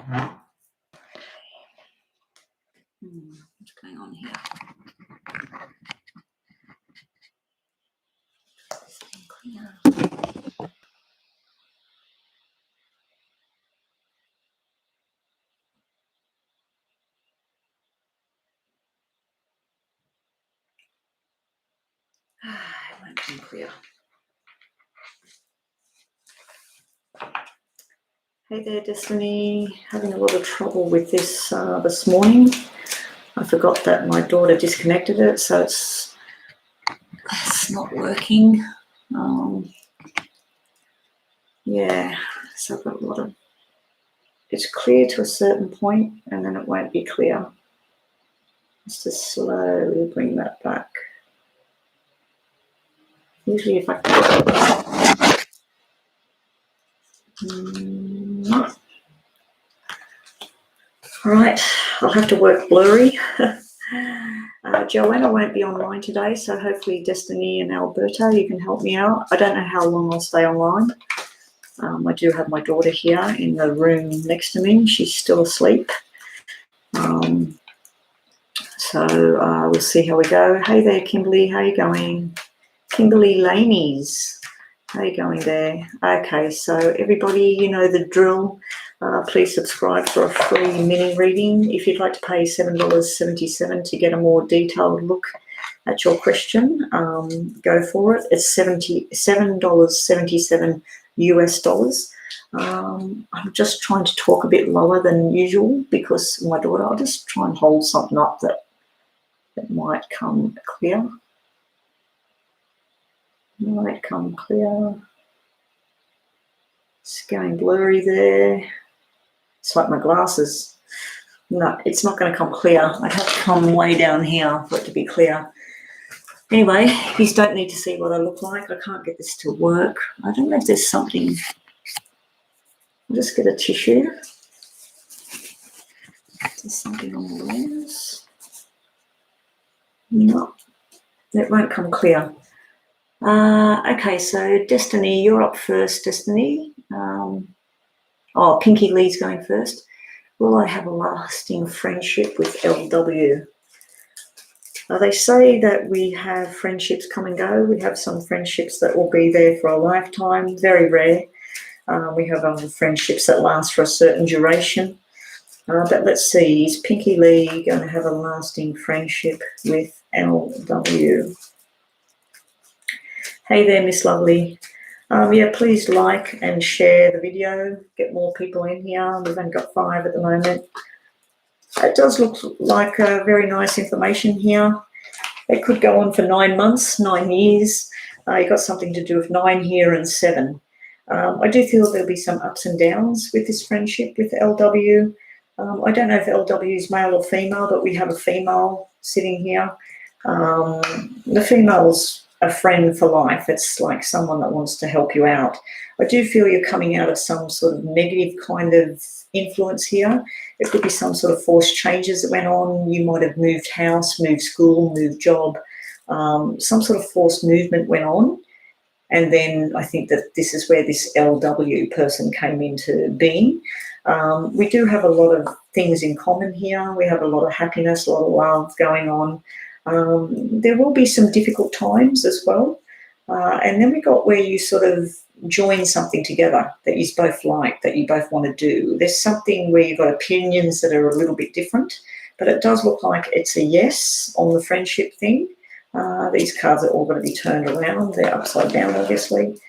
What's going on here? Clear. It won't be clear. Hey there, Destiny. Having a lot of trouble with this this morning. I forgot that my daughter disconnected it, so it's not working. Yeah, so I've got a lot of. It's clear to a certain point, and then it won't be clear. Just to slowly bring that back. Usually, if I all right, I'll have to work blurry. Joanna won't be online today, so hopefully Destiny and Alberta, you can help me out. I don't know how long I'll stay online. I do have my daughter here in the room next to me. She's still asleep. So we'll see how we go. Hey there, Kimberly. How you going? Kimberly Lamies. How you going there? Okay, so everybody, you know the drill. Please subscribe for a free mini reading. If you'd like to pay $7.77 to get a more detailed look at your question, go for it. It's $7.77 US dollars. I'm just trying to talk a bit lower than usual because my daughter, I'll just try and hold something up that might come clear. Might come clear. It's going blurry there. It's like my glasses. No, it's not going to come clear. I'd have to come way down here for it to be clear. Anyway, you don't need to see what I look like. I can't get this to work. I don't know if there's something. I'll just get a tissue. There's something on the lens. No, it won't come clear. Okay, so Destiny, you're up first, Destiny. Pinky Lee's going first. Will I have a lasting friendship with LW? They say that we have friendships come and go. We have some friendships that will be there for a lifetime, very rare. We have other friendships that last for a certain duration. But let's see, is Pinky Lee going to have a lasting friendship with LW? Hey there, Miss Lovely. Yeah, please like and share the video. Get more people in here. We've only got 5 at the moment. It does look like very nice information here. It could go on for 9 months, 9 years. You've got something to do with 9 here and 7. I do feel there'll be some ups and downs with this friendship with LW. I don't know if LW is male or female, but we have a female sitting here. The female's a friend for life. It's like someone that wants to help you out. I do feel you're coming out of some sort of negative kind of influence here. It could be some sort of forced changes that went on. You might have moved house, moved school, moved job. Some sort of forced movement went on. And then I think that this is where this LW person came into being. We do have a lot of things in common here. We have a lot of happiness, a lot of love going on. There will be some difficult times as well. And then we got where you sort of join something together that you both like, that you both want to do. There's something where you've got opinions that are a little bit different, but it does look like it's a yes on the friendship thing. These cards are all going to be turned around. They're upside down, obviously.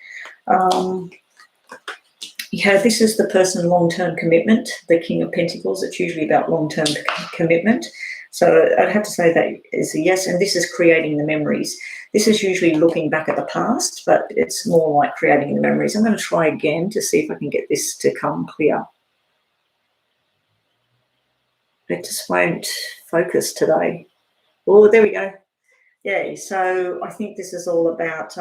Yeah, this is the person long-term commitment, the King of Pentacles. It's usually about long-term commitment. So I'd have to say that is a yes, and this is creating the memories. This is usually looking back at the past, but it's more like creating the memories. I'm going to try again to see if I can get this to come clear. It just won't focus today. Oh, there we go. Yeah, so I think this is all about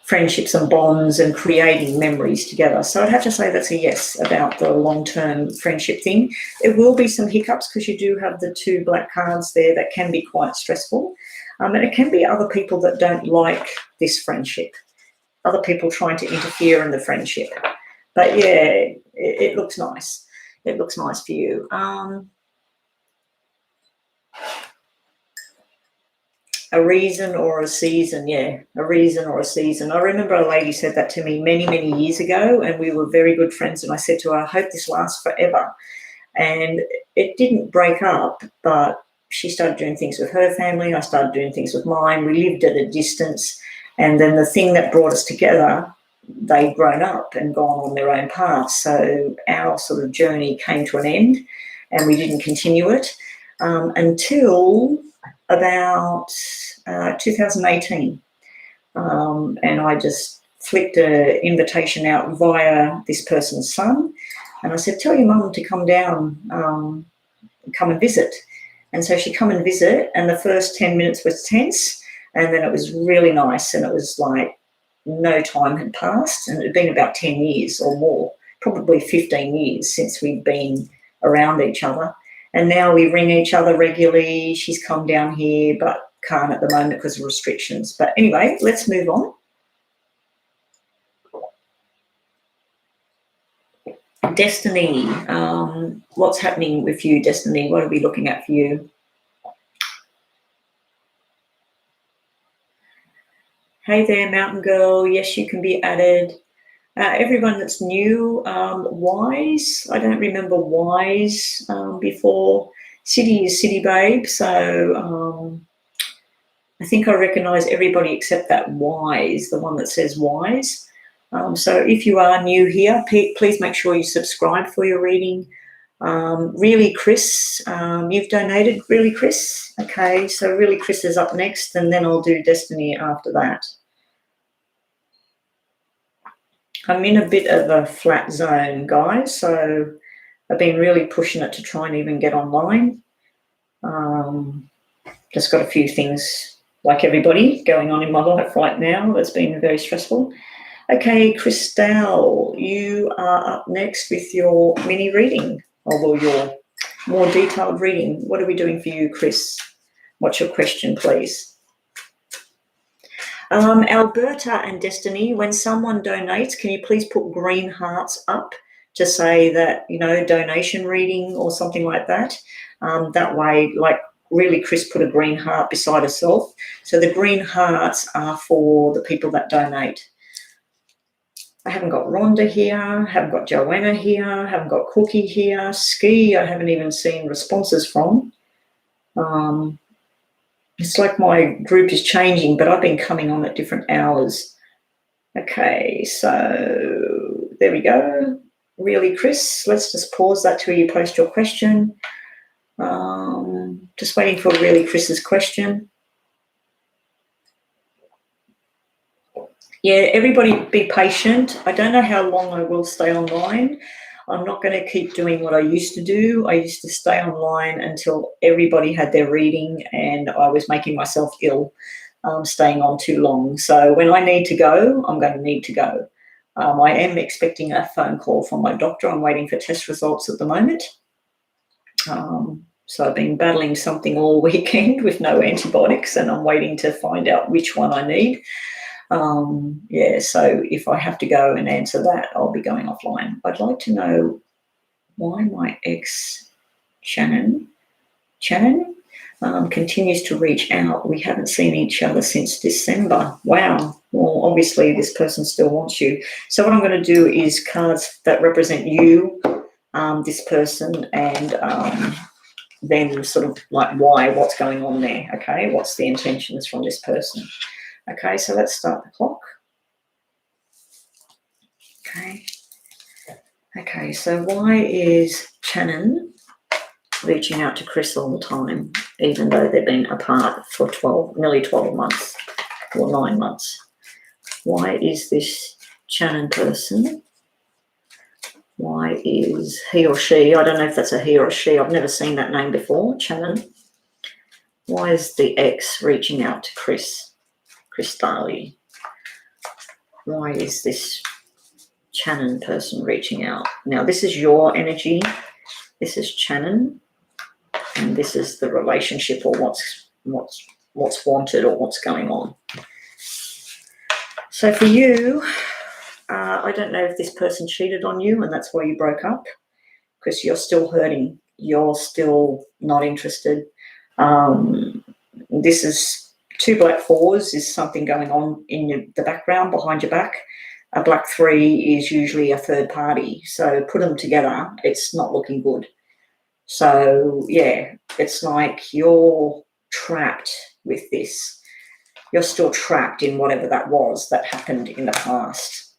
friendships and bonds and creating memories together. So I'd have to say that's a yes about the long-term friendship thing. There will be some hiccups because you do have the 2 black cards there that can be quite stressful. And it can be other people that don't like this friendship, other people trying to interfere in the friendship. But yeah, it looks nice. It looks nice for you. A reason or a season, yeah, a reason or a season. I remember a lady said that to me many, many years ago, and we were very good friends, and I said to her, I hope this lasts forever. And it didn't break up, but she started doing things with her family, I started doing things with mine. We lived at a distance, and then the thing that brought us together, they'd grown up and gone on their own paths. So our sort of journey came to an end, and we didn't continue it until about 2018. And I just flicked an invitation out via this person's son. And I said, tell your mum to come down, come and visit. And so she come and visit, and the first 10 minutes was tense, and then it was really nice, and it was like no time had passed, and it had been about 10 years or more, probably 15 years since we'd been around each other. And now we ring each other regularly. She's come down here, but can't at the moment because of restrictions. But anyway, let's move on. Destiny. What's happening with you, Destiny? What are we looking at for you? Hey there, Mountain Girl. Yes, you can be added. Everyone that's new, Wise. I don't remember Wise before. City is City Babe. So I think I recognise everybody except that Wise, the one that says Wise. So if you are new here, please make sure you subscribe for your reading. Really, Chris, you've donated, really, Chris? Okay, so really, Chris is up next, and then I'll do Destiny after that. I'm in a bit of a flat zone, guys, so I've been really pushing it to try and even get online. Just got a few things, like everybody, going on in my life right now. It's been very stressful. Okay, Christelle, you are up next with your mini reading, or your more detailed reading. What are we doing for you, Chris? What's your question, please? Alberta and Destiny, when someone donates, can you please put green hearts up to say that, you know, donation reading or something like that? That way, like really, Chris put a green heart beside herself. So the green hearts are for the people that donate. I haven't got Rhonda here, haven't got Joanna here, haven't got Cookie here. Ski, I haven't even seen responses from. It's like my group is changing, but I've been coming on at different hours. Okay, so there we go. Really, Chris, let's just pause that till you post your question. Just waiting for really Chris's question. Yeah, everybody be patient. I don't know how long I will stay online. I'm not going to keep doing what I used to do. I used to stay online until everybody had their reading, and I was making myself ill staying on too long. So when I need to go, I'm going to need to go. I am expecting a phone call from my doctor. I'm waiting for test results at the moment. So I've been battling something all weekend with no antibiotics, and I'm waiting to find out which one I need. Yeah, so if I have to go and answer that, I'll be going offline. I'd like to know why my ex, Shannon, continues to reach out. We haven't seen each other since December. Wow. Well, obviously this person still wants you. So what I'm going to do is cards that represent you, this person, and then sort of like why, what's going on there, okay? What's the intentions from this person? Okay, so let's start the clock. Okay, so why is Shannon reaching out to Chris all the time, even though they've been apart for nearly 12 months or 9 months? Why is this Shannon person? Why is he or she? I don't know if that's a he or a she. I've never seen that name before, Shannon. Why is the ex reaching out to Chris Daly? Why is this Shannon person reaching out? Now, this is your energy. This is Shannon, and this is the relationship, or what's wanted, or what's going on. So for you, I don't know if this person cheated on you and that's why you broke up. because you're still hurting. You're still not interested. This is 2 black 4s is something going on in the background behind your back. A black 3 is usually a third party. So put them together, it's not looking good. So, yeah, it's like you're trapped with this. You're still trapped in whatever that was that happened in the past.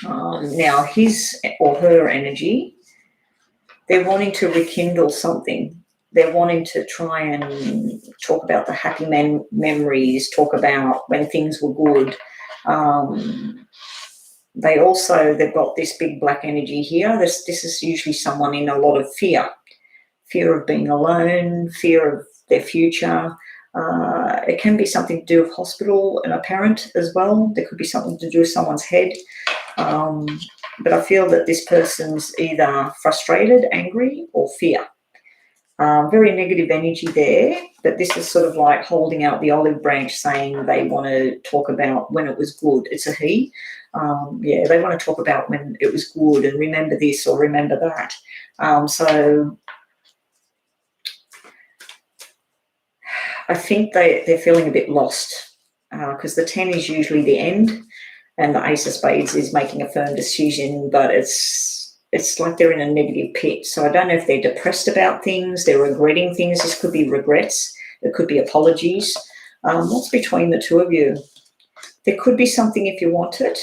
Now, his or her energy, they're wanting to rekindle something. They're wanting to try and talk about the happy memories, talk about when things were good. They've got this big black energy here. This is usually someone in a lot of fear of being alone, fear of their future. It can be something to do with hospital and a parent as well. There could be something to do with someone's head. But I feel that this person's either frustrated, angry, or fear. Very negative energy there, but this is sort of like holding out the olive branch saying they want to talk about when it was good. It's a he. Yeah, they want to talk about when it was good and remember this or remember that. So I think they're feeling a bit lost because the 10 is usually the end and the Ace of Spades is making a firm decision, but it's like they're in a negative pit. So I don't know if they're depressed about things, they're regretting things. This could be regrets. It could be apologies. What's between the two of you? There could be something if you want it,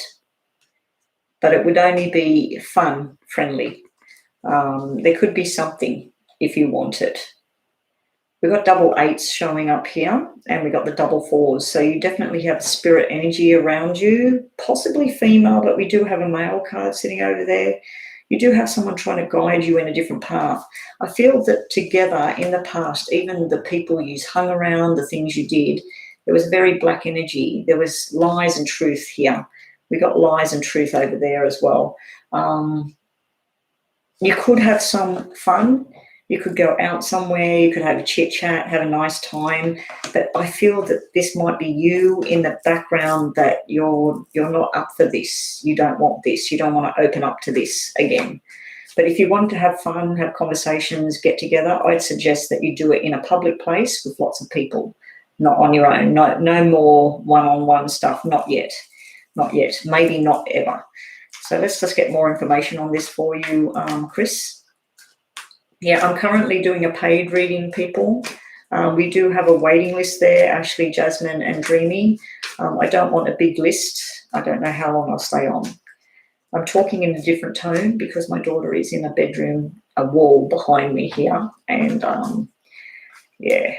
but it would only be fun, friendly. There could be something if you want it. We've got double 8s showing up here, and we got the double 4s. So you definitely have spirit energy around you, possibly female, but we do have a male card sitting over there. You do have someone trying to guide you in a different path. I feel that together in the past, even the people you hung around, the things you did, there was very black energy. There was lies and truth here. We got lies and truth over there as well. You could have some fun. You could go out somewhere, you could have a chit chat, have a nice time. But I feel that this might be you in the background, that you're not up for this. You don't want this. You don't want to open up to this again. But if you want to have fun, have conversations, get together, I'd suggest that you do it in a public place with lots of people, not on your own. No more one-on-one stuff, not yet. Not yet, maybe not ever. So let's just get more information on this for you, Chris. Yeah, I'm currently doing a paid reading, people. We do have a waiting list there, Ashley, Jasmine, and Dreamy. I don't want a big list. I don't know how long I'll stay on. I'm talking in a different tone because my daughter is in a bedroom, a wall behind me here. And, yeah,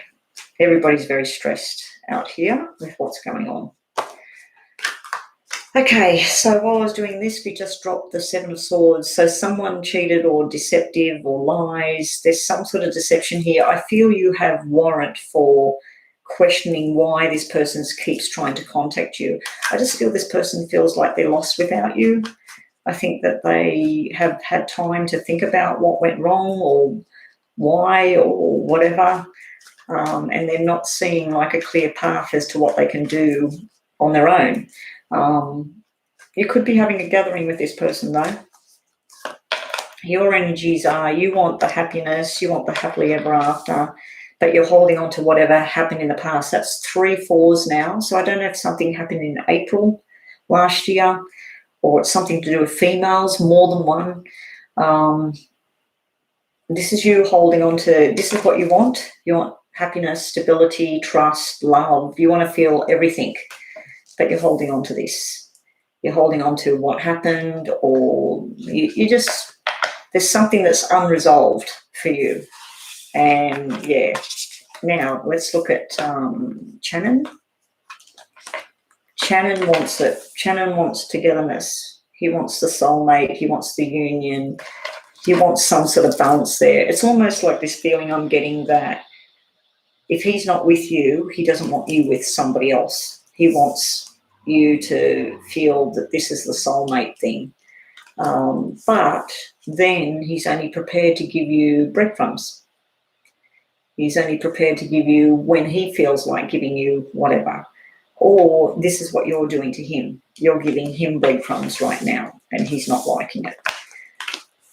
everybody's very stressed out here with what's going on. Okay, so while I was doing this, we just dropped the 7 of Swords. So someone cheated or deceptive or lies. There's some sort of deception here. I feel you have warrant for questioning why this person keeps trying to contact you. I just feel this person feels like they're lost without you. I think that they have had time to think about what went wrong or why or whatever, and they're not seeing like a clear path as to what they can do on their own. You could be having a gathering with this person though. Your energies are, you want the happiness, you want the happily ever after, but you're holding on to whatever happened in the past. That's 3 4s now. So I don't know if something happened in April last year or it's something to do with females, more than one. This is you holding on to, this is what you want. You want happiness, stability, trust, love. You want to feel everything, but you're holding on to this. You're holding on to what happened, or you just, there's something that's unresolved for you. And yeah, now let's look at Shannon. Shannon wants it. Shannon wants togetherness. He wants the soulmate. He wants the union. He wants some sort of balance there. It's almost like this feeling I'm getting that if he's not with you, he doesn't want you with somebody else. He wants you to feel that this is the soulmate thing. But then he's only prepared to give you breadcrumbs. He's only prepared to give you when he feels like giving you whatever. Or this is what you're doing to him. You're giving him breadcrumbs right now and he's not liking it.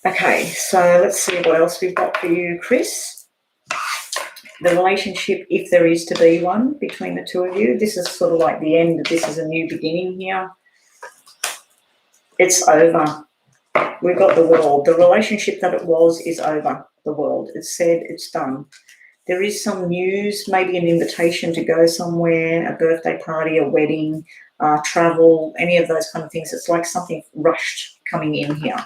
Okay, so let's see what else we've got for you, Chris. The relationship, if there is to be one between the two of you, this is sort of like the end. This is a new beginning here. It's over. We've got the world. The relationship that it was is over. The world. It's said, it's done. There is some news, maybe an invitation to go somewhere, a birthday party, a wedding, travel, any of those kind of things. It's like something rushed coming in here.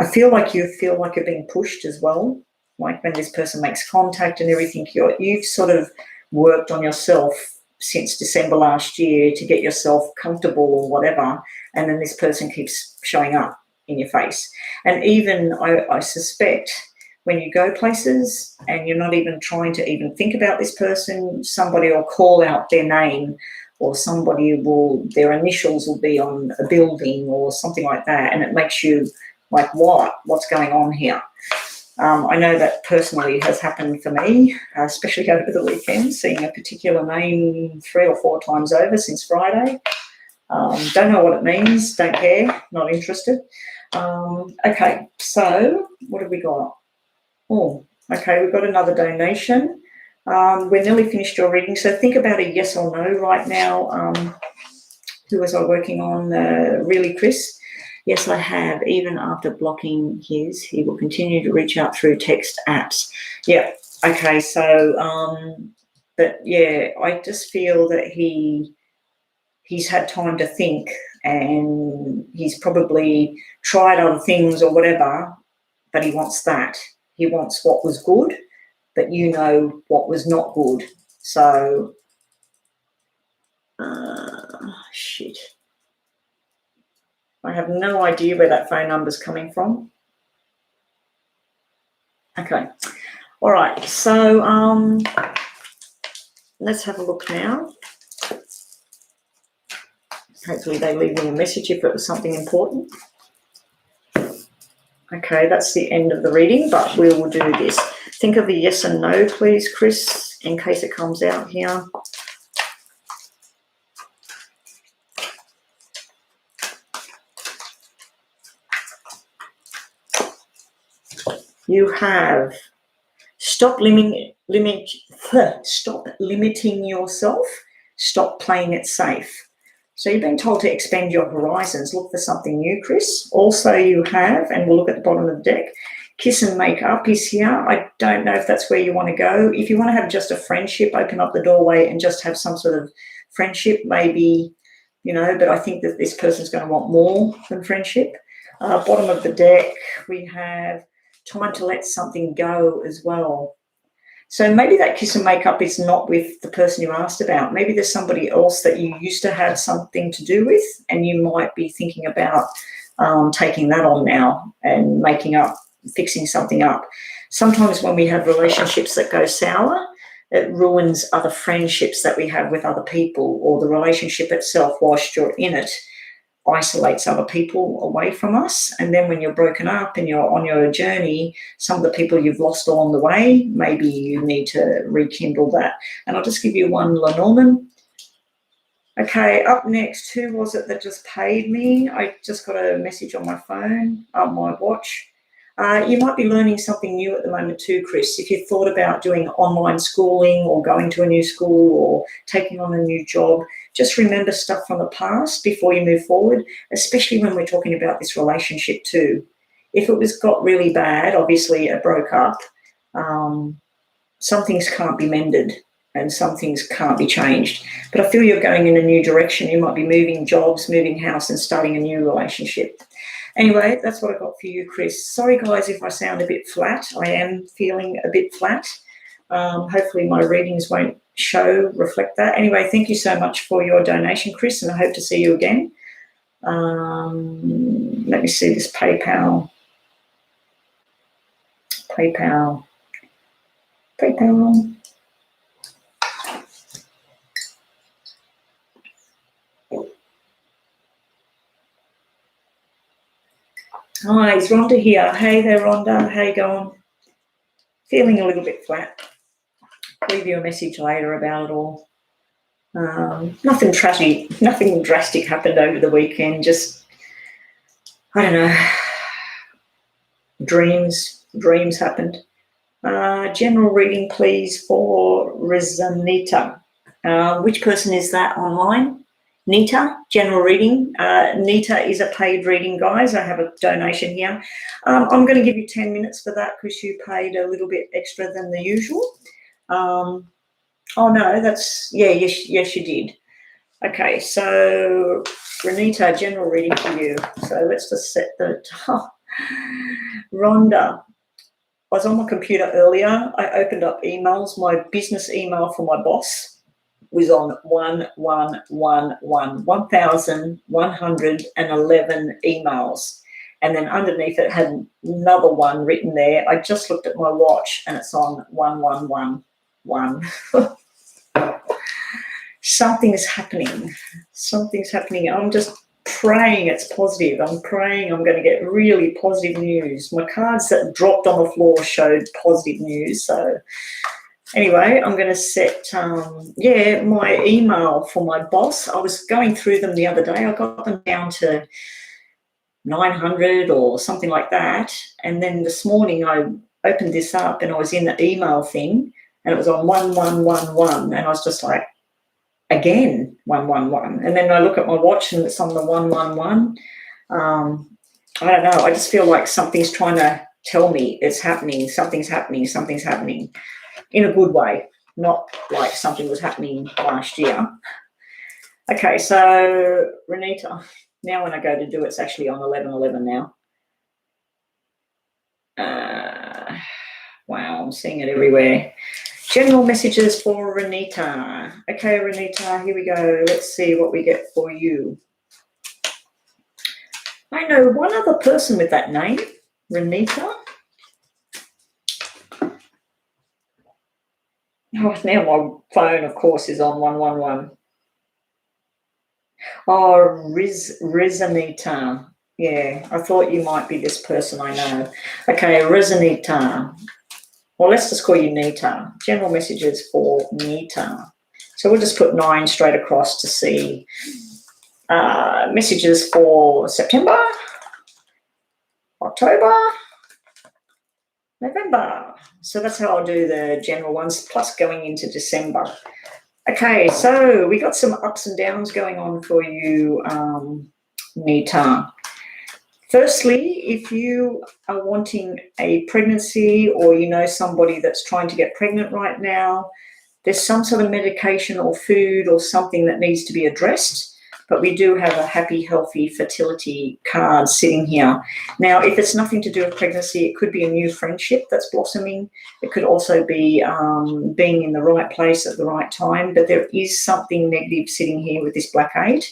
I feel like you're being pushed as well. Like when this person makes contact and everything, you've sort of worked on yourself since December last year to get yourself comfortable or whatever, and then this person keeps showing up in your face. And even I suspect when you go places and you're not even trying to even think about this person, somebody will call out their name, or their initials will be on a building or something like that, and it makes you like, what's going on here? I know that personally has happened for me, especially over the weekend, seeing a particular name 3 or 4 times over since Friday. Don't know what it means, don't care, not interested. Okay, so what have we got? Oh, okay, we've got another donation. We're nearly finished your reading, so think about a yes or no right now. Who was I working on? Really, Chris? Yes, I have. Even after blocking he will continue to reach out through text apps. Yeah, okay, so, but yeah, I just feel that he's had time to think, and he's probably tried other things or whatever, but he wants that. He wants what was good, but you know what was not good. So, shit. I have no idea where that phone number's coming from. Okay. All right. So let's have a look now. Hopefully they leave me a message if it was something important. Okay, that's the end of the reading, but we will do this. Think of a yes and no, please, Chris, in case it comes out here. You have stop limiting yourself, stop playing it safe. So you've been told to expand your horizons, look for something new, Chris. Also you have, and we'll look at the bottom of the deck, kiss and make up is here. I don't know if that's where you want to go. If you want to have just a friendship, open up the doorway and just have some sort of friendship, maybe, but I think that this person's going to want more than friendship. Bottom of the deck, we have time to let something go as well. So maybe that kiss and make up is not with the person you asked about. Maybe there's somebody else that you used to have something to do with, and you might be thinking about taking that on now and fixing something up. Sometimes when we have relationships that go sour, it ruins other friendships that we have with other people, or the relationship itself, whilst you're in it, isolates other people away from us. And then when you're broken up and you're on your journey, some of the people you've lost along the way, maybe you need to rekindle that. And I'll just give you one, Lenormand. Okay, up next, who was it that just paid me? I just got a message on my phone, on my watch. You might be learning something new at the moment too, Chris. If you thought about doing online schooling or going to a new school or taking on a new job, just remember stuff from the past before you move forward, especially when we're talking about this relationship too. If it got really bad, obviously it broke up, some things can't be mended and some things can't be changed. But I feel you're going in a new direction. You might be moving jobs, moving house and starting a new relationship. Anyway, that's what I got for you, Chris. Sorry, guys, if I sound a bit flat. I am feeling a bit flat. Hopefully my readings won't reflect that. Anyway, thank you so much for your donation, Chris, and I hope to see you again. Let me see this PayPal. Hi, is Rhonda here? Hey there, Rhonda. How you going? Feeling a little bit flat. Leave you a message later about it all. Nothing drastic happened over the weekend. Just, I don't know. Dreams happened. General reading, please, for Renita. Which person is that online? Nita, general reading. Nita is a paid reading, guys. I have a donation here. I'm going to give you 10 minutes for that because you paid a little bit extra than the usual. Oh, no, that's, yeah, yes, you did. Okay, so Renita, general reading for you. So let's just set the top. Rhonda, I was on my computer earlier. I opened up emails. My business email for my boss was on 1,111 emails. And then underneath it had another one written there. I just looked at my watch and it's on 1111. Something's happening. Something's happening. I'm just praying it's positive. I'm praying I'm going to get really positive news. My cards that dropped on the floor showed positive news. So anyway, I'm going to set, my email for my boss. I was going through them the other day. I got them down to 900 or something like that. And then this morning I opened this up and I was in the email thing and it was on 1111. And I was just like, again, 111. And then I look at my watch and it's on the 111. I don't know. I just feel like something's trying to tell me it's happening. Something's happening in a good way, not like something was happening last year. Okay, so Renita, now when I go to do it's actually on 1111 now. Wow, I'm seeing it everywhere. General messages for Renita. Okay, Renita, here we go. Let's see what we get for you. I know one other person with that name, Renita. Oh, now my phone, of course, is on 111. Oh, Renita. Yeah, I thought you might be this person I know. Okay, Renita. Well, let's just call you Nita. General messages for Nita. So we'll just put 9 straight across to see messages for September, October, November. So that's how I'll do the general ones, plus going into December. Okay, so we got some ups and downs going on for you, Nita. Firstly, if you are wanting a pregnancy or you know somebody that's trying to get pregnant right now, there's some sort of medication or food or something that needs to be addressed. But we do have a happy, healthy fertility card sitting here. Now, if it's nothing to do with pregnancy, it could be a new friendship that's blossoming. It could also be being in the right place at the right time. But there is something negative sitting here with this Black 8.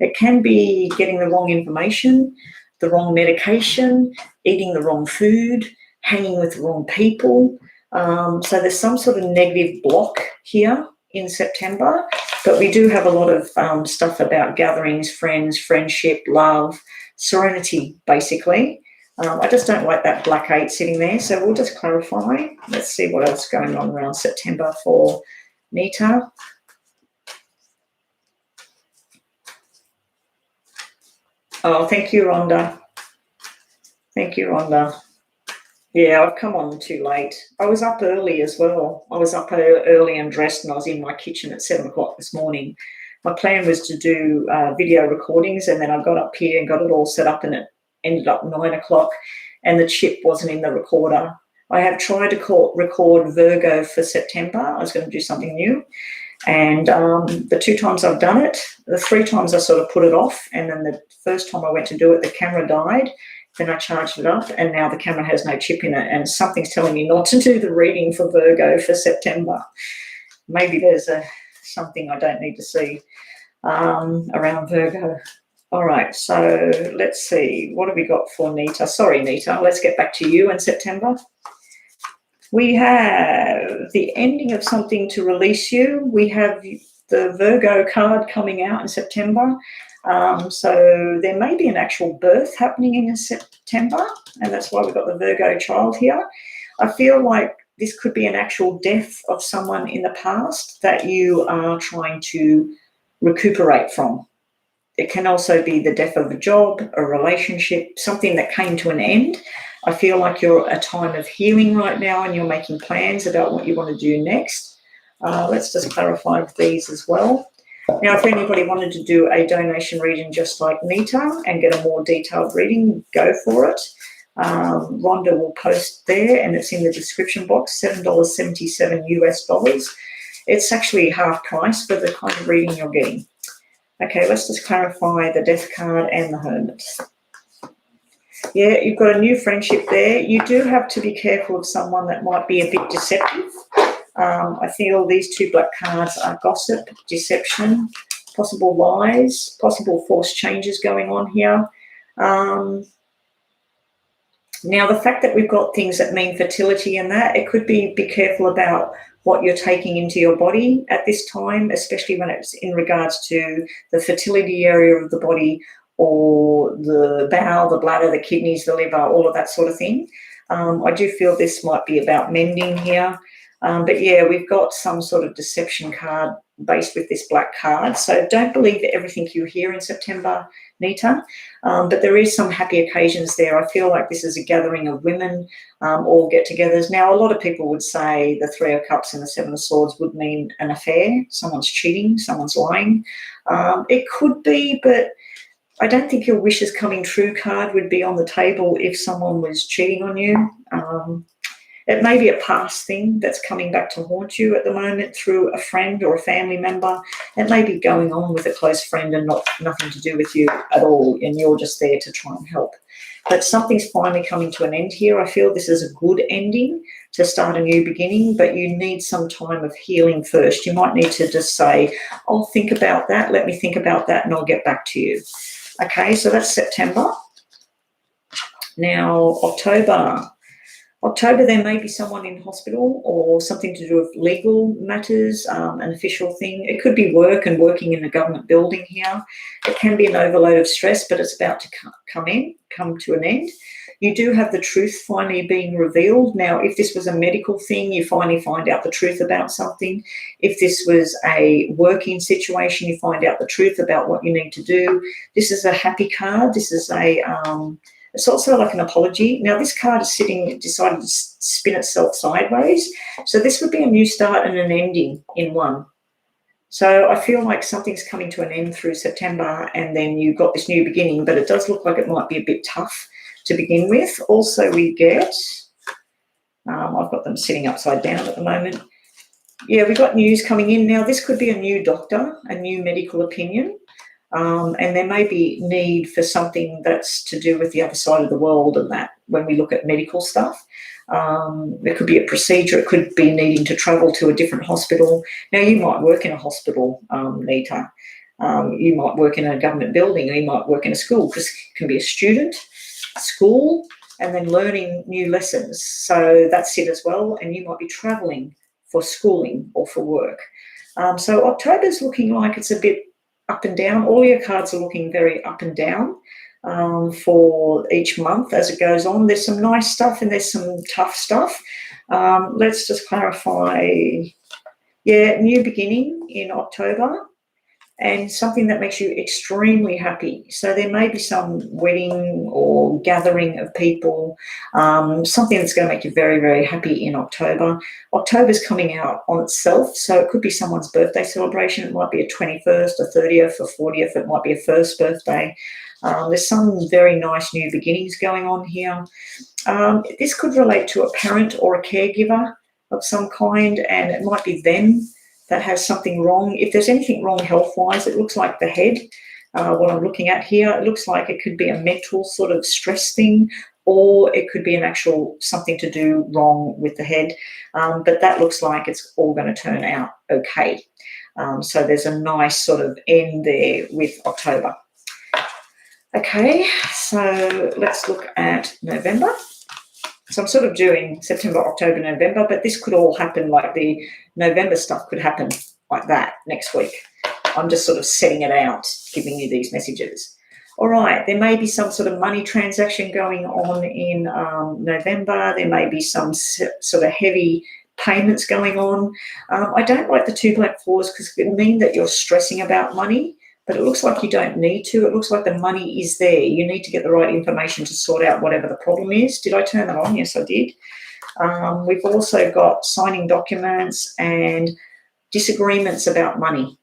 It can be getting the wrong information, the wrong medication, eating the wrong food, hanging with the wrong people. So there's some sort of negative block here in September, but we do have a lot of stuff about gatherings, friends, friendship, love, serenity, basically. I just don't like that Black 8 sitting there, so we'll just clarify. Let's see what else is going on around September for Nita. Oh, thank you, Rhonda. Thank you, Rhonda. Yeah, I've come on too late. I was up early as well. I was up early and dressed, and I was in my kitchen at 7 o'clock this morning. My plan was to do video recordings, and then I got up here and got it all set up, and it ended up 9 o'clock, and the chip wasn't in the recorder. I have tried to record Virgo for September. I was going to do something new. And the 2 times I've done it, the 3 times I sort of put it off. And then the first time I went to do it, the camera died. Then I charged it up, and now the camera has no chip in it. And something's telling me not to do the reading for Virgo for September. Maybe there's something I don't need to see around Virgo. All right, so let's see. What have we got for Nita? Sorry, Nita. Let's get back to you in September. We have the ending of something to release you. We have the Virgo card coming out in September. So there may be an actual birth happening in September, and that's why we've got the Virgo child here. I feel like this could be an actual death of someone in the past that you are trying to recuperate from. It can also be the death of a job, a relationship, something that came to an end. I feel like you're at a time of healing right now and you're making plans about what you want to do next. Let's just clarify these as well. Now, if anybody wanted to do a donation reading just like Nita and get a more detailed reading, go for it. Rhonda will post there, and it's in the description box, $7.77 US. It's actually half price for the kind of reading you're getting. Okay, let's just clarify the Death card and the Hermit. Yeah, you've got a new friendship there. You do have to be careful of someone that might be a bit deceptive. I feel these two black cards are gossip, deception, possible lies, possible forced changes going on here. Now, the fact that we've got things that mean fertility and that, it could be careful about what you're taking into your body at this time, especially when it's in regards to the fertility area of the body or the bowel, the bladder, the kidneys, the liver, all of that sort of thing. I do feel this might be about mending here. But yeah, we've got some sort of deception card based with this black card. So don't believe everything you hear in September, Nita. But there is some happy occasions there. I feel like this is a gathering of women, all get-togethers. Now, a lot of people would say the Three of Cups and the Seven of Swords would mean an affair. Someone's cheating, someone's lying. It could be, but I don't think your wishes coming true card would be on the table if someone was cheating on you. It may be a past thing that's coming back to haunt you at the moment through a friend or a family member. It may be going on with a close friend and nothing to do with you at all, and you're just there to try and help. But something's finally coming to an end here. I feel this is a good ending to start a new beginning, but you need some time of healing first. You might need to just say, I'll think about that, let me think about that, and I'll get back to you. Okay, so that's September. Now, October, there may be someone in hospital or something to do with legal matters, an official thing. It could be work and working in a government building here. It can be an overload of stress, but it's about to come to an end. You do have the truth finally being revealed. Now, if this was a medical thing, you finally find out the truth about something. If this was a working situation, you find out the truth about what you need to do. This is a happy card. This is it's also like an apology. Now, this card is decided to spin itself sideways. So this would be a new start and an ending in one. So I feel like something's coming to an end through September, and then you've got this new beginning, but it does look like it might be a bit tough to begin with. Also, we get, I've got them sitting upside down at the moment. Yeah, we've got news coming in. Now, this could be a new doctor, a new medical opinion. And there may be need for something that's to do with the other side of the world, and that when we look at medical stuff. It could be a procedure. It could be needing to travel to a different hospital. Now, you might work in a hospital, Nita. You might work in a government building, or you might work in a school, because it can be a student, a school, and then learning new lessons. So that's it as well. And you might be traveling for schooling or for work. So October's looking like it's a bit up and down. All your cards are looking very up and down for each month as it goes on. There's some nice stuff and there's some tough stuff. Let's just clarify. Yeah, new beginning in October, and something that makes you extremely happy. So there may be some wedding or gathering of people, something that's going to make you very, very happy in October. October's coming out on itself, so it could be someone's birthday celebration. It might be a 21st, a 30th, a 40th. It might be a first birthday. There's some very nice new beginnings going on here. This could relate to a parent or a caregiver of some kind, and it might be them that has something wrong. If there's anything wrong health-wise, it looks like the head, what I'm looking at here. It looks like it could be a mental sort of stress thing, or it could be an actual something to do wrong with the head. But that looks like it's all going to turn out okay. So there's a nice sort of end there with October. Okay, so let's look at November. So I'm sort of doing September, October, November, but this could all happen, like the November stuff could happen like that next week. I'm just sort of setting it out, giving you these messages. All right, there may be some sort of money transaction going on in November. There may be some sort of heavy payments going on. I don't like the two black fours because it means that you're stressing about money, but it looks like you don't need to. It looks like the money is there. You need to get the right information to sort out whatever the problem is. Did I turn that on? Yes, I did. We've also got signing documents and disagreements about money.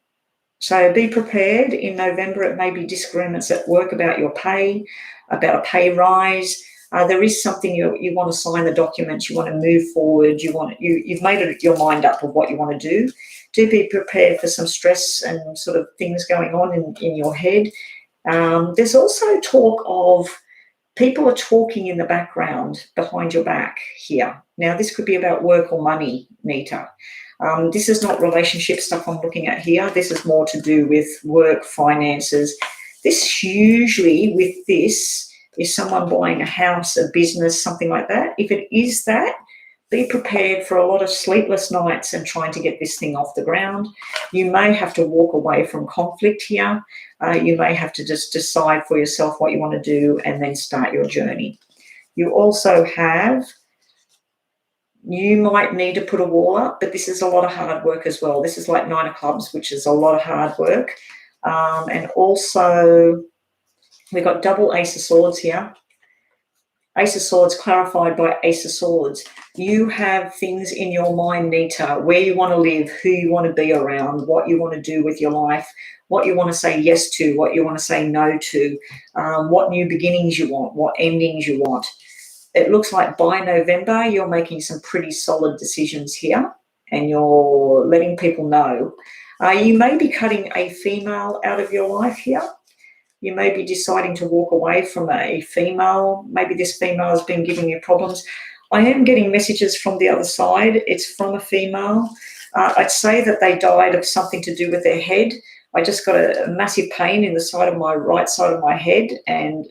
So be prepared. In November, it may be disagreements at work about your pay, about a pay rise. There is something you want to sign the documents, you want to move forward, you've made your mind up of what you want to do. Do be prepared for some stress and sort of things going on in your head. There's also talk of people are talking in the background behind your back here. Now, this could be about work or money, Nita. This is not relationship stuff I'm looking at here. This is more to do with work, finances. This usually, with this, is someone buying a house, a business, something like that. If it is that, be prepared for a lot of sleepless nights and trying to get this thing off the ground. You may have to walk away from conflict here. You may have to just decide for yourself what you want to do and then start your journey. You also have, you might need to put a wall up, but this is a lot of hard work as well. This is like 9 of clubs, which is a lot of hard work. And also, we've got double Ace of Swords here. Ace of Swords clarified by Ace of Swords. You have things in your mind, Nita, where you want to live, who you want to be around, what you want to do with your life, what you want to say yes to, what you want to say no to, what new beginnings you want, what endings you want. It looks like by November, you're making some pretty solid decisions here and you're letting people know. You may be cutting a female out of your life here. You may be deciding to walk away from a female. Maybe this female has been giving you problems. I am getting messages from the other side. It's from a female. I'd say that they died of something to do with their head. I just got a massive pain in the side of my right side of my head, and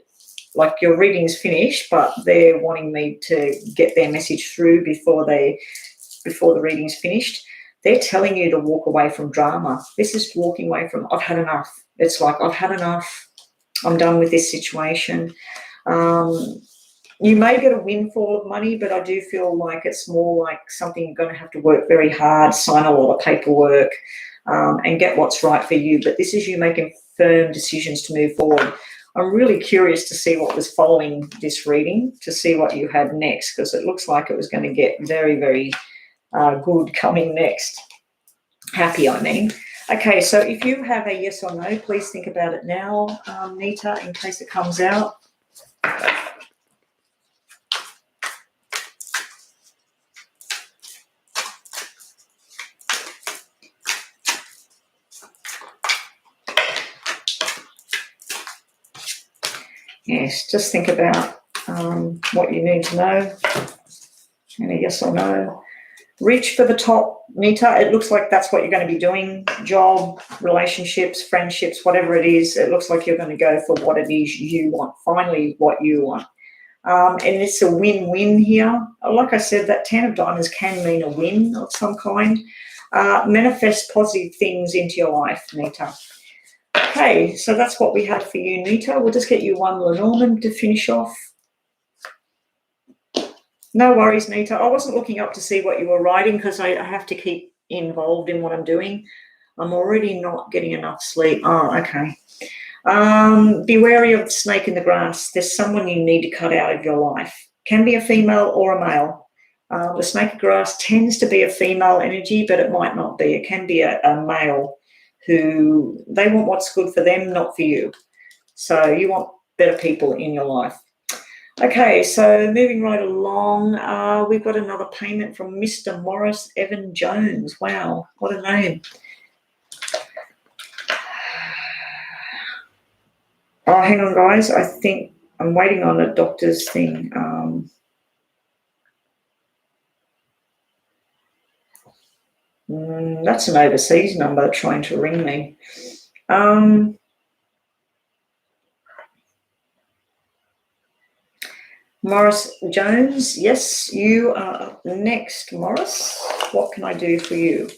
like, your reading's finished, but they're wanting me to get their message through before the reading's finished. They're telling you to walk away from drama. This is walking away from, I've had enough. It's like, I've had enough. I'm done with this situation. You may get a windfall of money, but I do feel like it's more like something you're going to have to work very hard, sign a lot of paperwork, and get what's right for you. But this is you making firm decisions to move forward. I'm really curious to see what was following this reading, to see what you had next, because it looks like it was going to get very, very good coming next. Happy, I mean. Okay, so if you have a yes or no, please think about it now, Nita, in case it comes out. Yes, just think about what you need to know, and a yes or no. Reach for the top, Nita. It looks like that's what you're going to be doing. Job, relationships, friendships, whatever it is, it looks like you're going to go for what it is you want, finally what you want. And it's a win-win here. Like I said, that 10 of diamonds can mean a win of some kind. Manifest positive things into your life, Nita. Okay, so that's what we have for you, Nita. We'll just get you one Lenormand to finish off. No worries, Nita. I wasn't looking up to see what you were writing because I have to keep involved in what I'm doing. I'm already not getting enough sleep. Oh, okay. Be wary of the snake in the grass. There's someone you need to cut out of your life. Can be a female or a male. The snake in grass tends to be a female energy, but it might not be. It can be a male who, they want what's good for them, not for you. So you want better people in your life. Okay, so moving right along, we've got another payment from Mr. Morris Evan Jones. Wow, what a name. Oh, hang on, guys. I think I'm waiting on a doctor's thing. That's an overseas number trying to ring me. Morris Jones, yes, you are next, Morris. What can I do for you?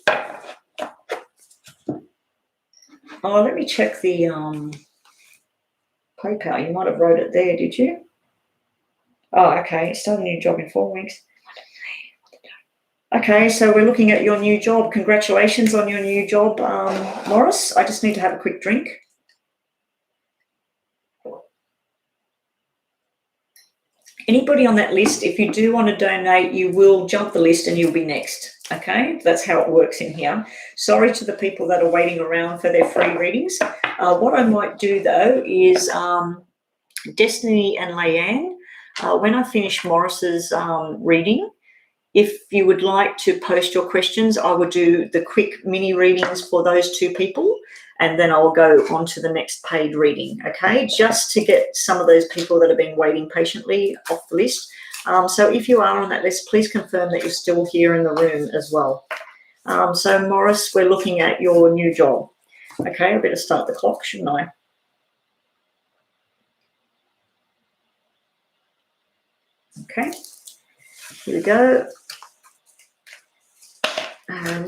Oh, let me check the PayPal. You might have wrote it there, did you? Oh, okay. Start a new job in 4 weeks. Okay, so we're looking at your new job. Congratulations on your new job, Morris. I just need to have a quick drink. Anybody on that list, if you do want to donate, you will jump the list and you'll be next. Okay, that's how it works in here. Sorry to the people that are waiting around for their free readings. What I might do though is Destiny and Leanne, when I finish Morris's reading, if you would like to post your questions, I will do the quick mini readings for those two people, and then I'll go on to the next paid reading, okay, just to get some of those people that have been waiting patiently off the list. So if you are on that list, please confirm that you're still here in the room as well. So Morris, we're looking at your new job. Okay, I better start the clock, shouldn't I? Okay, here we go.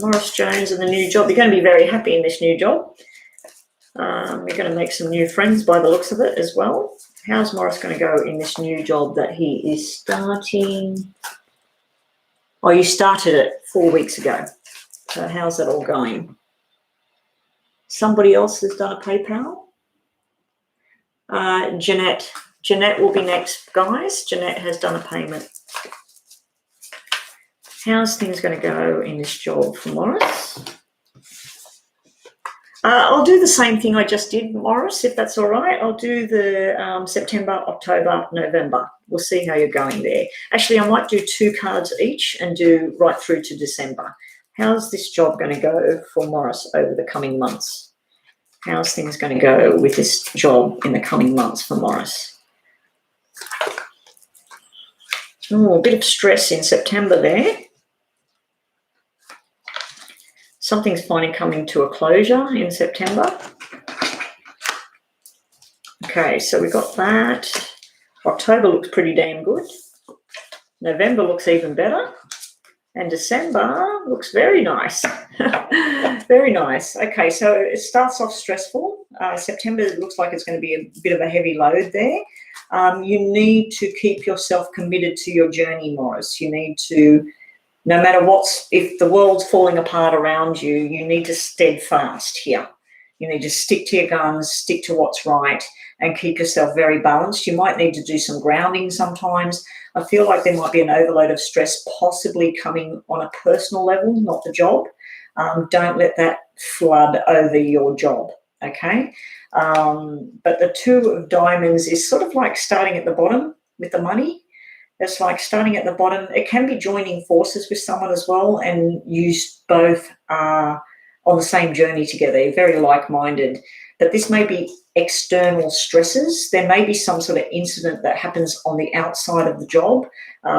Morris Jones and the new job. You're going to be very happy in this new job. You're going to make some new friends by the looks of it as well. How's Morris going to go in this new job that he is starting? Oh, you started it 4 weeks ago. So how's that all going? Somebody else has done a PayPal? Jeanette. Jeanette will be next, guys. Jeanette has done a payment. How's things going to go in this job for Morris? I'll do the same thing I just did, Morris, if that's all right. I'll do the September, October, November. We'll see how you're going there. Actually, I might do 2 cards each and do right through to December. How's this job going to go for Morris over the coming months? How's things going to go with this job in the coming months for Morris? Oh, a bit of stress in September there. Something's finally coming to a closure in September. Okay, so we got that. October looks pretty damn good. November looks even better. And December looks very nice. Very nice. Okay, so it starts off stressful. September looks like it's going to be a bit of a heavy load there. You need to keep yourself committed to your journey, Morris. You need to, no matter if the world's falling apart around you, you need to steadfast here. You need to stick to your guns, stick to what's right, and keep yourself very balanced. You might need to do some grounding sometimes. I feel like there might be an overload of stress possibly coming on a personal level, not the job. Don't let that flood over your job, okay? But the 2 of diamonds is sort of like starting at the bottom with the money. It's like starting at the bottom. It can be joining forces with someone as well, and you both are on the same journey together. You're very like-minded. But this may be external stresses. There may be some sort of incident that happens on the outside of the job,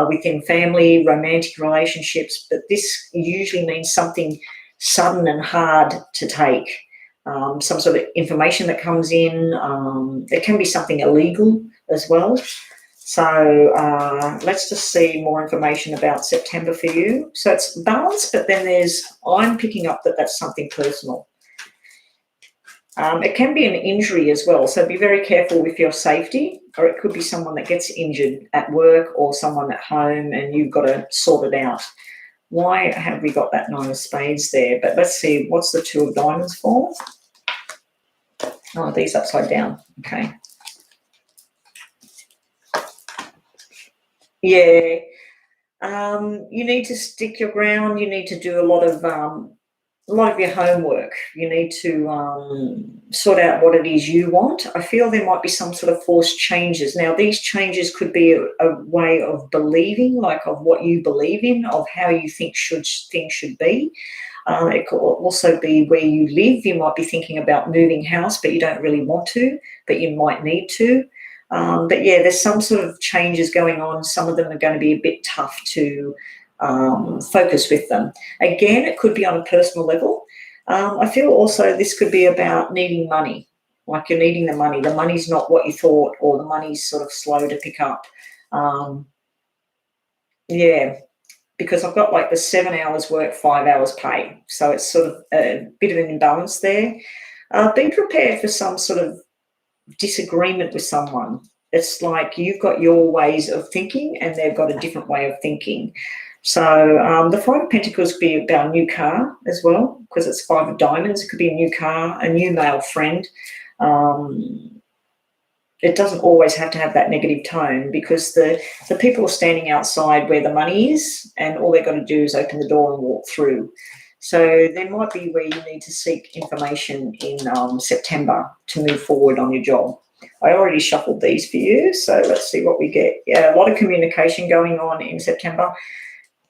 within family, romantic relationships. But this usually means something sudden and hard to take. Some sort of information that comes in. It can be something illegal as well. So let's just see more information about September for you. So it's balanced, but then I'm picking up that that's something personal. It can be an injury as well, so be very careful with your safety, or it could be someone that gets injured at work or someone at home and you've got to sort it out. Why have we got that 9 of spades there? But let's see, what's the 2 of diamonds for? Oh, these upside down. Okay. Yeah. You need to stick your ground. You need to do a lot of your homework. You need to sort out what it is you want. I feel there might be some sort of forced changes. Now, these changes could be a way of believing, like of what you believe in, of how you think things should be. It could also be where you live. You might be thinking about moving house, but you don't really want to, but you might need to. But yeah, there's some sort of changes going on. Some of them are going to be a bit tough to focus with them. Again, it could be on a personal level. I feel also this could be about needing money, like you're needing the money. The money's not what you thought, or the money's sort of slow to pick up. Yeah, because I've got like the 7 hours work, 5 hours pay. So it's sort of a bit of an imbalance there. Be prepared for some sort of disagreement with someone. It's like you've got your ways of thinking and they've got a different way of thinking. So the 5 of Pentacles could be about a new car as well, because it's 5 of diamonds. It could be a new car, a new male friend. it doesn't always have to have that negative tone, because the people are standing outside where the money is, and all they've got to do is open the door and walk through. So there might be where you need to seek information in September to move forward on your job. I already shuffled these for you, so let's see what we get. Yeah, a lot of communication going on in September.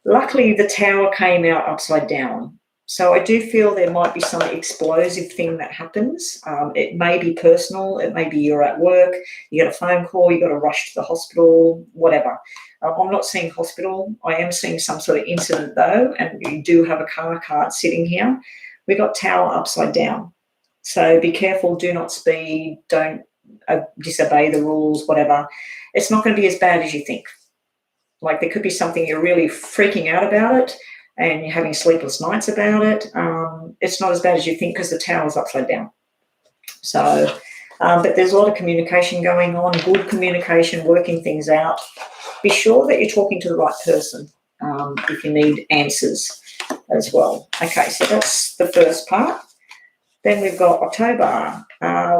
Luckily, the Tower came out upside down. So I do feel there might be some explosive thing that happens. It may be personal. It may be you're at work, you get a phone call, you got to rush to the hospital, whatever. I'm not seeing hospital. I am seeing some sort of incident though, and you do have a car card sitting here. We got Tower upside down. So be careful, do not speed, don't disobey the rules, whatever. It's not going to be as bad as you think. Like there could be something you're really freaking out about it and you're having sleepless nights about it. It's not as bad as you think because the Tower's upside down. So, but there's a lot of communication going on, good communication, working things out. Be sure that you're talking to the right person if you need answers as well. Okay, so that's the first part. Then we've got October.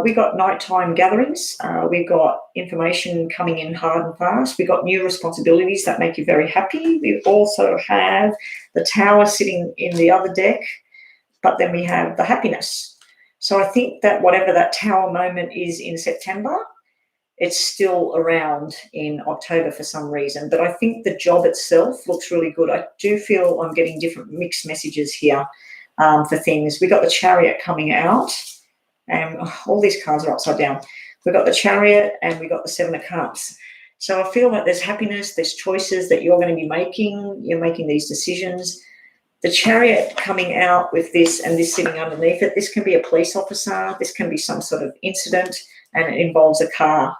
We've got nighttime gatherings. We've got information coming in hard and fast. We've got new responsibilities that make you very happy. We also have the Tower sitting in the other deck, but then we have the happiness. So I think that whatever that Tower moment is in September, it's still around in October for some reason. But I think the job itself looks really good. I do feel I'm getting different mixed messages here. For things. We got the Chariot coming out, and all these cards are upside down. We've got the Chariot and we've got the Seven of Cups. So I feel like there's happiness, there's choices that you're going to be making. You're making these decisions. The Chariot coming out with this and this sitting underneath it, this can be a police officer, this can be some sort of incident, and it involves a car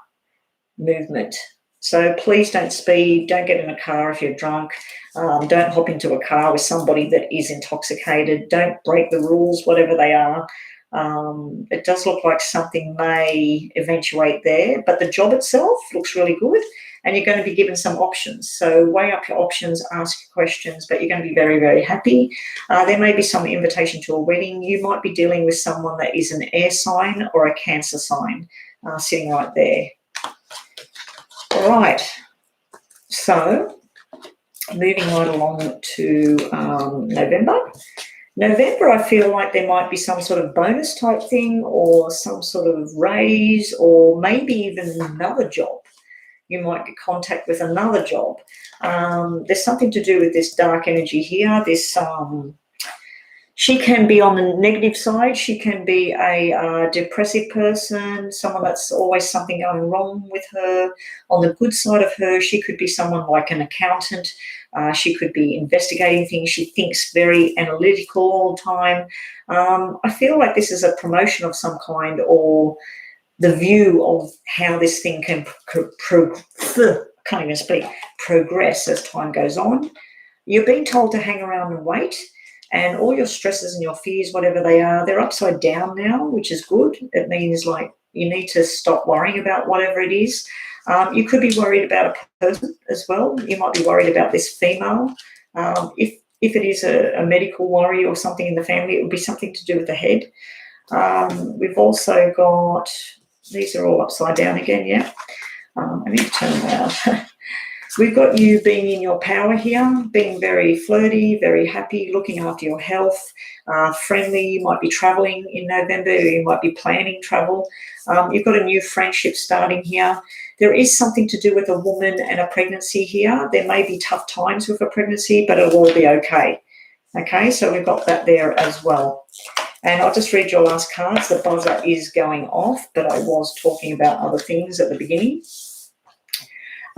movement. So please don't speed, don't get in a car if you're drunk, don't hop into a car with somebody that is intoxicated, don't break the rules, whatever they are. It does look like something may eventuate there, but the job itself looks really good, and you're going to be given some options. So weigh up your options, ask questions, but you're going to be very, very happy. There may be some invitation to a wedding. You might be dealing with someone that is an air sign or a Cancer sign sitting right there. All right, so moving right along to November. November, I feel like there might be some sort of bonus type thing or some sort of raise or maybe even another job. You might get contact with another job. There's something to do with this dark energy here, this she can be on the negative side. She can be a depressive person, someone that's always something going wrong with her. On the good side of her, she could be someone like an accountant. She could be investigating things. She thinks very analytical all the time. I feel like this is a promotion of some kind, or the view of how this thing can progress as time goes on. You're being told to hang around and wait. And all your stresses and your fears, whatever they are, they're upside down now, which is good. It means like you need to stop worrying about whatever it is. You could be worried about a person as well. You might be worried about this female. If it is a medical worry or something in the family, it would be something to do with the head. We've also got, these are all upside down again, yeah. Let me turn them around. We've got you being in your power here, being very flirty, very happy, looking after your health, friendly. You might be traveling in November, you might be planning travel. You've got a new friendship starting here. There is something to do with a woman and a pregnancy here. There may be tough times with a pregnancy, but it'll all be okay. Okay, so we've got that there as well. And I'll just read your last cards. The buzzer is going off, but I was talking about other things at the beginning.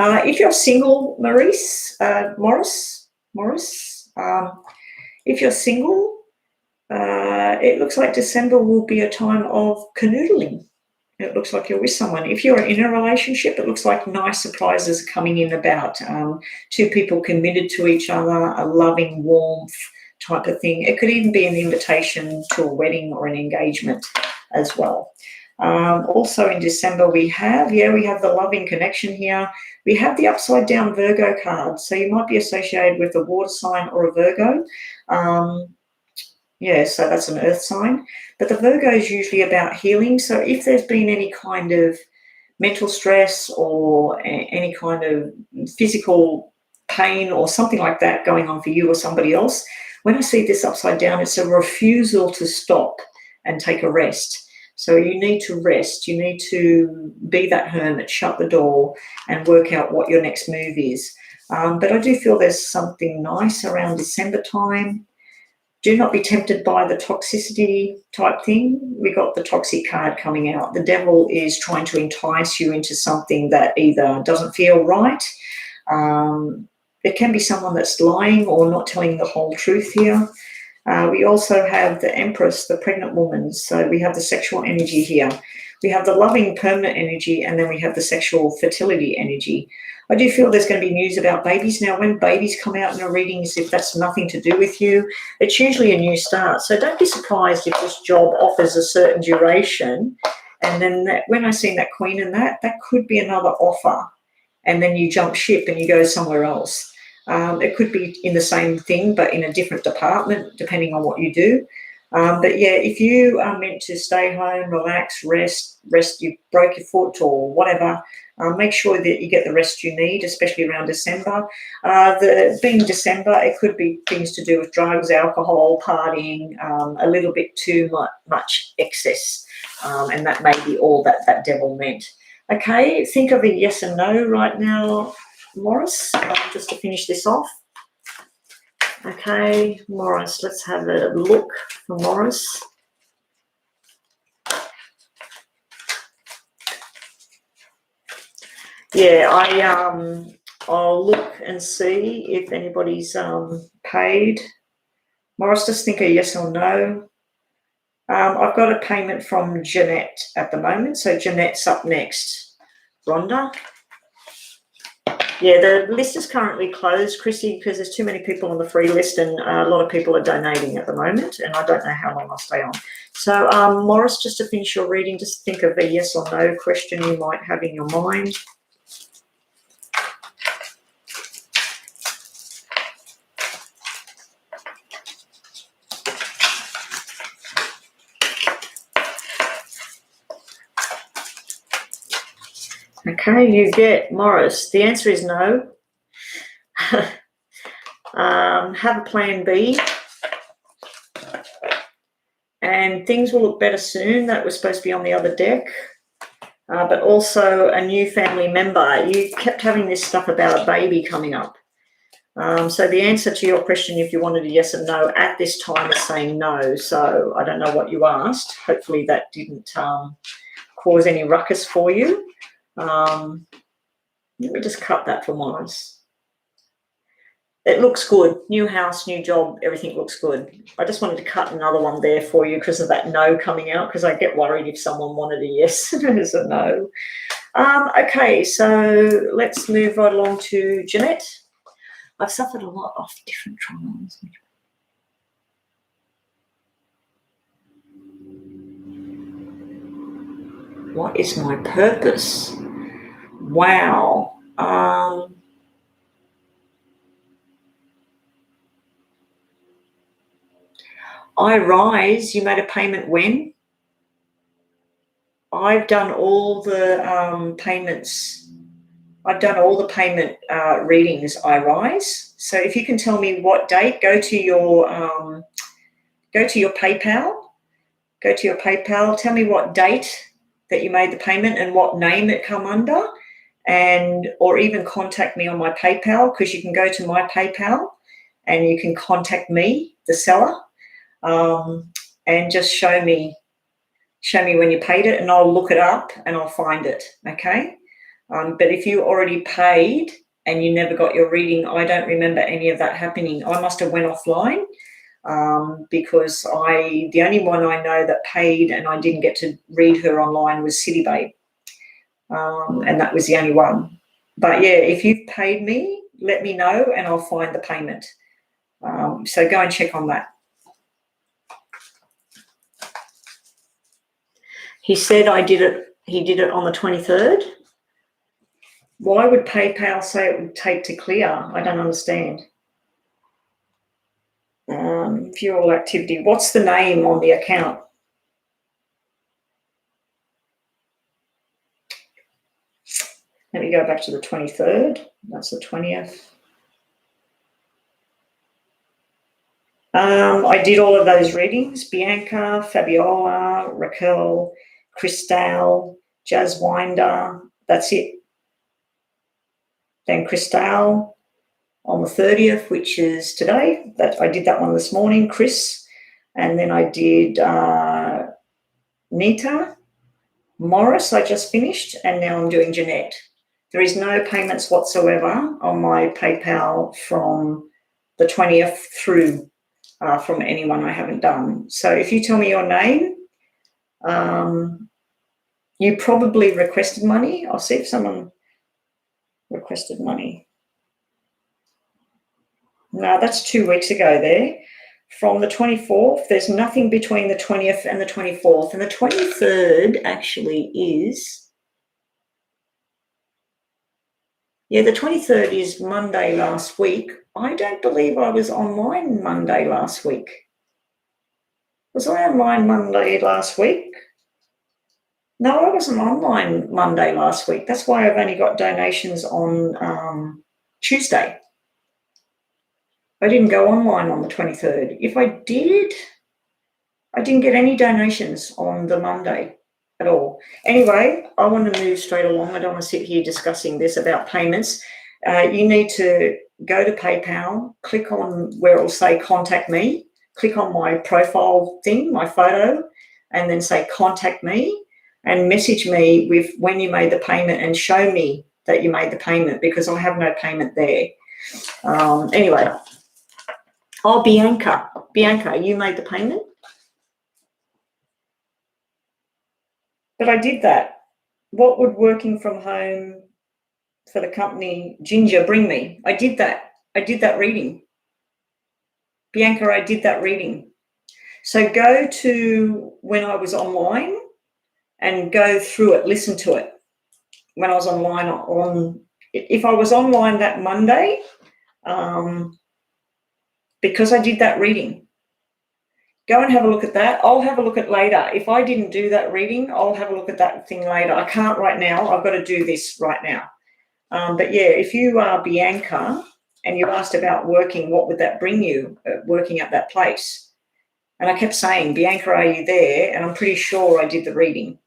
If you're single, Morris, if you're single, it looks like December will be a time of canoodling. It looks like you're with someone. If you're in a relationship, it looks like nice surprises are coming in about two people committed to each other, a loving warmth type of thing. It could even be an invitation to a wedding or an engagement as well. Also in December we have the loving connection here. We have the upside down Virgo card. So you might be associated with a water sign or a Virgo. So that's an earth sign. But the Virgo is usually about healing. So if there's been any kind of mental stress or any kind of physical pain or something like that going on for you or somebody else. When I see this upside down, it's a refusal to stop and take a rest. So you need to rest. You need to be that hermit, shut the door and work out what your next move is. But I do feel there's something nice around December time. Do not be tempted by the toxicity type thing. We got the toxic card coming out. The devil is trying to entice you into something that either doesn't feel right. It can be someone that's lying or not telling the whole truth here. We also have the Empress, the pregnant woman. So we have the sexual energy here. We have the loving permanent energy, and then we have the sexual fertility energy. I do feel there's going to be news about babies. Now, when babies come out in our readings, if that's nothing to do with you, it's usually a new start. So don't be surprised if this job offers a certain duration. And then when I see that queen in that could be another offer. And then you jump ship and you go somewhere else. It could be in the same thing, but in a different department, depending on what you do. But yeah, if you are meant to stay home, relax, rest, you broke your foot or whatever, make sure that you get the rest you need, especially around December. Being December, it could be things to do with drugs, alcohol, partying, a little bit too much excess. And that may be all that devil meant. Okay, think of a yes and no right now, Morris, just to finish this off. Okay, Morris, let's have a look for Morris. Yeah, I'll look and see if anybody's paid. Morris, just think a yes or no. I've got a payment from Jeanette at the moment, so Jeanette's up next. Rhonda. Yeah, the list is currently closed, Chrissy, because there's too many people on the free list and a lot of people are donating at the moment, and I don't know how long I'll stay on. So, Morris, just to finish your reading, just think of a yes or no question you might have in your mind. Okay, you get Morris. The answer is no. Have a plan B. And things will look better soon. That was supposed to be on the other deck. But also a new family member. You kept having this stuff about a baby coming up. So the answer to your question, if you wanted a yes or no, at this time is saying no. So I don't know what you asked. Hopefully that didn't cause any ruckus for you. Let me just cut that for Morris. It looks good. New house, new job, everything looks good. I just wanted to cut another one there for you because of that no coming out, because I get worried if someone wanted a yes as a no. Okay, so let's move right along to Jeanette. I've suffered a lot of different traumas. What is my purpose? Wow. I rise. You made a payment when? I've done all the payments. I've done all the payment readings. I rise. So if you can tell me what date, go to your PayPal. Go to your PayPal. Tell me what date that you made the payment and what name it come under, or even contact me on my PayPal, because you can go to my PayPal and you can contact me, the seller, and just show me when you paid it, and I'll look it up and I'll find it. Okay. But if you already paid and you never got your reading, I don't remember any of that happening. I must have went offline, because the only one I know that paid and I didn't get to read her online was City Babe. And that was the only one. But yeah, if you've paid me, let me know and I'll find the payment. So go and check on that. He said he did it on the 23rd. Why would PayPal say it would take to clear? I don't understand. View all activity. What's the name on the account? me go back to the 23rd. That's the 20th. I did all of those readings. Bianca, Fabiola, Raquel, Cristal, Jazz Winder. That's it. Then Cristal on the 30th, which is today. I did that one this morning, Chris. And then I did Nita, Morris, I just finished, and now I'm doing Jeanette. There is no payments whatsoever on my PayPal from the 20th through from anyone I haven't done. So if you tell me your name, you probably requested money. I'll see if someone requested money. No, that's 2 weeks ago there. From the 24th, there's nothing between the 20th and the 24th. And the 23rd actually is, yeah, the 23rd is Monday last week. I don't believe I was online Monday last week. Was I online Monday last week? No, I wasn't online Monday last week. That's why I've only got donations on Tuesday. I didn't go online on the 23rd. If I did, I didn't get any donations on the Monday at all. Anyway, I want to move straight along. I don't want to sit here discussing this about payments. You need to go to PayPal, click on where it will say contact me, click on my profile thing, my photo, and then say contact me and message me with when you made the payment and show me that you made the payment, because I have no payment there. Anyway. Oh, Bianca, you made the payment? But I did that. What would working from home for the company Ginger bring me? I did that. I did that reading. Bianca, I did that reading. So go to when I was online and go through it, listen to it. When I was online if I was online that Monday, because I did that reading. Go and have a look at that. I'll have a look at it later. If I didn't do that reading, I'll have a look at that thing later. I can't right now. I've got to do this right now. But yeah, if you are Bianca and you asked about working, what would that bring you, working at that place? And I kept saying, Bianca, are you there? And I'm pretty sure I did the reading.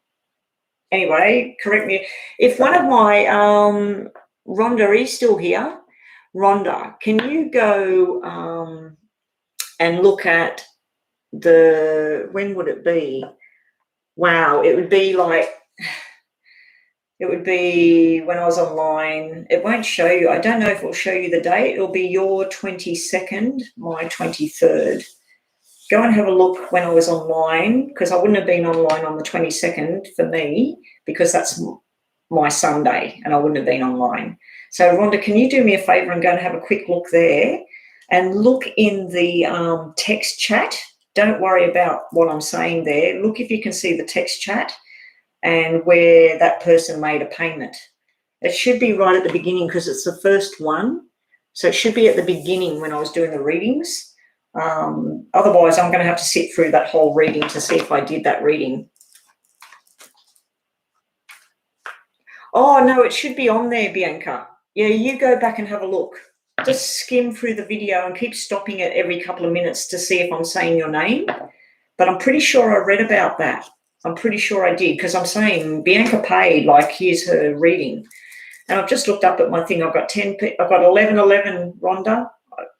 Anyway, correct me. If one of my, Rhonda is still here. Rhonda, can you go and look at when would it be? Wow, it would be when I was online. It won't show you. I don't know if it'll show you the date. It'll be your 22nd, my 23rd. Go and have a look when I was online, because I wouldn't have been online on the 22nd for me, because that's my Sunday and I wouldn't have been online. So Rhonda, can you do me a favor and go and have a quick look there and look in the text chat? Don't worry about what I'm saying there. Look if you can see the text chat and where that person made a payment. It should be right at the beginning, because it's the first one. So it should be at the beginning when I was doing the readings. Otherwise, I'm going to have to sit through that whole reading to see if I did that reading. Oh, no, it should be on there, Bianca. Yeah, you go back and have a look. Just skim through the video and keep stopping it every couple of minutes to see if I'm saying your name. But I'm pretty sure I read about that. I'm pretty sure I did, because I'm saying Bianca paid, like, here's her reading. And I've just looked up at my thing. I've got 11, Rhonda.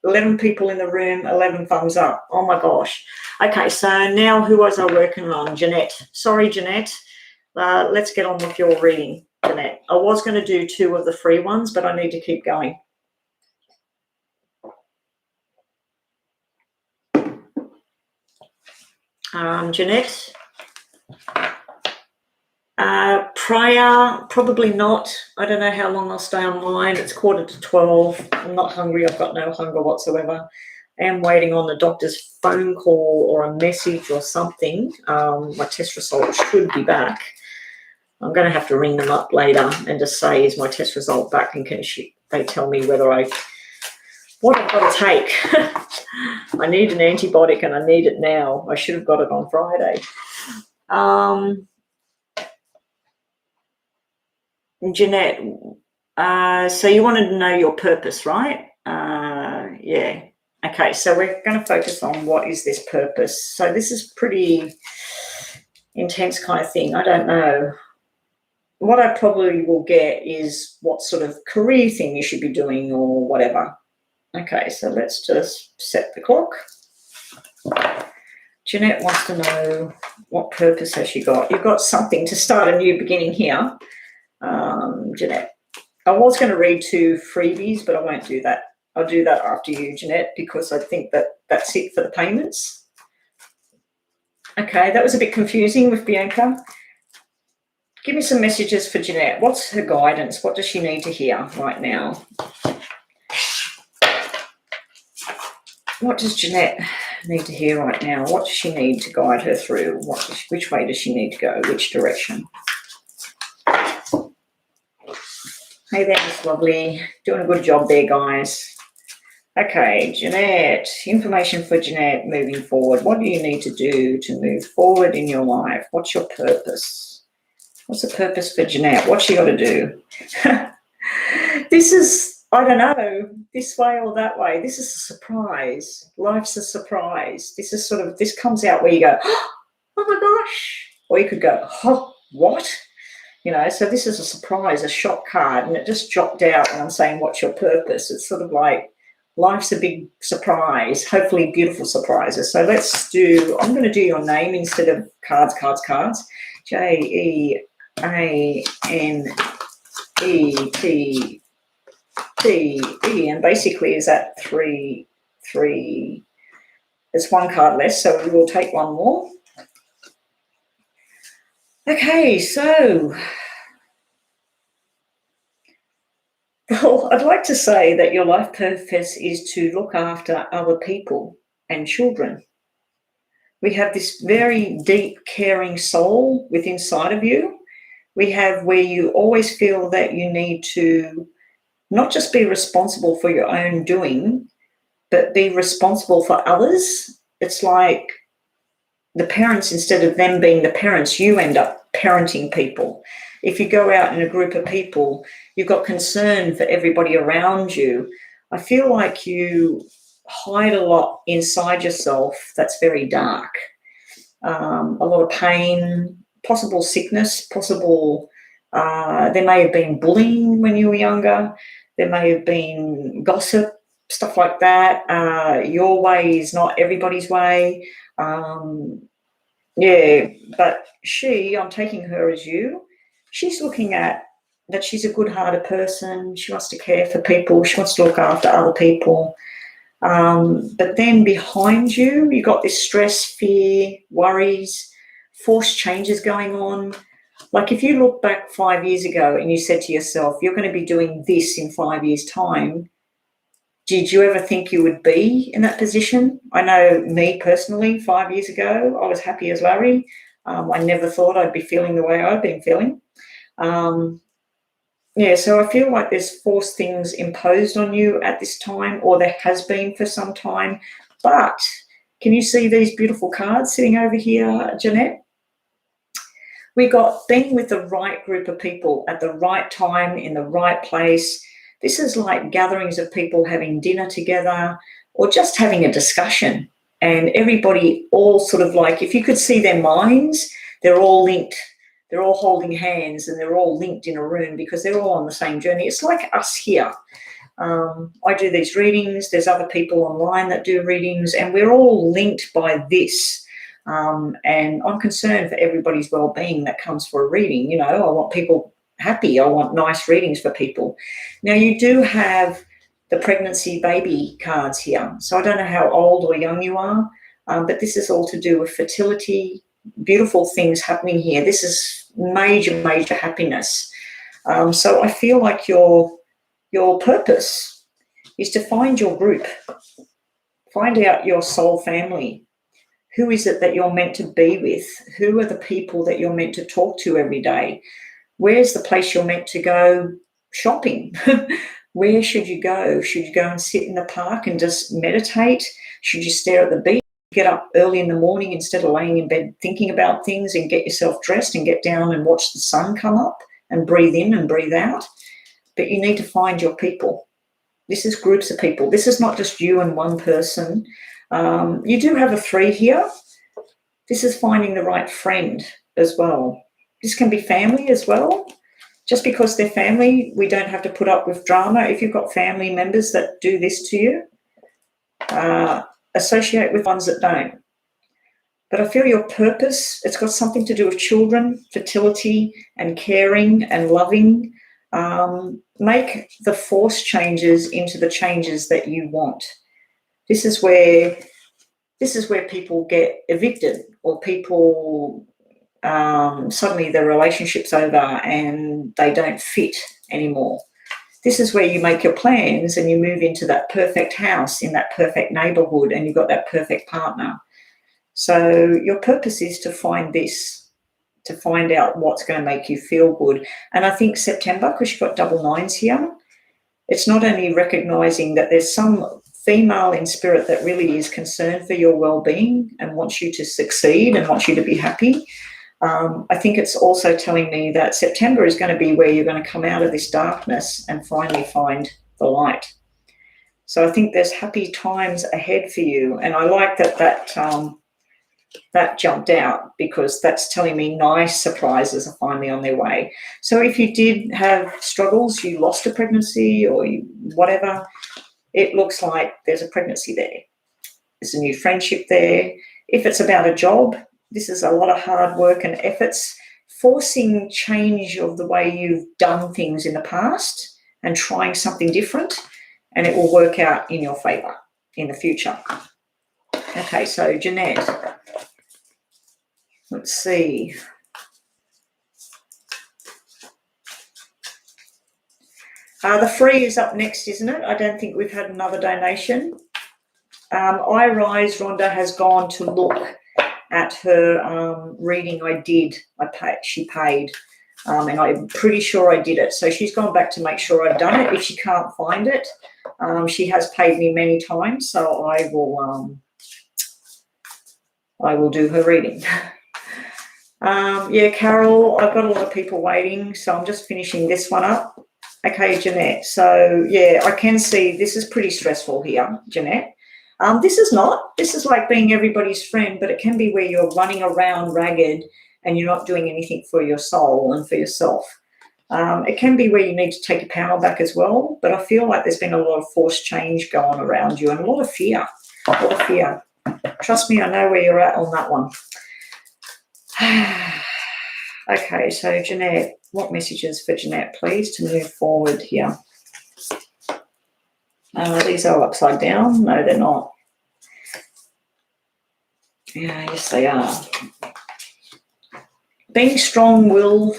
11 people in the room, 11 thumbs up. Oh, my gosh. Okay, so now who was I working on? Jeanette. Sorry, Jeanette. Let's get on with your reading, Jeanette. I was going to do 2 of the free ones, but I need to keep going. Jeanette. Prayer, probably not. I don't know how long I'll stay online. It's 11:45. I'm not hungry. I've got no hunger whatsoever. I am waiting on the doctor's phone call or a message or something. My test result should be back. I'm going to have to ring them up later and just say, is my test result back, and they tell me what I've got to take. I need an antibiotic and I need it now. I should have got it on Friday. Jeanette, So you wanted to know your purpose, right? Yeah. Okay, so we're going to focus on what is this purpose. So this is pretty intense kind of thing. I don't know. What I probably will get is what sort of career thing you should be doing or whatever. Okay, so let's just set the clock. Jeanette wants to know what purpose has she got. You've got something to start a new beginning here, Jeanette. I was going to read 2 freebies, but I won't do that. I'll do that after you, Jeanette, because I think that that's it for the payments. Okay, that was a bit confusing with Bianca. Give me some messages for Jeanette. What's her guidance? What does she need to hear right now? What does Jeanette need to hear right now? What does she need to guide her through? Which way does she need to go? Which direction? Hey there, Miss Lovely. Doing a good job there, guys. Okay, Jeanette. Information for Jeanette moving forward. What do you need to do to move forward in your life? What's your purpose? What's the purpose for Jeanette? What's she got to do? This is, I don't know, this way or that way. This is a surprise. Life's a surprise. This is sort of, this comes out where you go, oh my gosh. Or you could go, oh, what? You know, so this is a surprise, a shock card, and it just dropped out when I'm saying, what's your purpose? It's sort of like, life's a big surprise, hopefully beautiful surprises. So let's do, I'm going to do your name instead of cards. Jeanette. And basically is that 3. There's 1 card less, so we will take 1 more. Okay, so well, I'd like to say that your life purpose is to look after other people and children. We have this very deep, caring soul within inside of you. We have where you always feel that you need to not just be responsible for your own doing, but be responsible for others. It's like the parents, instead of them being the parents, you end up parenting people. If you go out in a group of people, you've got concern for everybody around you. I feel like you hide a lot inside yourself that's very dark. A lot of pain, possible sickness, possible, there may have been bullying when you were younger. There may have been gossip, stuff like that. Your way is not everybody's way. Yeah, but I'm taking her as you. She's looking at that she's a good-hearted person. She wants to care for people. She wants to look after other people. But then behind you, you got this stress, fear, worries, forced changes going on. Like if you look back 5 years ago and you said to yourself, you're going to be doing this in 5 years' time, did you ever think you would be in that position? I know me personally, 5 years ago, I was happy as Larry. I never thought I'd be feeling the way I've been feeling. Yeah, so I feel like there's forced things imposed on you at this time, or there has been for some time. But can you see these beautiful cards sitting over here, Jeanette? We got being with the right group of people at the right time in the right place. This is like gatherings of people having dinner together or just having a discussion, and everybody all sort of like, if you could see their minds, they're all linked. They're all holding hands and they're all linked in a room because they're all on the same journey. It's like us here. I do these readings. There's other people online that do readings, and we're all linked by this. And I'm concerned for everybody's well-being that comes for a reading. You know, I want people happy. I want nice readings for people. Now, you do have the pregnancy baby cards here. So I don't know how old or young you are, but this is all to do with fertility, beautiful things happening here. This is major, major happiness. So I feel like your purpose is to find your group, find out your soul family. Who is it that you're meant to be with? Who are the people that you're meant to talk to every day? Where's the place you're meant to go shopping? Where should you go? Should you go and sit in the park and just meditate? Should you stare at the beach? Get up early in the morning instead of laying in bed thinking about things, and get yourself dressed and get down and watch the sun come up and breathe in and breathe out? but you need to find your people. This is groups of people. This is not just you and one person. You do have a 3 here. This is finding the right friend as well. This can be family as well. Just because they're family, we don't have to put up with drama. If you've got family members that do this to you, associate with ones that don't. But I feel your purpose, it's got something to do with children, fertility, and caring and loving. Make the force changes into the changes that you want. This is where people get evicted, or people suddenly the relationship's over and they don't fit anymore. This is where you make your plans and you move into that perfect house in that perfect neighborhood, and you've got that perfect partner. So your purpose is to find this, to find out what's going to make you feel good. And I think September, because you've got double 9s here, it's not only recognizing that there's some female in spirit that really is concerned for your well-being and wants you to succeed and wants you to be happy. I think it's also telling me that September is going to be where you're going to come out of this darkness and finally find the light. So I think there's happy times ahead for you. And I like that jumped out, because that's telling me nice surprises are finally on their way. So if you did have struggles, you lost a pregnancy or whatever, it looks like there's a pregnancy there. There's a new friendship there. If it's about a job, this is a lot of hard work and efforts, forcing change of the way you've done things in the past and trying something different, and it will work out in your favor in the future. Okay, so Jeanette, let's see. The free is up next, isn't it? I don't think we've had another donation. I Rise Rhonda has gone to look at her reading I did. She paid, and I'm pretty sure I did it. So she's gone back to make sure I've done it. If she can't find it, she has paid me many times, so I will do her reading. Yeah, Carol, I've got a lot of people waiting, so I'm just finishing this one up. Okay, Jeanette. So, yeah, I can see this is pretty stressful here, Jeanette. This is not. This is like being everybody's friend, but it can be where you're running around ragged and you're not doing anything for your soul and for yourself. It can be where you need to take your power back as well, but I feel like there's been a lot of forced change going around you and a lot of fear. A lot of fear. Trust me, I know where you're at on that one. Okay, so Jeanette, what messages for Jeanette, please, to move forward here? These are upside down. No, they're not. Yeah, yes, they are. Being strong-willed,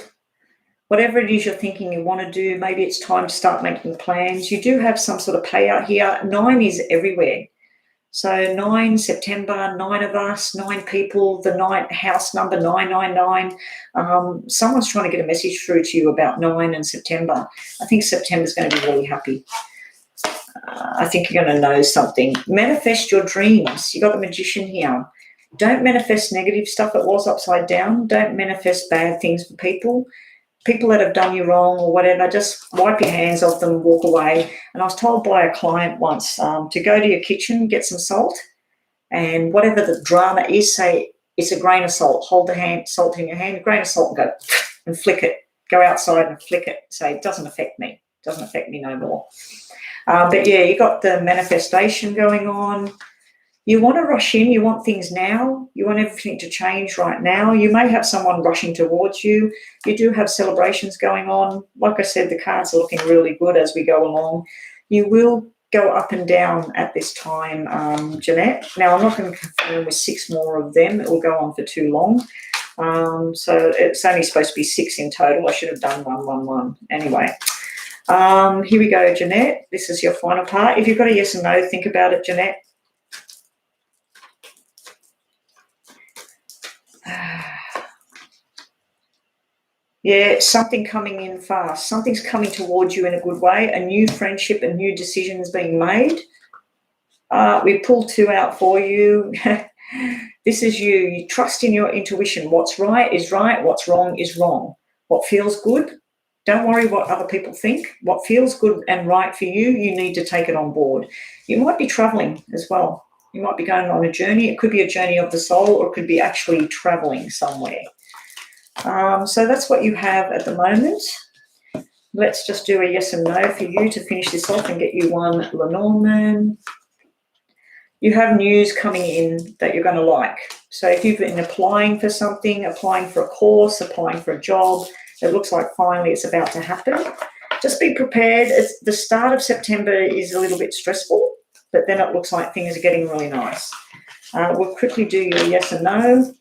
whatever it is you're thinking you want to do, maybe it's time to start making plans. You do have some sort of payout here. 9 is everywhere. So 9 September, 9 of us, 9 people, the house number 999. Someone's trying to get a message through to you about 9 and September. I think September's going to be really happy. I think you're going to know something. Manifest your dreams. You got the Magician here. Don't manifest negative stuff. It was upside down. Don't manifest bad things for people. People that have done you wrong or whatever, just wipe your hands off them, walk away. And I was told by a client once to go to your kitchen, get some salt, and whatever the drama is, say it's a grain of salt. Hold the salt in your hand, a grain of salt, and go and flick it. Go outside and flick it. Say, it doesn't affect me. It doesn't affect me no more. But yeah, you got the manifestation going on. You want to rush in. You want things now. You want everything to change right now. You may have someone rushing towards you. You do have celebrations going on. Like I said, the cards are looking really good as we go along. You will go up and down at this time, Jeanette. Now, I'm not going to confirm with 6 more of them. It will go on for too long. So it's only supposed to be 6 in total. I should have done 111. Anyway, here we go, Jeanette. This is your final part. If you've got a yes and no, think about it, Jeanette. Yeah, something coming in fast. Something's coming towards you in a good way. A new friendship, a new decision is being made. We pulled 2 out for you. This is you. You trust in your intuition. What's right is right. What's wrong is wrong. What feels good Don't worry what other people think. What feels good and right for you, you need to take it on board. You might be traveling as well. You might be going on a journey. It could be a journey of the soul, or it could be actually traveling somewhere. So that's what you have at the moment. Let's just do a yes and no for you to finish this off and get you one Lenormand. You have news coming in that you're going to like. So if you've been applying for something, applying for a course, applying for a job, it looks like finally it's about to happen. Just be prepared. The start of September is a little bit stressful, but then it looks like things are getting really nice. We'll quickly do your yes and no.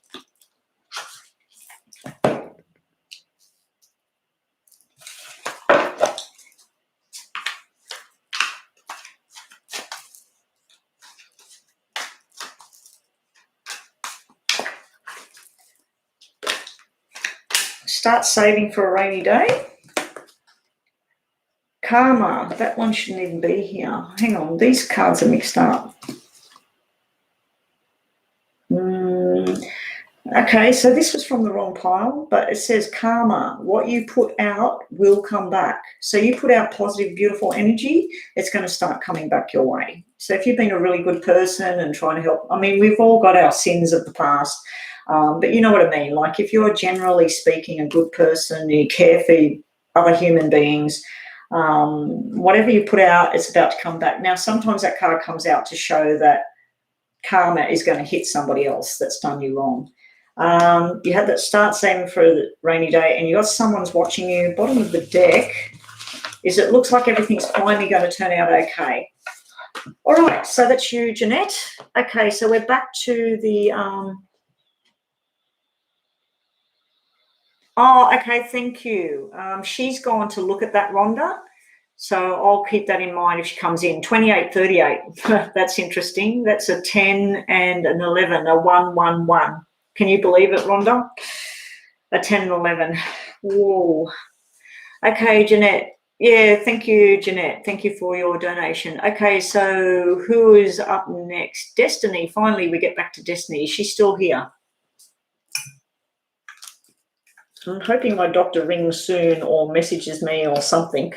Start saving for a rainy day. Karma, that one shouldn't even be here. Hang on, these cards are mixed up. Okay, so this was from the wrong pile, but it says karma. What you put out will come back. So you put out positive, beautiful energy, it's going to start coming back your way. So if you've been a really good person and trying to help, I mean, we've all got our sins of the past, but you know what I mean. Like if you're generally speaking a good person, you care for other human beings, whatever you put out, it's about to come back. Now, sometimes that card comes out to show that karma is going to hit somebody else that's done you wrong. You had that start saving for a rainy day, and you got someone's watching you. Bottom of the deck is it looks like everything's finally going to turn out okay. All right, so that's you, Jeanette. Okay, so we're back to the oh, okay, thank you. She's gone to look at that, Rhonda. So I'll keep that in mind if she comes in. 2838. That's interesting. That's a 10 and an 11, a 111. Can you believe it, Rhonda? A 10 and 11. Whoa. Okay, Jeanette. Yeah, thank you, Jeanette. Thank you for your donation. Okay, so who is up next? Destiny. Finally, we get back to Destiny. Is she still here? I'm hoping my doctor rings soon or messages me or something.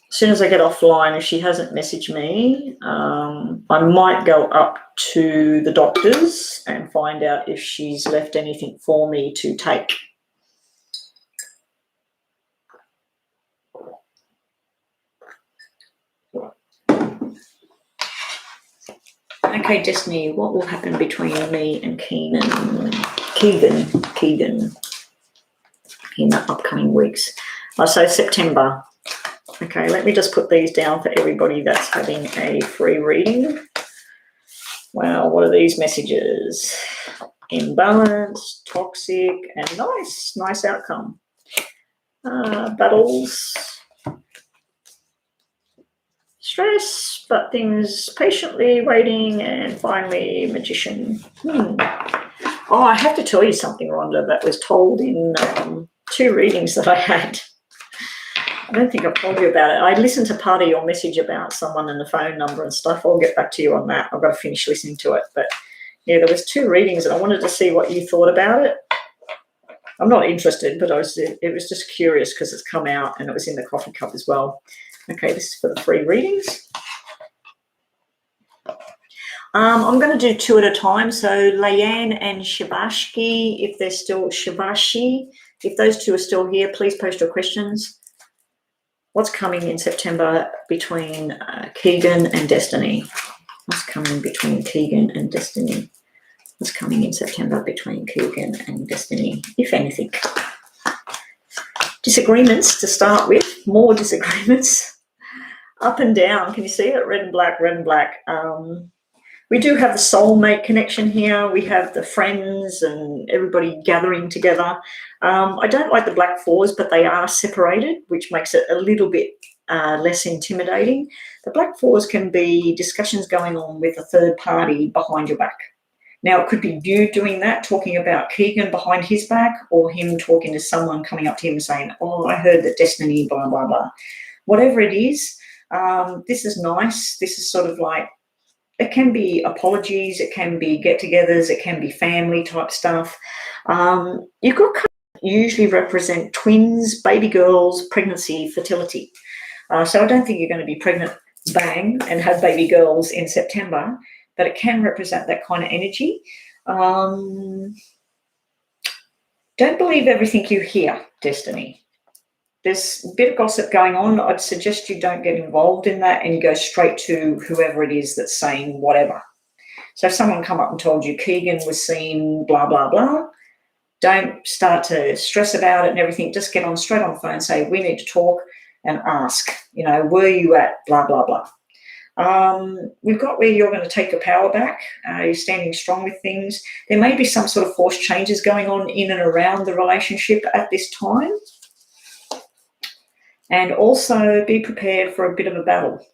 As soon as I get offline, if she hasn't messaged me, I might go up to the doctor's and find out if she's left anything for me to take. Okay, Destiny, what will happen between me and Keegan in the upcoming weeks? So September. Okay, let me just put these down for everybody that's having a free reading. Wow, what are these messages? Imbalance, toxic, and nice outcome. Battles, stress, but things patiently waiting, and finally Magician. Oh, I have to tell you something, Rhonda, that was told in 2 readings that I had. I don't think I've told you about it. I listened to part of your message about someone and the phone number and stuff. I'll get back to you on that. I've got to finish listening to it. But yeah, there was 2 readings and I wanted to see what you thought about it. I'm not interested, but it was just curious because it's come out and it was in the coffee cup as well. Okay, this is for the free readings. I'm going to do 2 at a time. So Layanne and Shabashki, if they're still Shabashi, if those 2 are still here, please post your questions. What's coming in September between Keegan and Destiny? What's coming between Keegan and Destiny? What's coming in September between Keegan and Destiny, if anything? Disagreements to start with, more disagreements. Up and down, can you see it? Red and black, red and black. We do have the soulmate connection here. We have the friends and everybody gathering together. I don't like the black 4s, but they are separated, which makes it a little bit less intimidating. The black 4s can be discussions going on with a third party behind your back. Now, it could be you doing that, talking about Keegan behind his back, or him talking to someone coming up to him and saying, oh, I heard that Destiny, blah, blah, blah. Whatever it is, this is nice. This is sort of like, it can be apologies, it can be get-togethers, it can be family type stuff. You've got usually represent twins, baby girls, pregnancy, fertility. So I don't think you're going to be pregnant, bang, and have baby girls in September, but it can represent that kind of energy. Don't believe everything you hear, Destiny. There's a bit of gossip going on. I'd suggest you don't get involved in that and you go straight to whoever it is that's saying whatever. So if someone come up and told you Keegan was seen blah, blah, blah, don't start to stress about it and everything. Just get on straight on the phone and say, we need to talk, and ask, were you at blah, blah, blah. We've got where you're going to take your power back. You're standing strong with things. There may be some sort of forced changes going on in and around the relationship at this time. And also be prepared for a bit of a battle.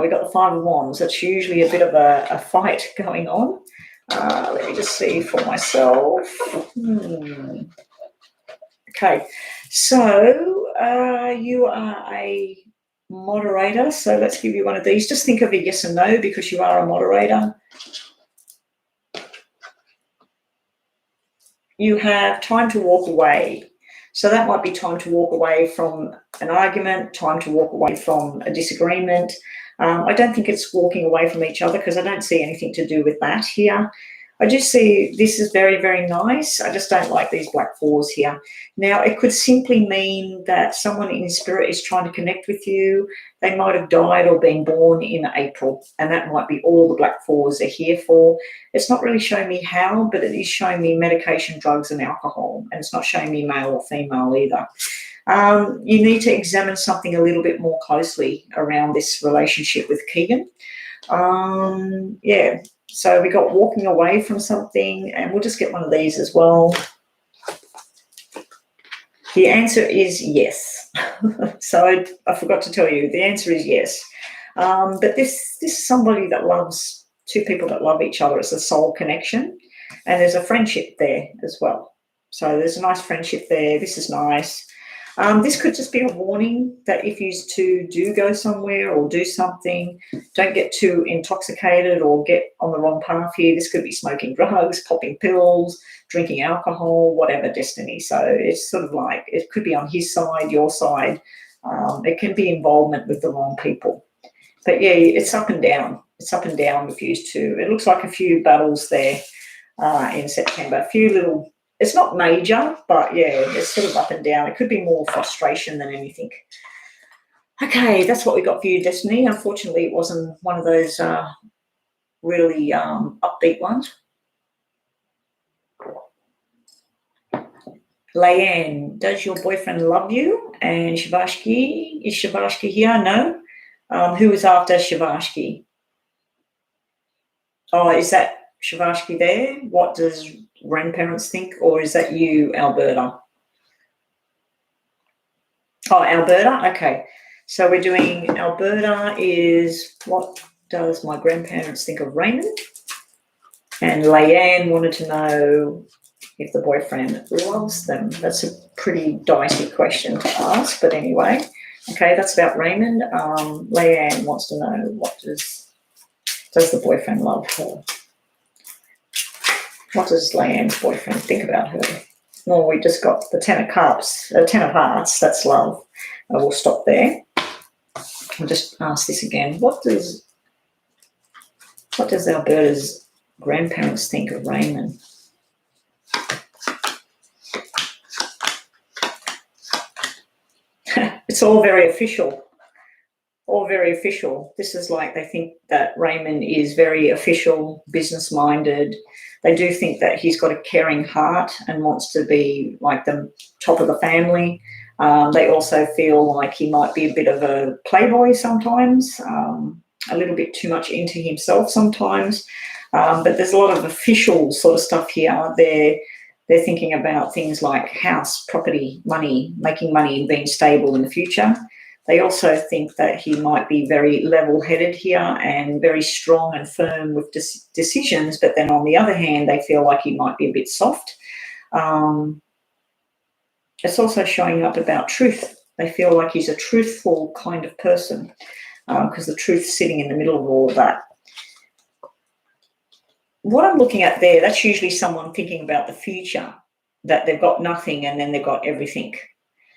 We've got the Five of Wands. That's usually a bit of a fight going on. Let me just see for myself. Okay, so you are a moderator. So let's give you one of these. Just think of a yes and no because you are a moderator. You have time to walk away. So that might be time to walk away from an argument, time to walk away from a disagreement. I don't think it's walking away from each other because I don't see anything to do with that here. I just see this is very, very nice. I just don't like these black fours here. Now, it could simply mean that someone in spirit is trying to connect with you. They might have died or been born in April, and that might be all the black fours are here for. It's not really showing me how, but it is showing me medication, drugs, and alcohol, and it's not showing me male or female either. You need to examine something a little bit more closely around this relationship with Keegan. Yeah. So we got walking away from something, and we'll just get one of these as well. The answer is yes. So I forgot to tell you, the answer is yes. But this is somebody that loves, two people that love each other. It's a soul connection, and there's a friendship there as well. So there's a nice friendship there. This is nice. This could just be a warning that if you two do go somewhere or do something, don't get too intoxicated or get on the wrong path here. This could be smoking drugs, popping pills, drinking alcohol, whatever, Destiny. So it's sort of like it could be on his side, your side. It can be involvement with the wrong people. But, yeah, it's up and down. It's up and down with you two. It looks like a few battles there in September, a few little... It's not major, but, yeah, it's sort of up and down. It could be more frustration than anything. Okay, that's what we got for you, Destiny. Unfortunately, it wasn't one of those really upbeat ones. Leanne, does your boyfriend love you? And Shavashki, is Shavashki here? No. Who is after Shavashki? Oh, is that Shavashki there? What does grandparents think? Or is that you, Alberta? Oh, Alberta? Okay. So we're doing Alberta is what does my grandparents think of Raymond? And Leanne wanted to know if the boyfriend loves them. That's a pretty dicey question to ask, but anyway. Okay, that's about Raymond. Leanne wants to know what does the boyfriend love her? What does Leanne's boyfriend think about her? Well, we just got the Ten of Cups, 10 of Hearts, that's love. I will stop there. I'll just ask this again. What does Alberta's grandparents think of Raymond? It's all very official. All very official. This is like they think that Raymond is very official, business-minded. They do think that he's got a caring heart and wants to be like the top of the family. They also feel like he might be a bit of a playboy sometimes, a little bit too much into himself sometimes. But there's a lot of official sort of stuff here. They're thinking about things like house, property, money, making money and being stable in the future. They also think that he might be very level-headed here and very strong and firm with decisions, but then on the other hand, they feel like he might be a bit soft. It's also showing up about truth. They feel like he's a truthful kind of person because the truth's sitting in the middle of all of that. What I'm looking at there, that's usually someone thinking about the future. that they've got nothing and then they've got everything.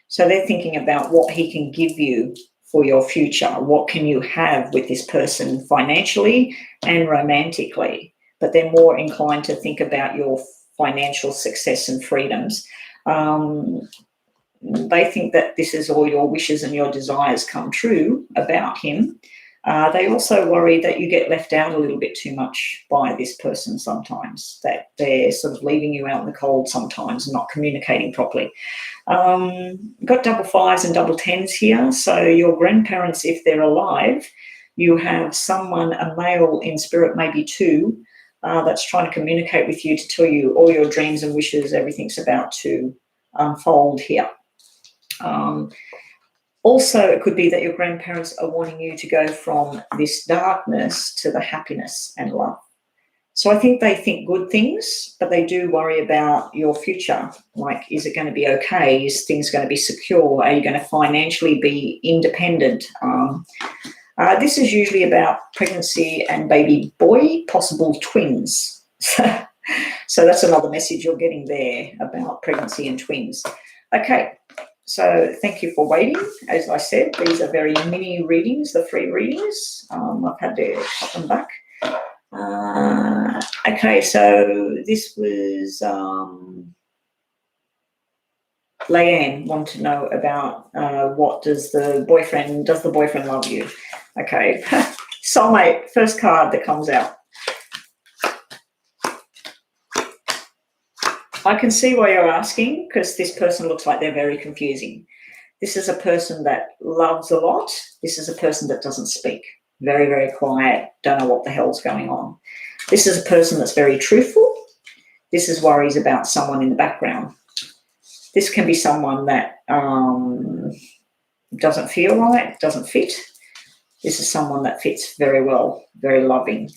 So they're thinking about what he can give you for your future. What can you have with this person financially and romantically? But they're more inclined to think about your financial success and freedoms. They think that this is all your wishes and your desires come true about him. They also worry that you get left out a little bit too much by this person sometimes, that they're sort of leaving you out in the cold sometimes and not communicating properly. Got double fives and double tens here. So your grandparents, if they're alive, you have someone, a male in spirit, maybe two, that's trying to communicate with you to tell you all your dreams and wishes, everything's about to unfold here. Also, it could be that your grandparents are wanting you to go from this darkness to the happiness and love. So I think they think good things, but they do worry about your future. Like, is it going to be okay? Is things going to be secure? Are you going to financially be independent? This is usually about pregnancy and baby boy, possible twins. So that's another message you're getting there about pregnancy and twins. Okay. So thank you for waiting. As I said, these are very mini readings, the free readings. I've had to cut them back. Okay, so this was Leanne wanted to know about what does the boyfriend love you? Okay, soulmate, first card that comes out. I can see why you're asking, because this person looks like they're very confusing. This is a person that loves a lot. This is a person that doesn't speak. Very, very quiet. Don't know what the hell's going on. This is a person that's very truthful. This is worries about someone in the background. This can be someone that doesn't feel right, doesn't fit. This is someone that fits very well, very loving.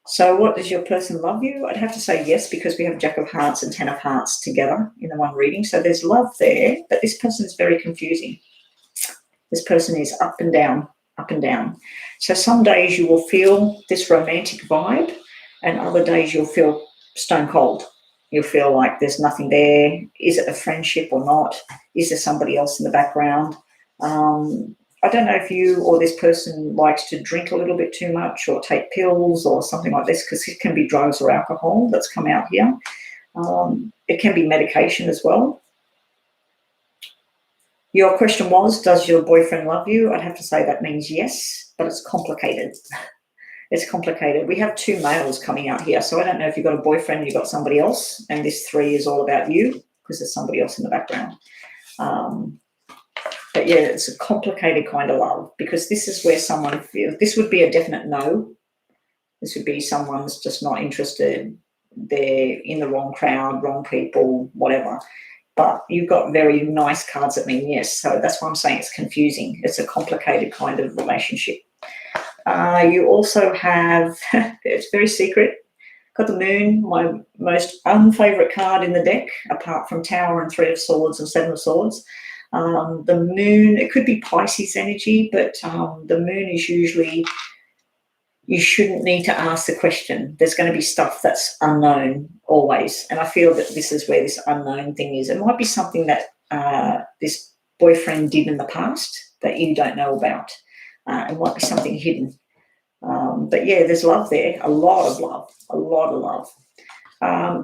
So what does your person love you? I'd have to say yes, because we have Jack of Hearts and Ten of Hearts together in the one reading. So there's love there, but this person is very confusing. This person is up and down, up and down. So some days you will feel this romantic vibe, and other days you'll feel stone cold. You'll feel like there's nothing there. Is it a friendship or not? Is there somebody else in the background? I don't know if you or this person likes to drink a little bit too much or take pills or something like this, because it can be drugs or alcohol that's come out here. It can be medication as well. Your question was, does your boyfriend love you? I'd have to say that means yes, but it's complicated. It's complicated. We have two males coming out here, so I don't know if you've got a boyfriend and you've got somebody else, and this three is all about you because there's somebody else in the background. But yeah, it's a complicated kind of love, because this is where someone feels, this would be a definite no. This would be someone's just not interested. They're in the wrong crowd, wrong people, whatever. But you've got very nice cards that mean yes. So that's why I'm saying it's confusing. It's a complicated kind of relationship. You also have, it's very secret, got the moon, my most unfavourite card in the deck, apart from Tower and Three of Swords and Seven of Swords. The moon, it could be Pisces energy, but the moon is usually, you shouldn't need to ask the question. There's going to be stuff that's unknown always. And I feel that this is where this unknown thing is. It might be something that this boyfriend did in the past that you don't know about. It might be something hidden. But yeah, there's love there, a lot of love, a lot of love.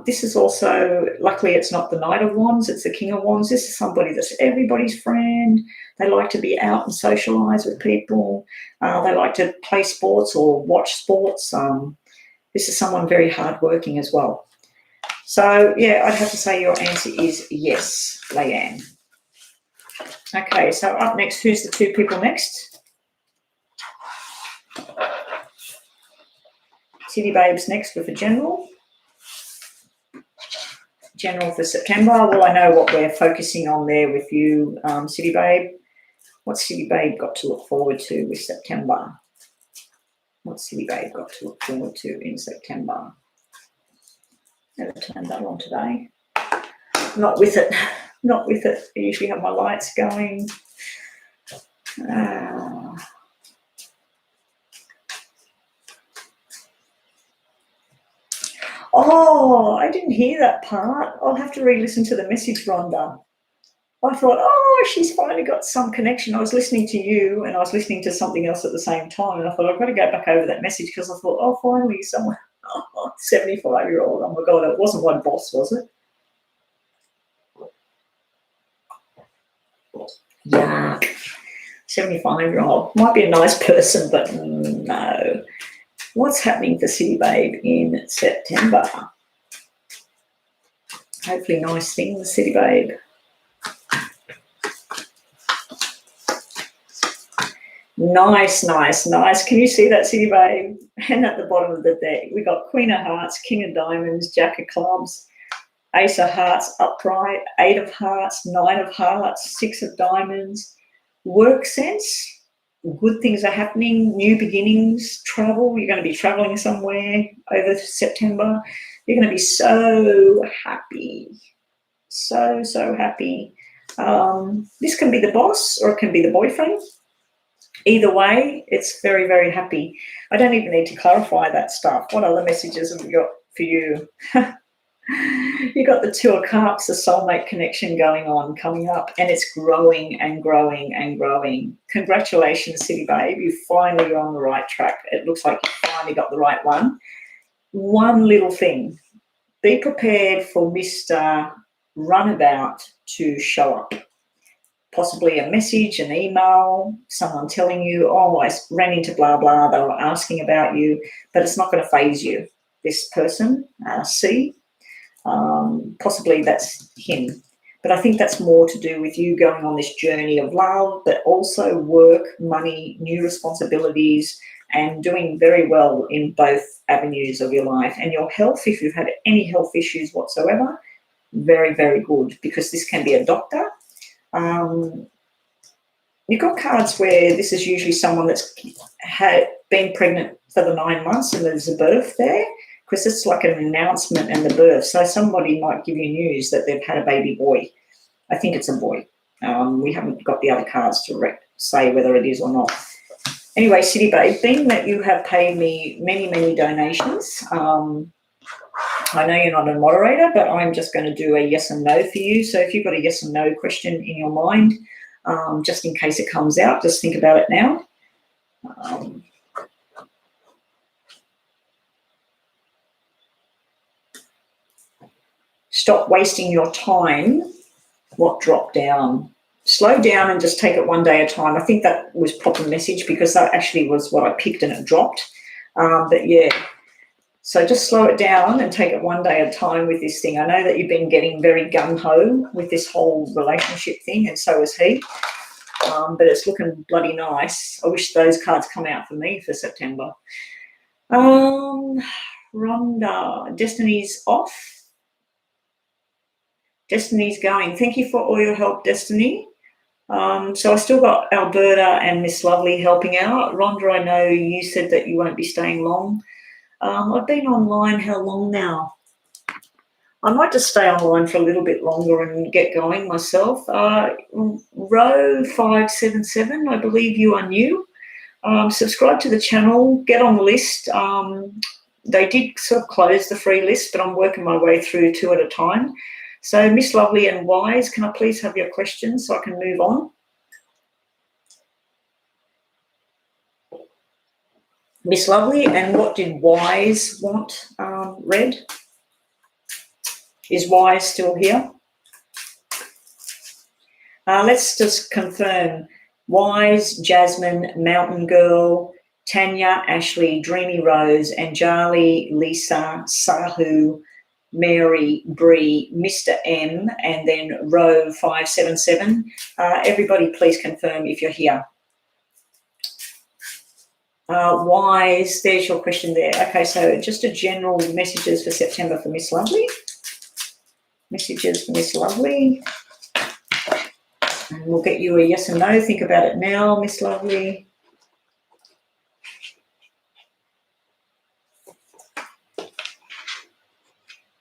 This is also, luckily it's not the Knight of Wands, it's the King of Wands. This is somebody that's everybody's friend. They like to be out and socialise with people. They like to play sports or watch sports. This is someone very hardworking as well. So yeah, I'd have to say your answer is yes, Leanne. Okay, so up next, who's the two people next? City Babes next with a general. General for September. Well, I know what we're focusing on there with you, City Babe. What's City Babe got to look forward to with September? What's City Babe got to look forward to in September? Never turned that on today. Not with it. Not with it. I usually have my lights going. Oh, I didn't hear that part. I'll have to re-listen to the message, Rhonda. I thought, oh, she's finally got some connection. I was listening to you and I was listening to something else at the same time. And I thought, I've got to go back over that message because I thought, oh, finally someone, 75-year-old. Oh, my God, it wasn't my boss, was it? Yuck. 75-year-old. Might be a nice person, but no. What's happening for City Babe in September? Hopefully nice things, City Babe. Nice, nice, nice. Can you see that, City Babe? And at the bottom of the deck, we got Queen of Hearts, King of Diamonds, Jack of Clubs, Ace of Hearts upright, 8 of Hearts, 9 of Hearts, 6 of Diamonds. Work sense, good things are happening, new beginnings, travel. You're going to be traveling somewhere over September. You're going to be so happy, so happy. This can be the boss or it can be the boyfriend. Either way, it's very, very happy. I don't even need to clarify that stuff. What other messages have we got for you? You got the 2 of Cups, the soulmate connection going on, coming up, and it's growing and growing and growing. Congratulations, City Babe. You finally are on the right track. It looks like you finally got the right one. One little thing. Be prepared for Mr. Runabout to show up. Possibly a message, an email, someone telling you, oh, I ran into blah, blah, they were asking about you, but it's not going to faze you. This person, C, possibly that's him. But I think that's more to do with you going on this journey of love, but also work, money, new responsibilities, and doing very well in both avenues of your life. And your health, if you've had any health issues whatsoever, very, very good, because this can be a doctor. You've got cards where this is usually someone that's been pregnant for the 9 months and there's a birth there, because it's like an announcement and the birth. So somebody might give you news that they've had a baby boy. I think it's a boy. We haven't got the other cards to say whether it is or not. Anyway, City Babe, being that you have paid me many, many donations, I know you're not a moderator, but I'm just going to do a yes and no for you. So if you've got a yes and no question in your mind, just in case it comes out, just think about it now. Stop wasting your time. What dropped down? Slow down and just take it one day at a time. I think that was proper message because that actually was what I picked and it dropped. But yeah. So just slow it down and take it one day at a time with this thing. I know that you've been getting very gung-ho with this whole relationship thing, and so is he. But it's looking bloody nice. I wish those cards come out for me for September. Rhonda, Destiny's off. Destiny's going. Thank you for all your help, Destiny. So I still got Alberta and Miss Lovely helping out. Rhonda, I know you said that you won't be staying long. I've been online how long now? I might just stay online for a little bit longer and get going myself. Row 577, I believe you are new. Subscribe to the channel, get on the list. They did sort of close the free list, but I'm working my way through 2 at a time. So Miss Lovely and Wise, can I please have your questions so I can move on? Miss Lovely, and what did Wise want read? Is Wise still here? Let's just confirm. Wise, Jasmine, Mountain Girl, Tanya, Ashley, Dreamy Rose, Anjali, Lisa, Sahu, Mary, Bree, Mr. M, and then row 577. Everybody please confirm if you're here. Wise, there's your question there. Okay, so just a general messages for September for Miss Lovely. Messages for Miss Lovely. And we'll get you a yes and no. Think about it now, Miss Lovely.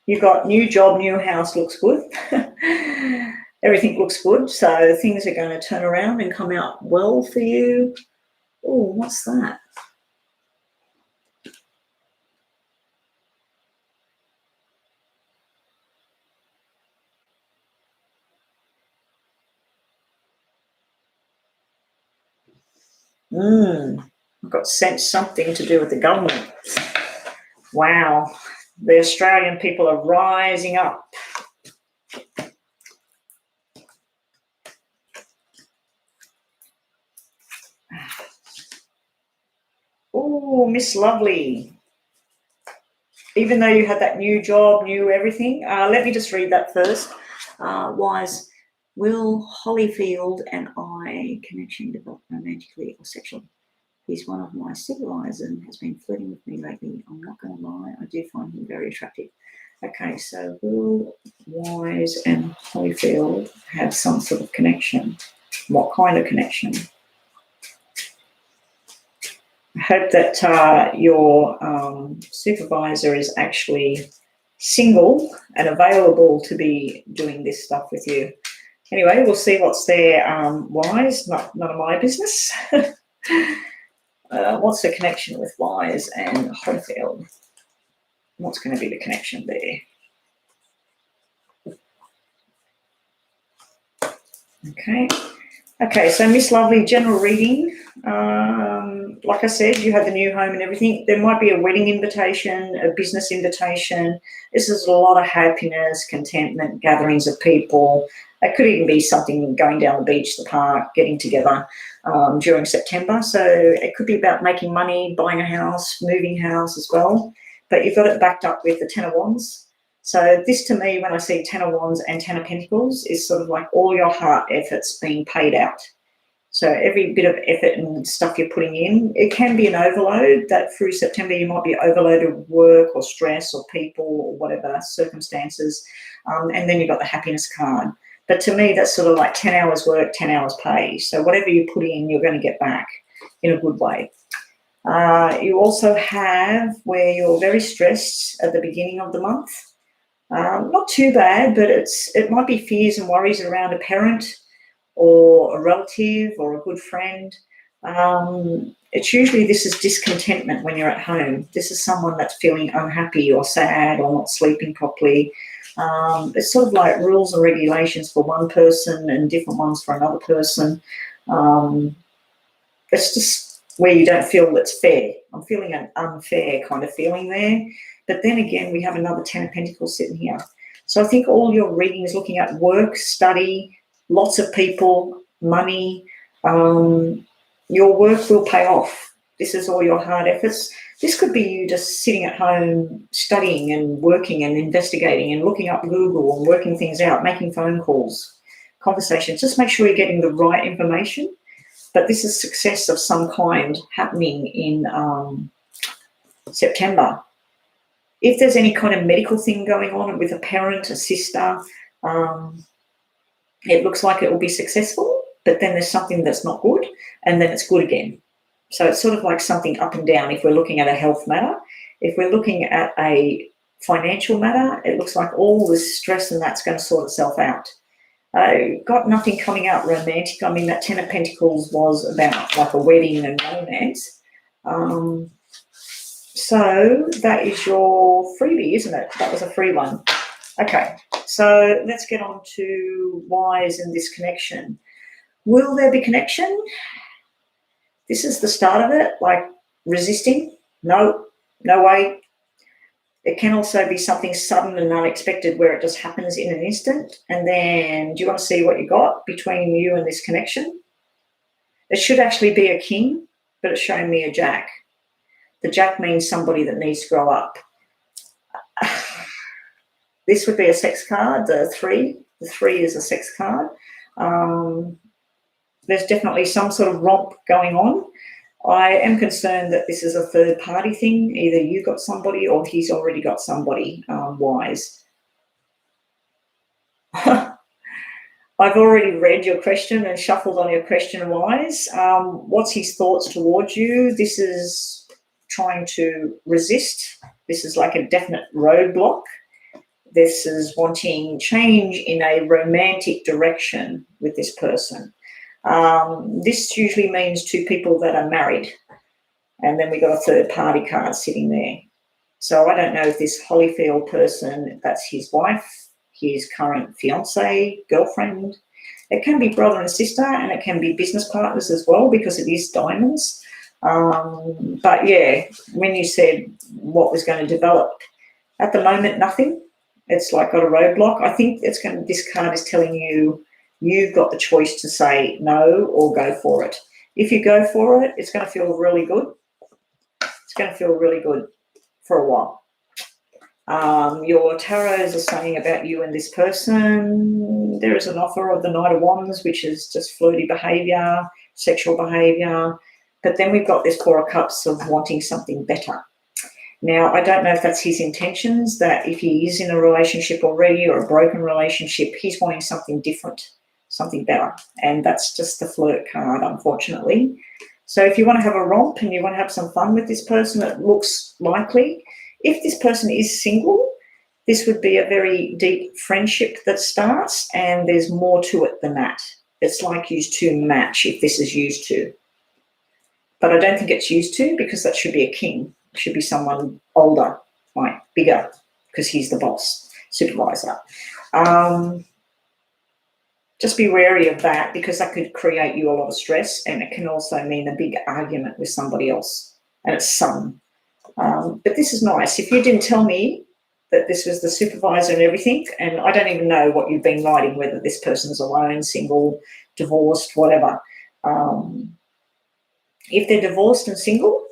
You've got new job, new house, looks good. Everything looks good. So things are going to turn around and come out well for you. Oh, what's that? I've got sent something to do with the government. Wow. The Australian people are rising up. Oh, Miss Lovely. Even though you had that new job, new everything, let me just read that first. Wise, will Hollyfield and I connection develop romantically or sexually? He's one of my supervisors and has been flirting with me lately. I'm not going to lie, I do find him very attractive. Okay, so will Wise and Hollyfield have some sort of connection? What kind of connection? I hope that your supervisor is actually single and available to be doing this stuff with you. Anyway, we'll see what's there. Wise, none of my business. What's the connection with Wise and Holyfield? What's going to be the connection there? Okay, so Miss Lovely, general reading. Like I said, you have the new home and everything. There might be a wedding invitation, a business invitation. This is a lot of happiness, contentment, gatherings of people. It could even be something going down the beach, the park, getting together during September. So it could be about making money, buying a house, moving house as well. But you've got it backed up with the Ten of Wands. So this to me, when I see Ten of Wands and Ten of Pentacles, is sort of like all your heart efforts being paid out. So every bit of effort and stuff you're putting in, it can be an overload that through September you might be overloaded with work or stress or people or whatever circumstances. And then you've got the happiness card. But to me, that's sort of like 10 hours work, 10 hours pay. So whatever you put in, you're going to get back in a good way. You also have where you're very stressed at the beginning of the month. Not too bad, but it might be fears and worries around a parent or a relative or a good friend. It's usually this is discontentment when you're at home. This is someone that's feeling unhappy or sad or not sleeping properly. It's sort of like rules and regulations for one person and different ones for another person. It's just where you don't feel it's fair. I'm feeling an unfair kind of feeling there. But then again, we have another Ten of Pentacles sitting here. So I think all your reading is looking at work, study, lots of people, money. Your work will pay off. This is all your hard efforts. This could be you just sitting at home studying and working and investigating and looking up Google and working things out, making phone calls, conversations. Just make sure you're getting the right information. But this is success of some kind happening in September. If there's any kind of medical thing going on with a parent, a sister, it looks like it will be successful, but then there's something that's not good, and then it's good again. So it's sort of like something up and down if we're looking at a health matter. If we're looking at a financial matter, it looks like all this stress and that's going to sort itself out. Got nothing coming out romantic. I mean, that Ten of Pentacles was about like a wedding and romance. So that is your freebie, isn't it? That was a free one. Okay, so let's get on to Wise and this connection. Will there be connection? This is the start of it, like resisting. No way. It can also be something sudden and unexpected where it just happens in an instant. And then do you want to see what you got between you and this connection? It should actually be a king, but it's showing me a jack. The jack means somebody that needs to grow up. This would be a sex card, the 3. The 3 is a sex card. There's definitely some sort of romp going on. I am concerned that this is a third party thing. Either you got somebody or he's already got somebody, Wise. I've already read your question and shuffled on your question, Wise. What's his thoughts towards you? This is trying to resist. This is like a definite roadblock. This is wanting change in a romantic direction with this person. This usually means 2 people that are married. And then we got a third party card sitting there. So I don't know if this Holyfield person, that's his wife, his current fiance, girlfriend. It can be brother and sister, and it can be business partners as well, because it is diamonds. But yeah, when you said what was going to develop, at the moment, nothing. It's like got a roadblock. I think it's going. This card is telling you you've got the choice to say no or go for it. If you go for it, it's going to feel really good. It's going to feel really good for a while. Your tarots are saying about you and this person. There is an offer of the Knight of Wands, which is just flirty behaviour, sexual behaviour. But then we've got this Four of Cups of wanting something better. Now, I don't know if that's his intentions, that if he is in a relationship already or a broken relationship, he's wanting something different, something better. And that's just the flirt card, unfortunately. So if you want to have a romp and you want to have some fun with this person, it looks likely. If this person is single, this would be a very deep friendship that starts, and there's more to it than that. It's like used to match if this is used to. But I don't think it's used to, because that should be a king. It should be someone older, like bigger, because he's the boss, supervisor. Just be wary of that, because that could create you a lot of stress, and it can also mean a big argument with somebody else, and it's sudden. But this is nice. If you didn't tell me that this was the supervisor and everything, and I don't even know what you've been writing, whether this person's alone, single, divorced, whatever. If they're divorced and single,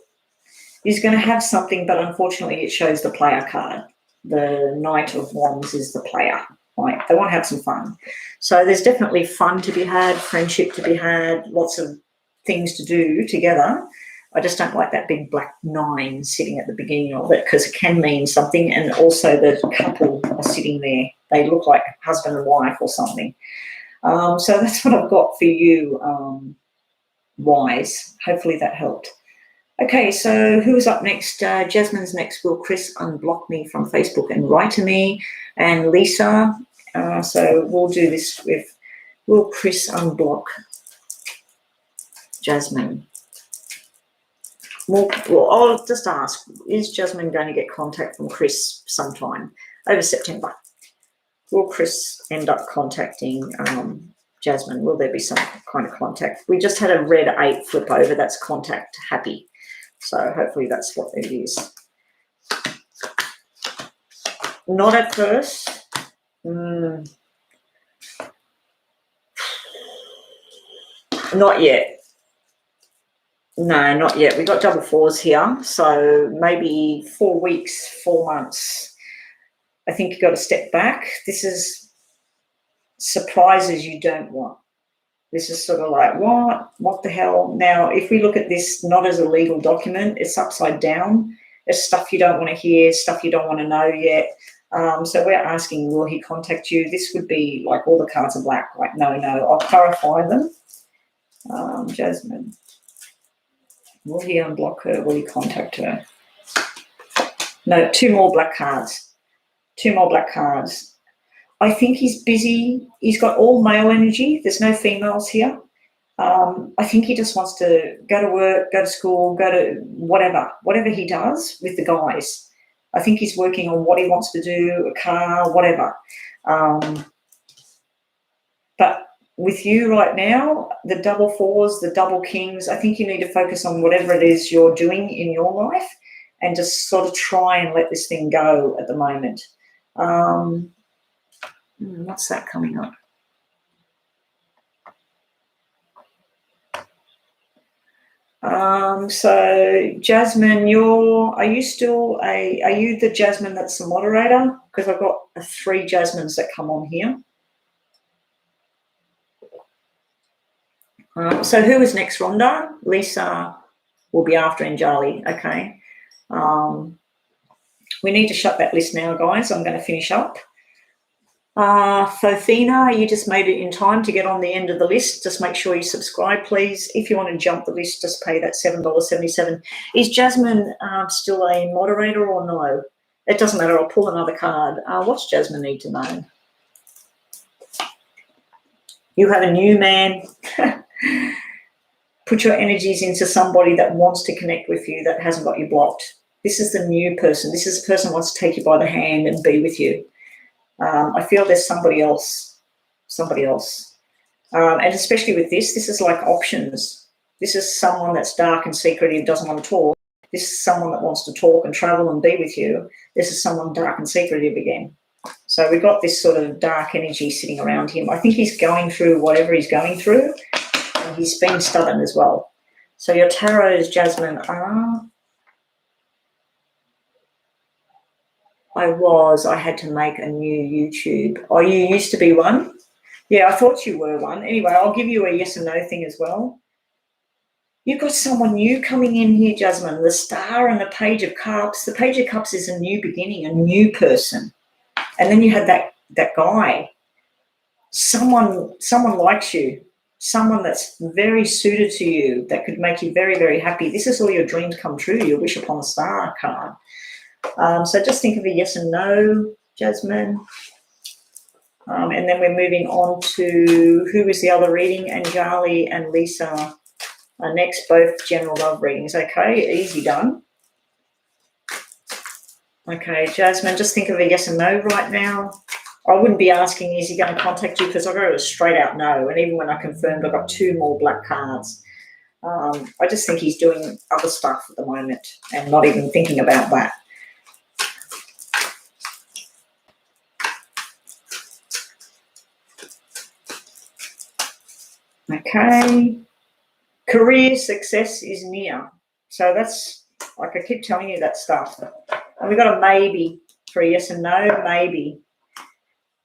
he's going to have something, but unfortunately it shows the player card. The Knight of Wands is the player. Right? They want to have some fun. So there's definitely fun to be had, friendship to be had, lots of things to do together. I just don't like that big black 9 sitting at the beginning of it, because it can mean something, and also the couple are sitting there. They look like husband and wife or something. So that's what I've got for you, Wise. Hopefully that helped. Okay, so who is up next? Jasmine's next. Will Chris unblock me from Facebook and write to me? And Lisa. So we'll do this with, will Chris unblock Jasmine? Well, I'll just ask, is Jasmine going to get contact from Chris sometime over September? Will Chris end up contacting Jasmine? Will there be some kind of contact? We just had a red 8 flip over. That's contact happy. So hopefully that's what it is. Not at first. Not yet. No, not yet. We've got double 4s here. So maybe 4 weeks, 4 months. I think you've got to step back. This is surprises you don't want. This is sort of like, what? What the hell? Now, if we look at this not as a legal document, it's upside down. It's stuff you don't want to hear, stuff you don't want to know yet. So we're asking, will he contact you? This would be like all the cards are black, like no. I'll clarify them. Jasmine. Will he unblock her? Will he contact her? No, 2 more black cards. 2 more black cards. I think he's busy. He's got all male energy. There's no females here. I think he just wants to go to work, go to school, go to whatever he does with the guys. I think he's working on what he wants to do, a car, whatever. But with you right now, the double 4s, the double kings, I think you need to focus on whatever it is you're doing in your life and just sort of try and let this thing go at the moment. What's that coming up? So Jasmine, are you the Jasmine that's the moderator? Because I've got 3 Jasmines that come on here. So who is next, Rhonda? Lisa will be after Anjali. Okay. We need to shut that list now, guys. I'm going to finish up. Fofina, you just made it in time to get on the end of the list. Just make sure you subscribe, please. If you want to jump the list, just pay that $7.77. Is Jasmine still a moderator or no? It doesn't matter. I'll pull another card. What's Jasmine need to know? You have a new man. Put your energies into somebody that wants to connect with you, that hasn't got you blocked. This is the new person. This is the person who wants to take you by the hand and be with you. I feel there's somebody else. And especially with this is like options. This is someone that's dark and secretive, doesn't want to talk. This is someone that wants to talk and travel and be with you. This is someone dark and secretive again. So we've got this sort of dark energy sitting around him. I think he's going through whatever he's going through, and he's being stubborn as well. So your tarots, Jasmine, are... I had to make a new YouTube. Oh, you used to be one? Yeah, I thought you were one. Anyway, I'll give you a yes and no thing as well. You've got someone new coming in here, Jasmine. The Star and the Page of Cups. The Page of Cups is a new beginning, a new person. And then you had that guy. Someone likes you. Someone that's very suited to you, that could make you very, very happy. This is all your dreams come true, your wish upon a star card. So just think of a yes and no, Jasmine. And then we're moving on to who is the other reading? Anjali and Lisa are next, both general love readings. Okay, easy done. Okay, Jasmine, just think of a yes and no right now. I wouldn't be asking, is he going to contact you? Because I got a straight out no. And even when I confirmed, I got 2 more black cards. I just think he's doing other stuff at the moment and not even thinking about that. Okay. Career success is near. So that's, like I keep telling you that stuff. And we've got a maybe for a yes and no, maybe.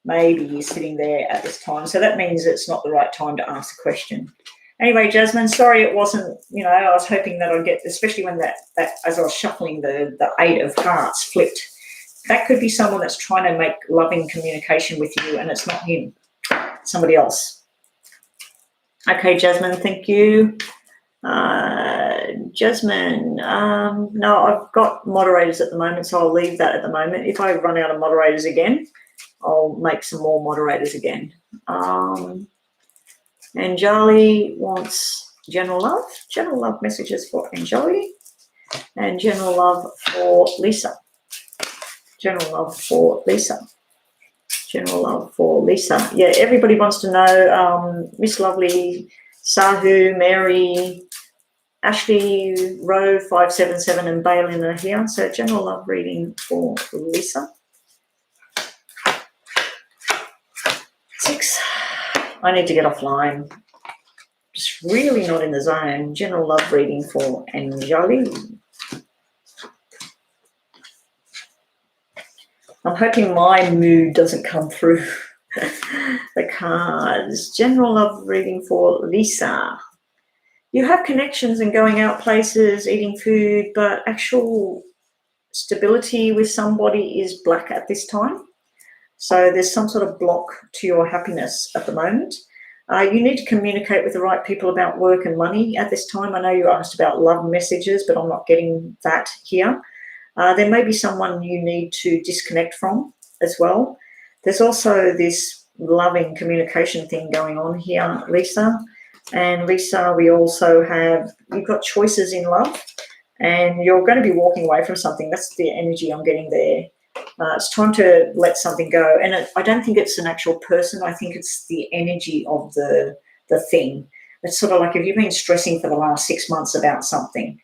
Maybe you're sitting there at this time. So that means it's not the right time to ask the question. Anyway, Jasmine, sorry it wasn't, I was hoping that I'd get, especially when that as I was shuffling the 8 of hearts flipped. That could be someone that's trying to make loving communication with you, and it's not him, somebody else. Okay, Jasmine, thank you. Jasmine, no, I've got moderators at the moment, so I'll leave that at the moment. If I run out of moderators again, I'll make some more moderators again. Anjali wants general love messages for Anjali, and general love for Lisa. General love for Lisa. General love for Lisa. Yeah, everybody wants to know, Miss Lovely, Sahu, Mary, Ashley, Rowe, 577 and Bailin are here. So general love reading for Lisa. 6. I need to get offline. Just really not in the zone. General love reading for Anjali. I'm hoping my mood doesn't come through the cards. General love reading for Lisa. You have connections and going out places, eating food, but actual stability with somebody is black at this time. So there's some sort of block to your happiness at the moment. You need to communicate with the right people about work and money at this time. I know you asked about love messages, but I'm not getting that here. There may be someone you need to disconnect from as well. There's also this loving communication thing going on here, Lisa. And Lisa, we also have, you've got choices in love, and you're going to be walking away from something. That's the energy I'm getting there. It's time to let something go. And I don't think it's an actual person. I think it's the energy of the thing. It's sort of like if you've been stressing for the last 6 months about something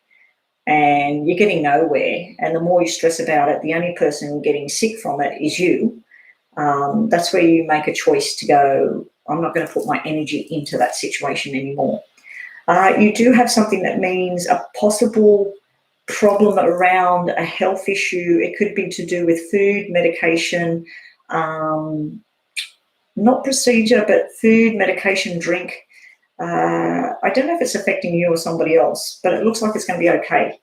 and you're getting nowhere, and the more you stress about it, the only person getting sick from it is you. That's where you make a choice to go, I'm not going to put my energy into that situation anymore. You do have something that means a possible problem around a health issue. It could be to do with food, medication, not procedure, but food, medication, drink. I don't know if it's affecting you or somebody else, but it looks like it's going to be okay.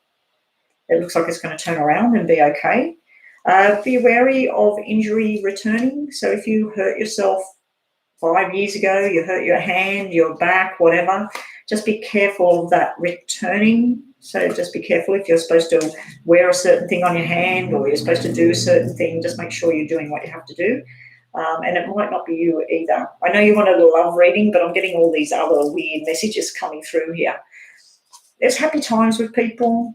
It looks like it's going to turn around and be okay. Be wary of injury returning. So if you hurt yourself 5 years ago, you hurt your hand, your back, whatever, just be careful of that returning. So just be careful if you're supposed to wear a certain thing on your hand or you're supposed to do a certain thing, just make sure you're doing what you have to do. And it might not be you either. I know you wanted a love reading, but I'm getting all these other weird messages coming through here. There's happy times with people.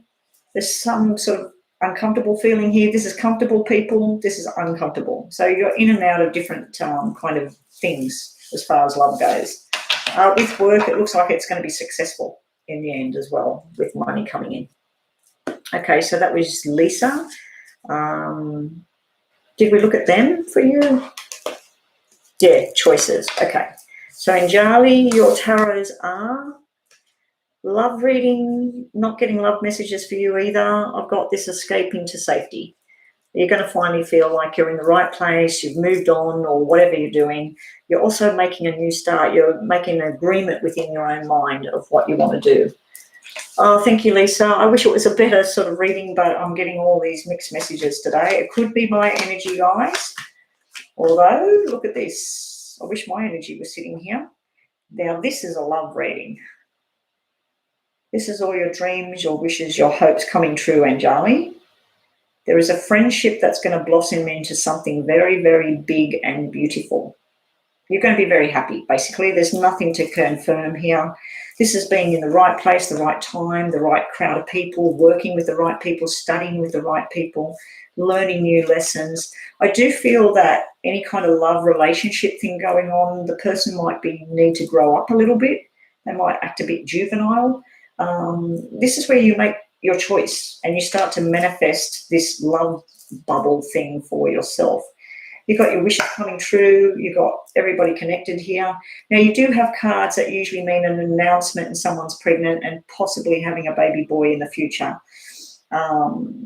There's some sort of uncomfortable feeling here. This is comfortable people. This is uncomfortable. So you're in and out of different kind of things as far as love goes. With work, it looks like it's going to be successful in the end as well, with money coming in. Okay, so that was Lisa. Did we look at them for you? Yeah, choices. Okay. So Anjali, your tarots are love reading, not getting love messages for you either. I've got this escaping to safety. You're going to finally feel like you're in the right place, you've moved on, or whatever you're doing. You're also making a new start. You're making an agreement within your own mind of what you want to do. Oh, thank you, Lisa. I wish it was a better sort of reading, but I'm getting all these mixed messages today. It could be my energy, guys. Although, look at this. I wish my energy was sitting here. Now, this is a love reading. This is all your dreams, your wishes, your hopes coming true, Anjali. There is a friendship that's going to blossom into something very, very big and beautiful. You're going to be very happy, basically. There's nothing to confirm here. This is being in the right place, the right time, the right crowd of people, working with the right people, studying with the right people, learning new lessons. I do feel that any kind of love relationship thing going on, the person might need to grow up a little bit. They might act a bit juvenile. This is where you make your choice and you start to manifest this love bubble thing for yourself. You've got your wishes coming true. You've got everybody connected here. Now, you do have cards that usually mean an announcement and someone's pregnant and possibly having a baby boy in the future.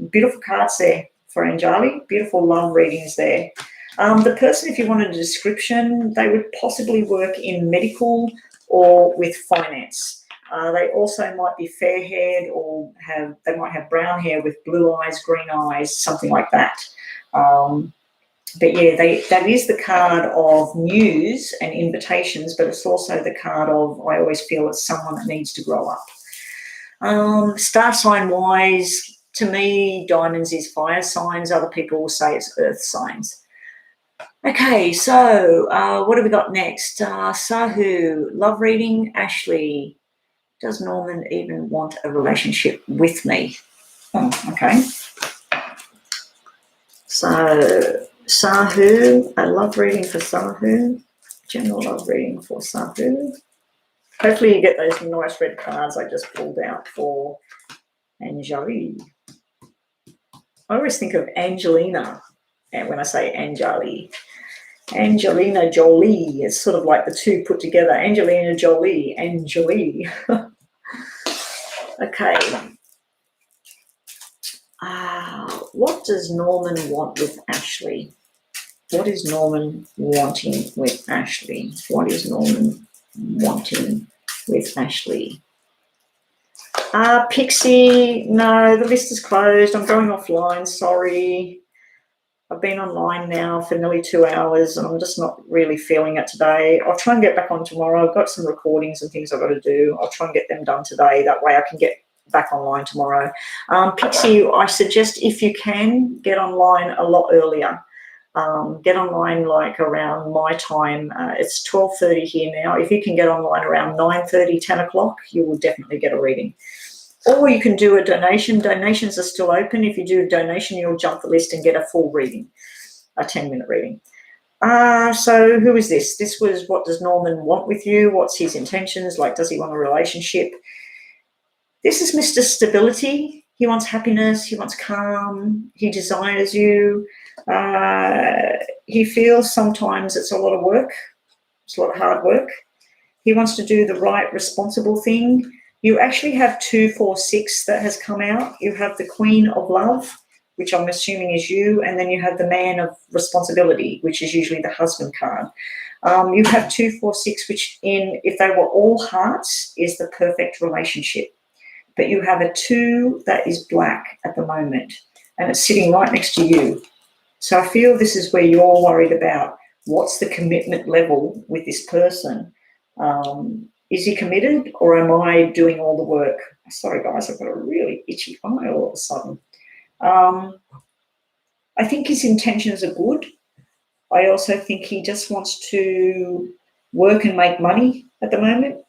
Beautiful cards there for Anjali. Beautiful love readings there. The person, if you wanted a description, they would possibly work in medical or with finance. They also might be fair-haired or they might have brown hair with blue eyes, green eyes, something like that. But yeah, that is the card of news and invitations, but it's also the card of, I always feel it's someone that needs to grow up. Star sign-wise, to me, diamonds is fire signs. Other people will say it's earth signs. Okay, so what have we got next? Sahu, love reading. Ashley, does Norman even want a relationship with me? Oh, okay. So Sahu, a love reading for Sahu. General love reading for Sahu. Hopefully you get those nice red cards I just pulled out for Anjali. I always think of Angelina when I say Anjali. Angelina Jolie is sort of like the two put together. Angelina Jolie, Anjali. Okay. What does Norman want with Ashley? What is Norman wanting with Ashley? What is Norman wanting with Ashley? Pixie, no, the list is closed. I'm going offline, sorry. I've been online now for nearly 2 hours and I'm just not really feeling it today. I'll try and get back on tomorrow. I've got some recordings and things I've got to do. I'll try and get them done today. That way I can get back online tomorrow. Pixie, I suggest if you can, get online a lot earlier. Get online like around my time. It's 12:30 here now. If you can get online around 9:30, 10 o'clock, you will definitely get a reading. Or you can do a donation. Donations are still open. If you do a donation, you'll jump the list and get a full reading, a 10-minute reading. So who is this? This was, what does Norman want with you? What's his intentions? Like, does he want a relationship? This is Mr. Stability. He wants happiness. He wants calm. He desires you. He feels sometimes it's a lot of work. It's a lot of hard work. He wants to do the right, responsible thing. You actually have 2, 4, 6 that has come out. You have the Queen of Love, which I'm assuming is you, and then you have the Man of Responsibility, which is usually the husband card. You have 2, 4, 6, which if they were all hearts, is the perfect relationship. But you have a 2 that is black at the moment, and it's sitting right next to you. So I feel this is where you're worried about what's the commitment level with this person. Is he committed or am I doing all the work? Sorry, guys, I've got a really itchy eye all of a sudden. I think his intentions are good. I also think he just wants to work and make money at the moment.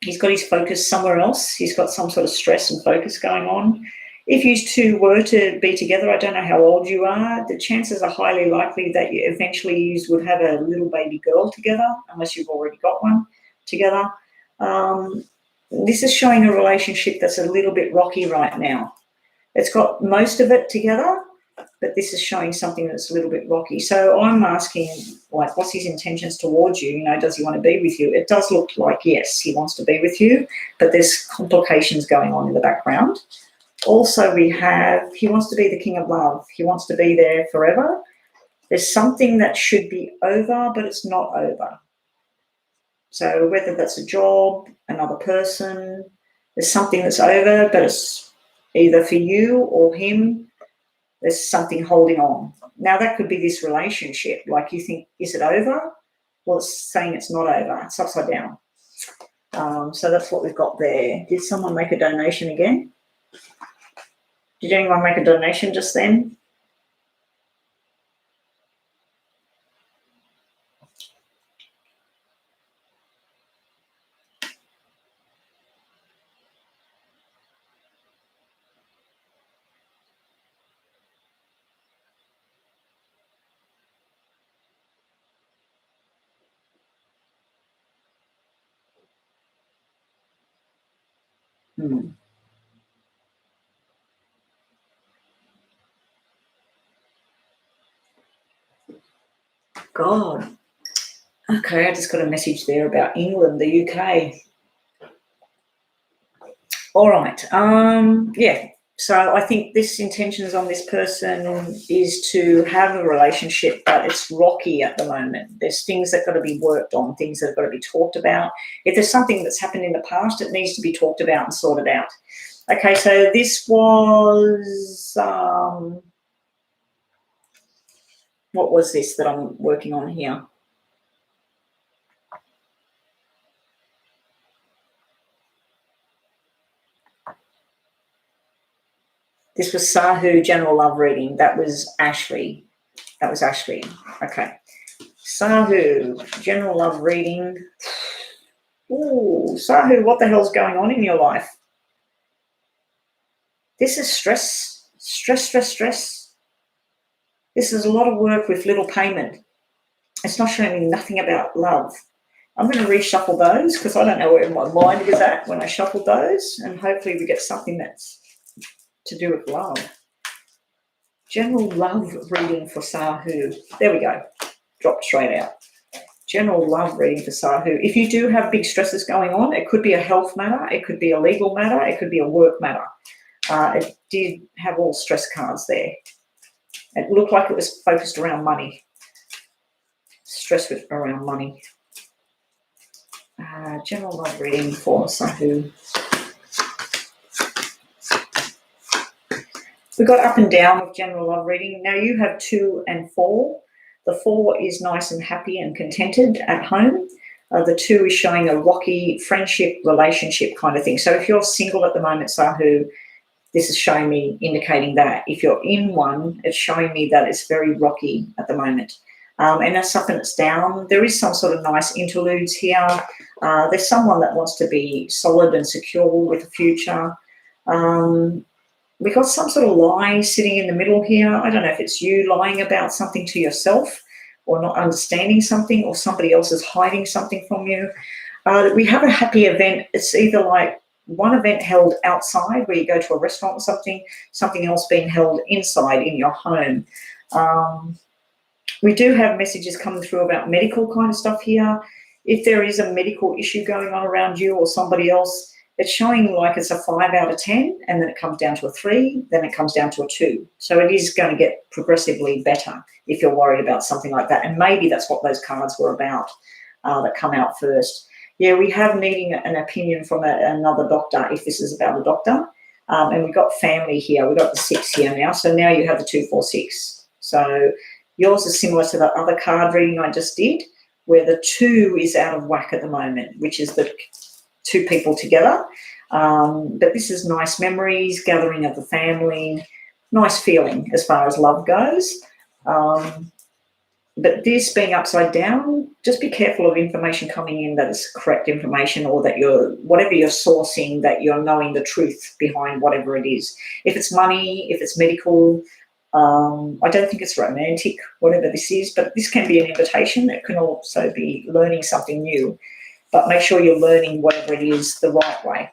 He's got his focus somewhere else. He's got some sort of stress and focus going on. If you two were to be together, I don't know how old you are, the chances are highly likely that you eventually would have a little baby girl together, unless you've already got one together. This is showing a relationship that's a little bit rocky right now. It's got most of it together, but this is showing something that's a little bit rocky. So I'm asking, like, what's his intentions towards you? You know, does he want to be with you? It does look like, yes, he wants to be with you, but there's complications going on in the background. Also, we have, he wants to be the king of love. He wants to be there forever. There's something that should be over, but it's not over. So whether that's a job, another person, there's something that's over, but it's either for you or him. There's something holding on. Now, that could be this relationship. Like, you think, is it over? Well, it's saying it's not over. It's upside down. So that's what we've got there. Did someone make a donation again? Did anyone make a donation just then? God. Okay, I just got a message there about England, the UK. All right. Yeah. So I think this intentions on this person is to have a relationship, but it's rocky at the moment. There's things that got to be worked on, things that have got to be talked about. If there's something that's happened in the past, it needs to be talked about and sorted out. Okay, so this was, what was this that I'm working on here? This was Sahu General Love Reading. That was Ashley. Okay. Sahu General Love Reading. Ooh, Sahu, what the hell's going on in your life? This is stress. Stress. This is a lot of work with little payment. It's not showing me nothing about love. I'm going to reshuffle those because I don't know where my mind is at when I shuffle those, and hopefully we get something that's to do with love. General love reading for Sahu. There we go. Dropped straight out. General love reading for Sahu. If you do have big stresses going on, it could be a health matter, it could be a legal matter, it could be a work matter. It did have all stress cards there. It looked like it was focused around money. Stress around money. General love reading for Sahu. We got up and down with general love reading. Now you have 2 and 4. The 4 is nice and happy and contented at home. The 2 is showing a rocky friendship, relationship kind of thing. So if you're single at the moment, Sahu, this is showing me, indicating that. If you're in one, it's showing me that it's very rocky at the moment. And that's something that's down. There is some sort of nice interludes here. There's someone that wants to be solid and secure with a future. We got some sort of lie sitting in the middle here. I don't know if it's you lying about something to yourself or not understanding something, or somebody else is hiding something from you. We have a happy event. It's either like one event held outside where you go to a restaurant or something else being held inside in your home. We do have messages coming through about medical kind of stuff here. If there is a medical issue going on around you or somebody else, it's showing like it's a 5 out of 10, and then it comes down to a 3, then it comes down to a 2. So it is going to get progressively better if you're worried about something like that. And maybe that's what those cards were about that come out first. Yeah, we have needing an opinion from another doctor if this is about a doctor. And we've got family here. We've got the 6 here now. So now you have the 2, 4, 6. So yours is similar to the other card reading I just did, where the 2 is out of whack at the moment, which is the 2 people together. But this is nice memories, gathering of the family, nice feeling as far as love goes. But this being upside down, just be careful of information coming in that is correct information, or that whatever you're sourcing, that you're knowing the truth behind whatever it is. If it's money, if it's medical, I don't think it's romantic, whatever this is, but this can be an invitation. It can also be learning something new, but make sure you're learning whatever it is the right way.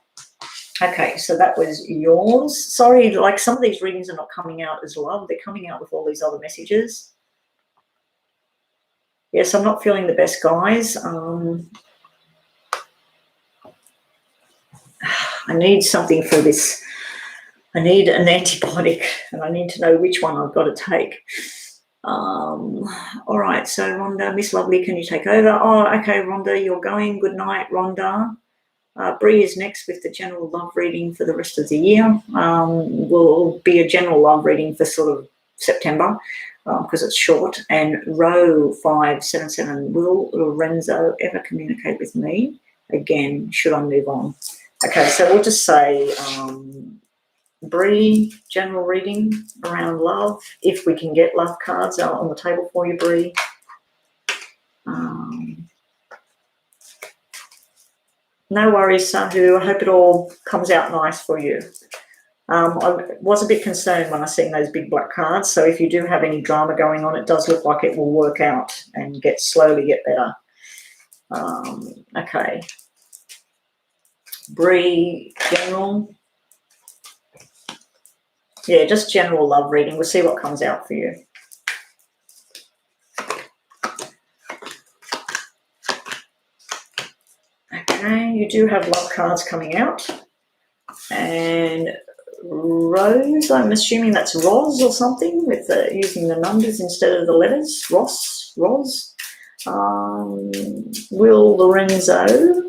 Okay, so that was yours. Sorry, like some of these readings are not coming out as love. They're coming out with all these other messages. Yes, I'm not feeling the best, guys. I need something for this. I need an antibiotic, and I need to know which one I've got to take. All right, so Rhonda, Miss Lovely, can you take over? Oh, okay, Rhonda, you're going. Good night, Rhonda. Bree is next with the general love reading for the rest of the year. Will be a general love reading for sort of September, because it's short. And row 577, will Lorenzo ever communicate with me again? Should I move on? Okay, so we'll just say Bree, general reading around love. If we can get love cards out on the table for you, Bree. No worries, Sahu. I hope it all comes out nice for you. I was a bit concerned when I seen those big black cards. So if you do have any drama going on, it does look like it will work out and slowly get better. Okay. Bree, general. Yeah, just general love reading. We'll see what comes out for you. Okay, you do have love cards coming out. And Rose, I'm assuming that's Roz or something, with using the numbers instead of the letters. Roz. Will Lorenzo.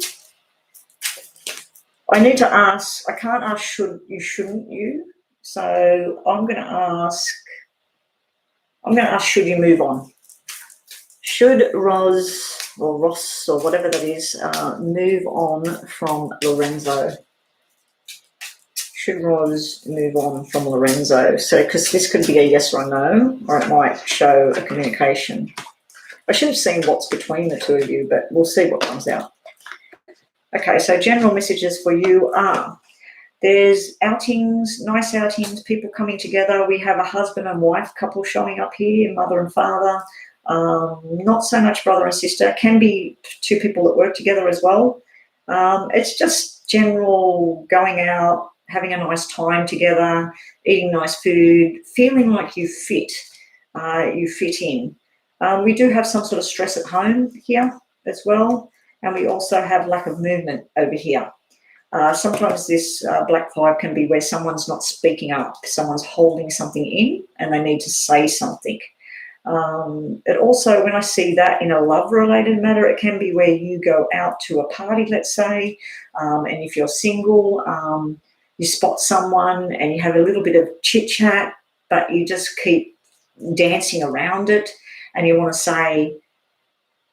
I need to ask. I can't ask should you, shouldn't you. So I'm going to ask should you move on? Should Roz or Ross or whatever that is move on from Lorenzo? Should Roz move on from Lorenzo? So, because this could be a yes or a no, or it might show a communication. I should have seen what's between the two of you, but we'll see what comes out. Okay, so general messages for you are, there's outings, nice outings, people coming together. We have a husband and wife couple showing up here, mother and father. Not so much brother and sister. Can be two people that work together as well. It's just general going out, having a nice time together, eating nice food, feeling like you fit in. We do have some sort of stress at home here as well, and we also have lack of movement over here. Sometimes this black five can be where someone's not speaking up, someone's holding something in and they need to say something. It also, when I see that in a love-related matter, it can be where you go out to a party, let's say, and if you're single, you spot someone and you have a little bit of chit-chat, but you just keep dancing around it and you want to say,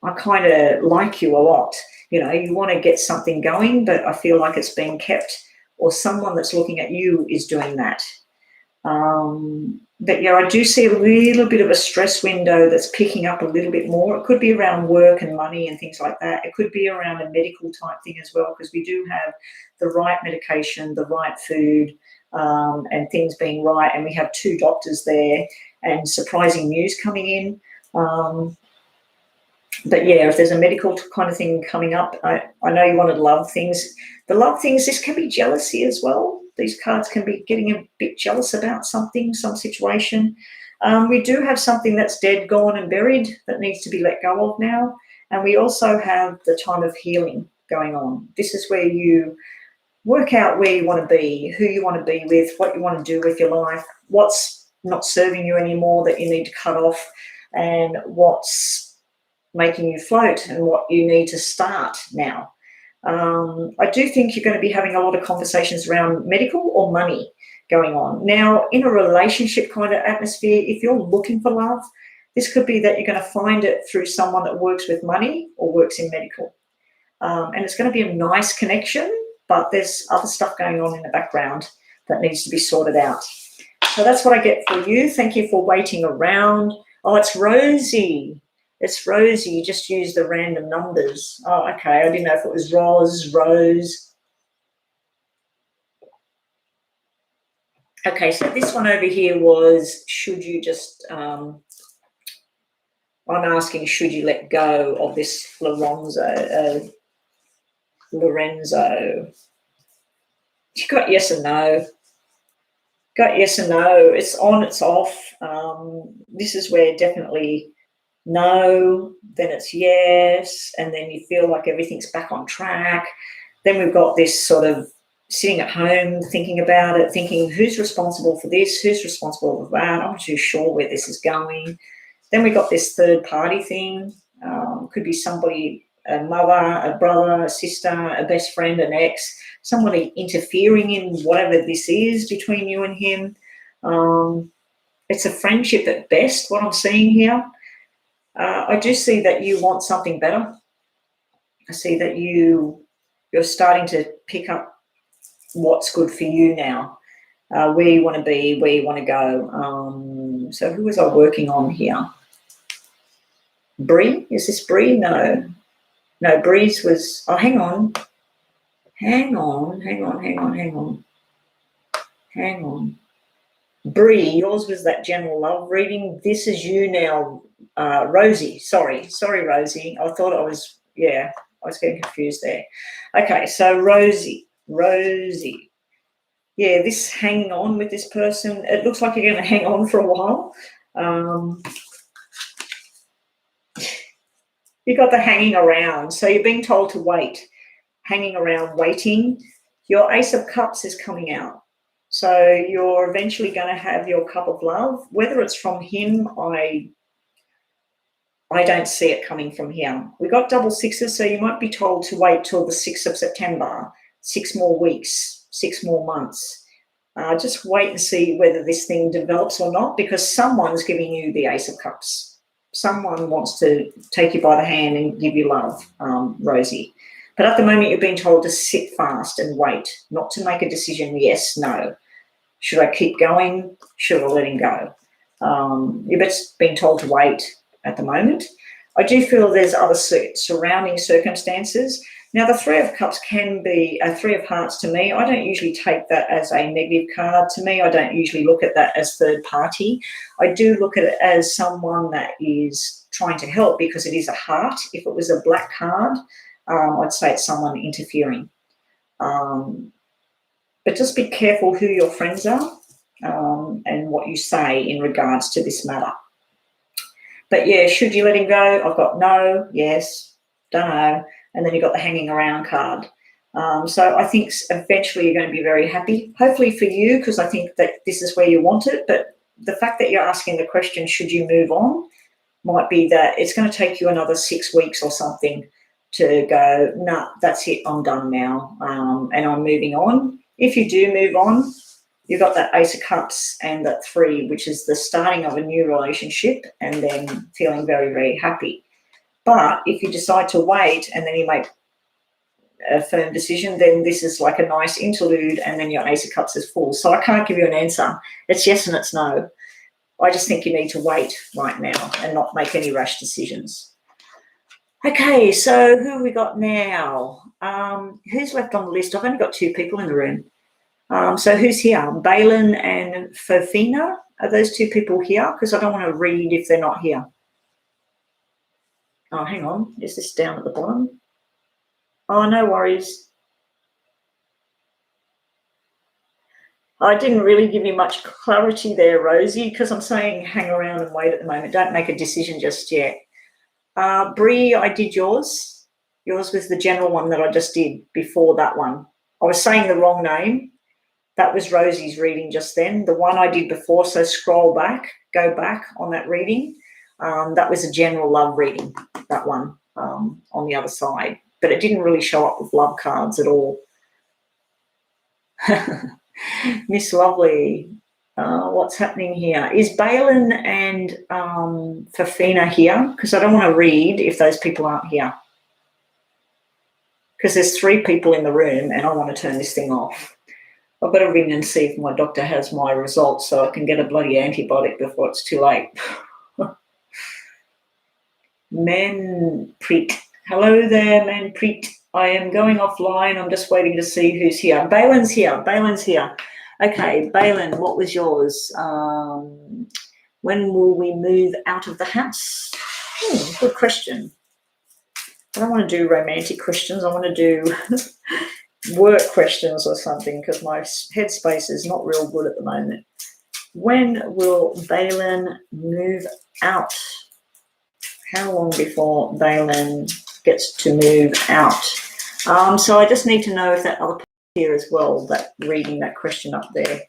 I kind of like you a lot. You know, you want to get something going, but I feel like it's being kept, or someone that's looking at you is doing that. But yeah, I do see a little bit of a stress window that's picking up a little bit more. It could be around work and money and things like that. It could be around a medical type thing as well, because we do have the right medication, the right food, and things being right. And we have two doctors there and surprising news coming in. But yeah, if there's a medical kind of thing coming up, I know you wanted love things. The love things, this can be jealousy as well. These cards can be getting a bit jealous about something, some situation. We do have something that's dead, gone and buried that needs to be let go of now. And we also have the time of healing going on. This is where you work out where you want to be, who you want to be with, what you want to do with your life, what's not serving you anymore that you need to cut off, and what's making you float and what you need to start now. I do think you're going to be having a lot of conversations around medical or money going on. Now, in a relationship kind of atmosphere, if you're looking for love, this could be that you're going to find it through someone that works with money or works in medical. And it's going to be a nice connection, but there's other stuff going on in the background that needs to be sorted out. So that's what I get for you. Thank you for waiting around. Oh, it's Rosie. It's Rosie. You just use the random numbers. Oh, okay. I didn't know if it was Rose. Okay, so this one over here was, should you just, I'm asking, should you let go of this Lorenzo? You got yes and no. Got yes and no. It's on, it's off. This is where definitely no, then it's yes, and then you feel like everything's back on track. Then we've got this sort of sitting at home, thinking about it, thinking who's responsible for this, who's responsible for that. I'm not too sure where this is going. Then we've got this third party thing. Could be somebody, a mother, a brother, a sister, a best friend, an ex, somebody interfering in whatever this is between you and him. It's a friendship at best, what I'm seeing here. I do see that you want something better. I see that you're starting to pick up what's good for you now, where you want to be, where you want to go. So who was I working on here? Bree? Is this Bree? No, Bree's was, oh, hang on. Bree, yours was that general love reading. This is you now, Rosie. Sorry, Rosie. I thought I was getting confused there. Okay, so Rosie. Yeah, this hanging on with this person, it looks like you're going to hang on for a while. You got the hanging around. So you're being told to wait, hanging around, waiting. Your Ace of Cups is coming out. So you're eventually going to have your cup of love. Whether it's from him, I don't see it coming from here. We got double sixes, so you might be told to wait till the 6th of September, 6 more weeks, 6 more months. Just wait and see whether this thing develops or not, because someone's giving you the Ace of Cups. Someone wants to take you by the hand and give you love, Rosie. But at the moment, you're being told to sit fast and wait, not to make a decision, yes, no. Should I keep going? Should I let him go? You're just being told to wait at the moment. I do feel there's other surrounding circumstances. Now, the Three of Cups can be a Three of Hearts to me. I don't usually take that as a negative card to me. I don't usually look at that as third party. I do look at it as someone that is trying to help, because it is a heart. If it was a black card, I'd say it's someone interfering. But just be careful who your friends are and what you say in regards to this matter. But yeah, should you let him go? I've got no, yes, don't know. And then you've got the hanging around card. So I think eventually you're going to be very happy, hopefully for you, because I think that this is where you want it. But the fact that you're asking the question, should you move on, might be that it's going to take you another 6 weeks or something to go, nah, that's it, I'm done now, and I'm moving on. If you do move on, you've got that Ace of Cups and that 3, which is the starting of a new relationship and then feeling very, very happy. But if you decide to wait and then you make a firm decision, then this is like a nice interlude, and then your Ace of Cups is full. So I can't give you an answer. It's yes and it's no. I just think you need to wait right now and not make any rash decisions. Okay, so who have we got now? Who's left on the list? I've only got 2 people in the room. So who's here? Balin and Fofina? Are those 2 people here? Because I don't want to read if they're not here. Oh, hang on. Is this down at the bottom? Oh, no worries. I didn't really give you much clarity there, Rosie, because I'm saying hang around and wait at the moment. Don't make a decision just yet. Bree, I did yours. Yours was the general one that I just did before that one. I was saying the wrong name. That was Rosie's reading just then. The one I did before, so scroll back, go back on that reading. That was a general love reading, that one on the other side. But it didn't really show up with love cards at all. Miss Lovely, what's happening here? Is Balin and Fafina here? Because I don't want to read if those people aren't here. Because there's 3 people in the room and I want to turn this thing off. I've got to ring and see if my doctor has my results so I can get a bloody antibiotic before it's too late. Manpreet. Hello there, Manpreet. I am going offline. I'm just waiting to see who's here. Balin's here. Balin's here. Okay, Balin, what was yours? When will we move out of the house? Good question. I don't want to do romantic questions. I want to do work questions or something because my headspace is not real good at the moment. When will Balin move out? How long before Balin gets to move out? So I just need to know if that other person here as well, that reading that question up there.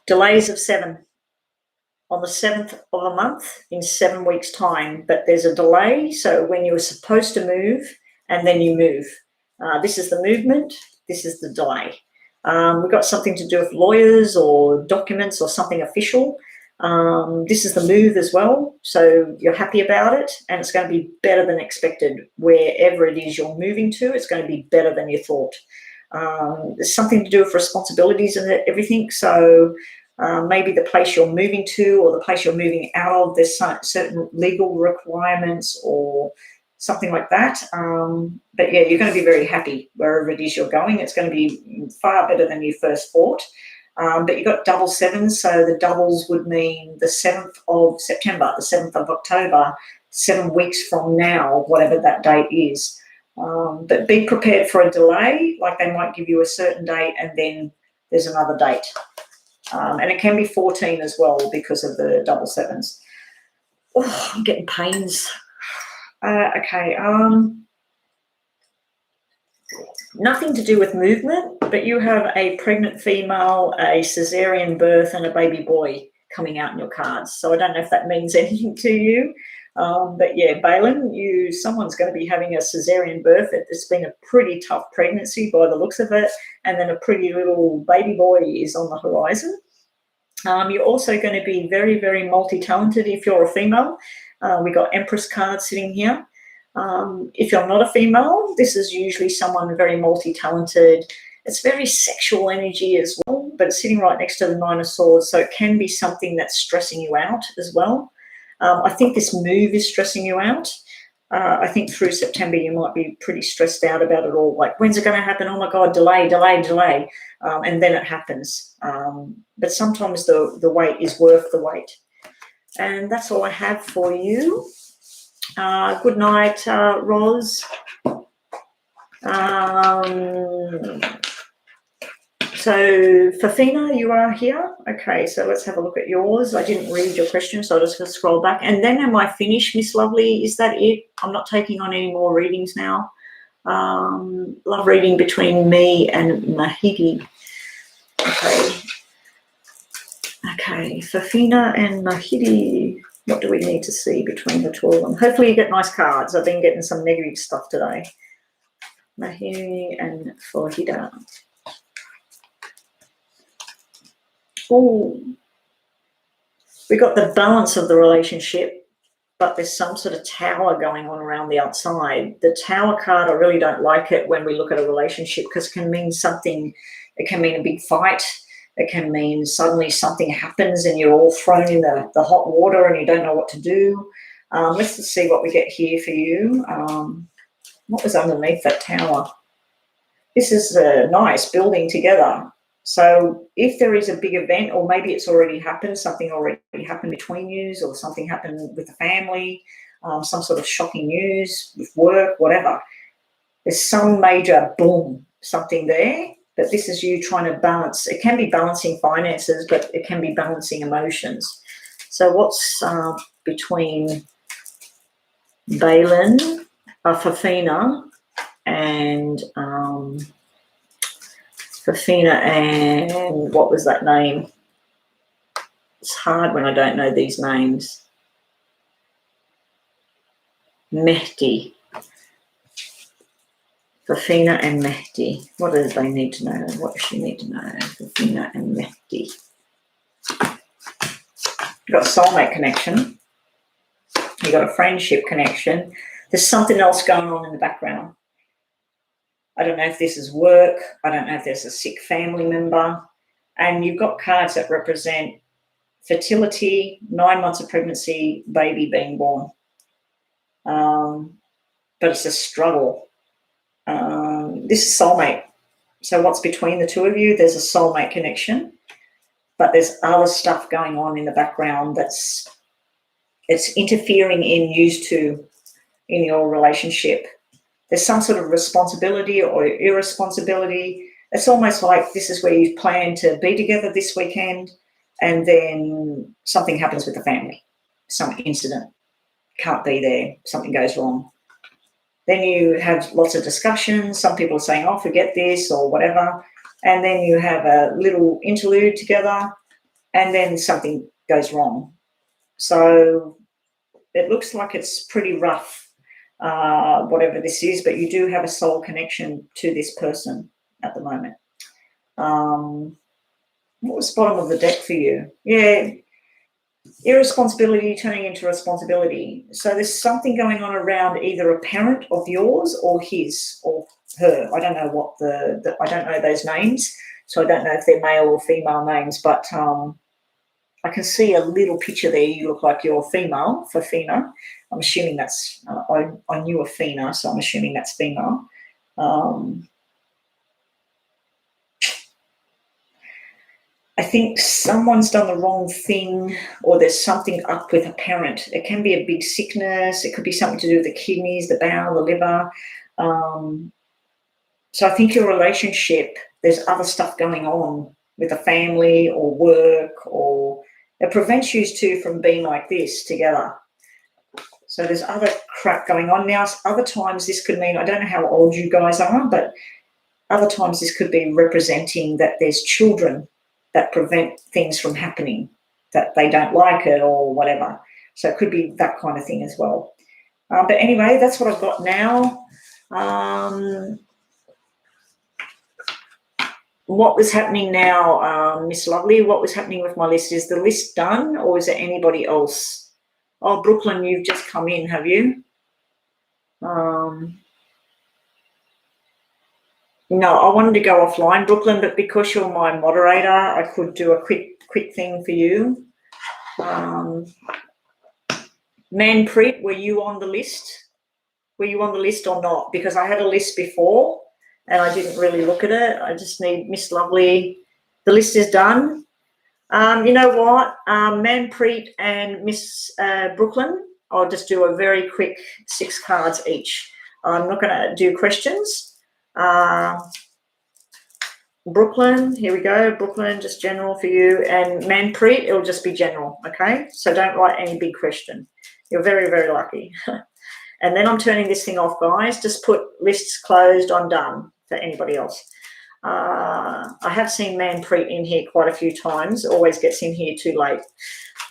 Delays of 7. On the 7th of a month in 7 weeks' time, but there's a delay. So when you were supposed to move and then you move, this is the movement, this is the delay. We've got something to do with lawyers or documents or something official. This is the move as well. So you're happy about it and it's going to be better than expected. Wherever it is you're moving to, it's going to be better than you thought. There's something to do with responsibilities and everything. So maybe the place you're moving to or the place you're moving out of, there's certain legal requirements or something like that. But yeah, you're going to be very happy wherever it is you're going. It's going to be far better than you first thought. But you've got double sevens, so the doubles would mean the 7th of September, the 7th of October, 7 weeks from now, whatever that date is. But be prepared for a delay, like they might give you a certain date and then there's another date. And it can be 14 as well because of the double sevens. Oh, I'm getting pains. Okay. Nothing to do with movement, but you have a pregnant female, a cesarean birth, and a baby boy coming out in your cards. So I don't know if that means anything to you. But yeah, Balin, someone's going to be having a cesarean birth. It's been a pretty tough pregnancy by the looks of it. And then a pretty little baby boy is on the horizon. You're also going to be very, very multi-talented if you're a female. We got Empress cards sitting here. If you're not a female, this is usually someone very multi-talented. It's very sexual energy as well, but it's sitting right next to the Nine of Swords, so it can be something that's stressing you out as well. I think this move is stressing you out. I think through September you might be pretty stressed out about it all. Like, when's it going to happen? Oh, my God, delay. And then it happens. But sometimes the wait is worth the wait. And that's all I have for you. Good night, Roz. So, Fafina, you are here. Okay, so let's have a look at yours. I didn't read your question, so I'm just going to scroll back. And then am I finished, Miss Lovely? Is that it? I'm not taking on any more readings now. Love reading between me and Mahidi. Okay, Fafina and Mahidi. What do we need to see between the two of them? Hopefully you get nice cards. I've been getting some negative stuff today. Mahidi and Fahida. Oh, we got the balance of the relationship, but there's some sort of tower going on around the outside. The tower card, I really don't like it when we look at a relationship because it can mean something. It can mean a big fight. It can mean suddenly something happens and you're all thrown in the hot water and you don't know what to do. Let's just see what we get here for you. What was underneath that tower? This is a nice building together. So if there is a big event, or maybe it's already happened, something already happened between you, or something happened with the family, some sort of shocking news with work, whatever. There's some major boom, something there. But this is you trying to balance. It can be balancing finances, but it can be balancing emotions. So what's between Balin, Fafina, and what was that name? It's hard when I don't know these names. Mehdi. Fafina and Mehdi. What do they need to know? What does she need to know? Fafina and Mehdi. You've got a soulmate connection. You've got a friendship connection. There's something else going on in the background. I don't know if this is work. I don't know if there's a sick family member. And you've got cards that represent fertility, 9 months of pregnancy, baby being born. But it's a struggle. This is soulmate. So what's between the two of you? There's a soulmate connection, but there's other stuff going on in the background it's interfering in you two in your relationship. There's some sort of responsibility or irresponsibility. It's almost like this is where you plan to be together this weekend, and then something happens with the family, some incident, can't be there, something goes wrong. Then you have lots of discussions. Some people are saying, oh, forget this or whatever. And then you have a little interlude together, and then something goes wrong. So it looks like it's pretty rough, whatever this is, but you do have a soul connection to this person at the moment. What was the bottom of the deck for you? Yeah, irresponsibility turning into responsibility. So there's something going on around either a parent of yours or his or her. I don't know what I don't know those names, so I don't know if they're male or female names, but I can see a little picture there. You look like you're female for Fina. I'm assuming that's, I knew a Fina, so I'm assuming that's female. I think someone's done the wrong thing, or there's something up with a parent. It can be a big sickness. It could be something to do with the kidneys, the bowel, the liver. So I think your relationship, there's other stuff going on with a family or work, or it prevents you two from being like this together. So there's other crap going on. Now, other times this could mean, I don't know how old you guys are, but other times this could be representing that there's children that prevent things from happening, that they don't like it or whatever. So it could be that kind of thing as well. But anyway, that's what I've got now. What was happening now, Miss Lovely? What was happening with my list? Is the list done, or is there anybody else? Oh, Brooklyn, you've just come in, have you? No, I wanted to go offline, Brooklyn, but because you're my moderator, I could do a quick thing for you. Manpreet, were you on the list? Were you on the list or not? Because I had a list before and I didn't really look at it. I just need Miss Lovely. The list is done. You know what? Manpreet and Miss Brooklyn, I'll just do a very quick 6 cards each. I'm not going to do questions. Brooklyn, here we go. Brooklyn, just general for you. And Manpreet, it'll just be general, okay? So don't write any big question. You're very, very lucky. And then I'm turning this thing off, guys. Just put lists closed, I'm done for anybody else. I have seen Manpreet in here quite a few times. Always gets in here too late.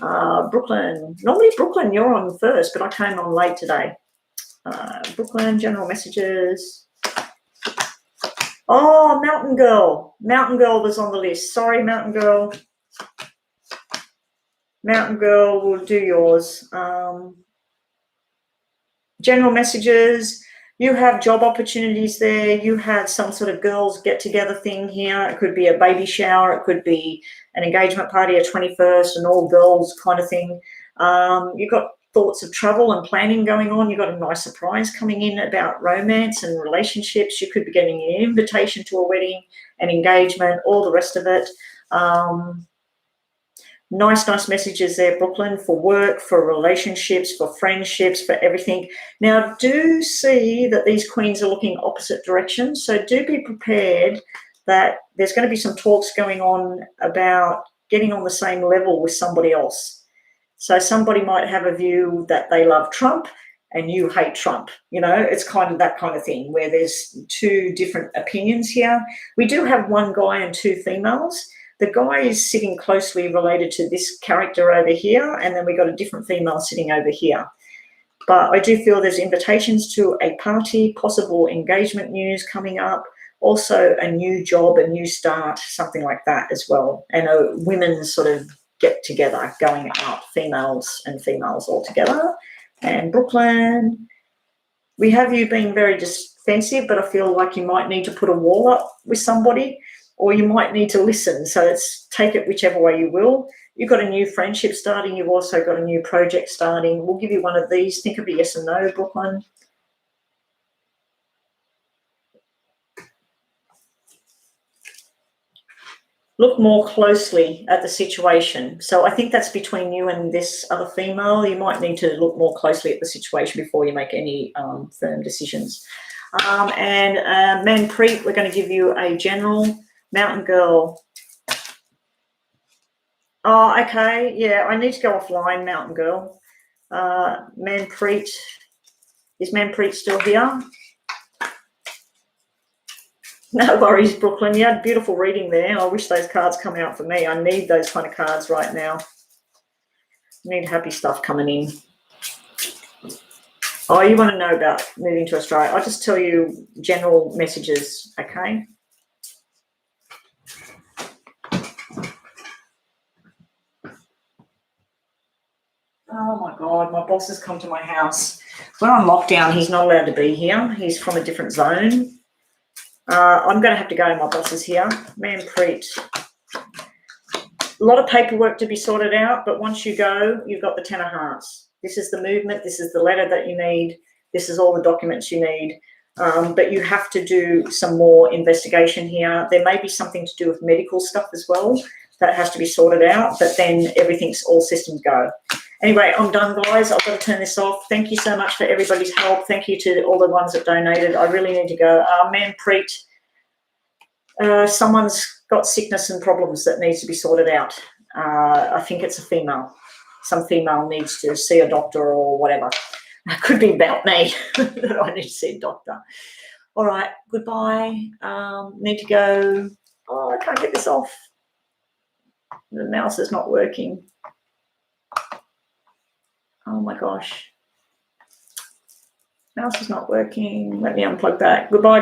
Brooklyn, normally Brooklyn, you're on first, but I came on late today. Brooklyn, general messages. Oh, Mountain Girl. Mountain Girl was on the list. Sorry, Mountain Girl. Mountain Girl will do yours. General messages. You have job opportunities there. You have some sort of girls get-together thing here. It could be a baby shower. It could be an engagement party, a 21st, an all-girls kind of thing. You've got thoughts of travel and planning going on. You've got a nice surprise coming in about romance and relationships. You could be getting an invitation to a wedding, an engagement, all the rest of it. Nice messages there, Brooklyn, for work, for relationships, for friendships, for everything. Now, do see that these queens are looking opposite directions, so do be prepared that there's going to be some talks going on about getting on the same level with somebody else. So somebody might have a view that they love Trump and you hate Trump. You know, it's kind of that kind of thing where there's 2 different opinions here. We do have 1 guy and 2 females. The guy is sitting closely related to this character over here, and then we got a different female sitting over here. But I do feel there's invitations to a party, possible engagement news coming up, also a new job, a new start, something like that as well, and a women's sort of get together going out, females and females all together. And Brooklyn, we have you being very defensive, but I feel like you might need to put a wall up with somebody, or you might need to listen. So it's take it whichever way you will. You've got a new friendship starting. You've also got a new project starting. We'll give you one of these. Think of a yes or no, Brooklyn. Look more closely at the situation. So I think that's between you and this other female. You might need to look more closely at the situation before you make any firm decisions. Manpreet, we're going to give you a general. Mountain Girl. Oh, okay. Yeah, I need to go offline, Mountain Girl. Manpreet. Is Manpreet still here? No worries, Brooklyn. You had beautiful reading there. I wish those cards come out for me. I need those kind of cards right now. I need happy stuff coming in. Oh, you want to know about moving to Australia? I'll just tell you general messages, okay? Oh, my God. My boss has come to my house. We're on lockdown. He's not allowed to be here. He's from a different zone. I'm going to have to go. My boss is here. Manpreet. A lot of paperwork to be sorted out, but once you go, you've got the 10 of Hearts. This is the movement. This is the letter that you need. This is all the documents you need. But you have to do some more investigation here. There may be something to do with medical stuff as well that has to be sorted out, but then everything's all systems go. Anyway, I'm done, guys. I've got to turn this off. Thank you so much for everybody's help. Thank you to all the ones that donated. I really need to go. Manpreet, someone's got sickness and problems that needs to be sorted out. I think it's a female. Some female needs to see a doctor or whatever. It could be about me that I need to see a doctor. All right, goodbye. Need to go. Oh, I can't get this off. The mouse is not working. Oh, my gosh. Mouse is not working. Let me unplug that. Goodbye.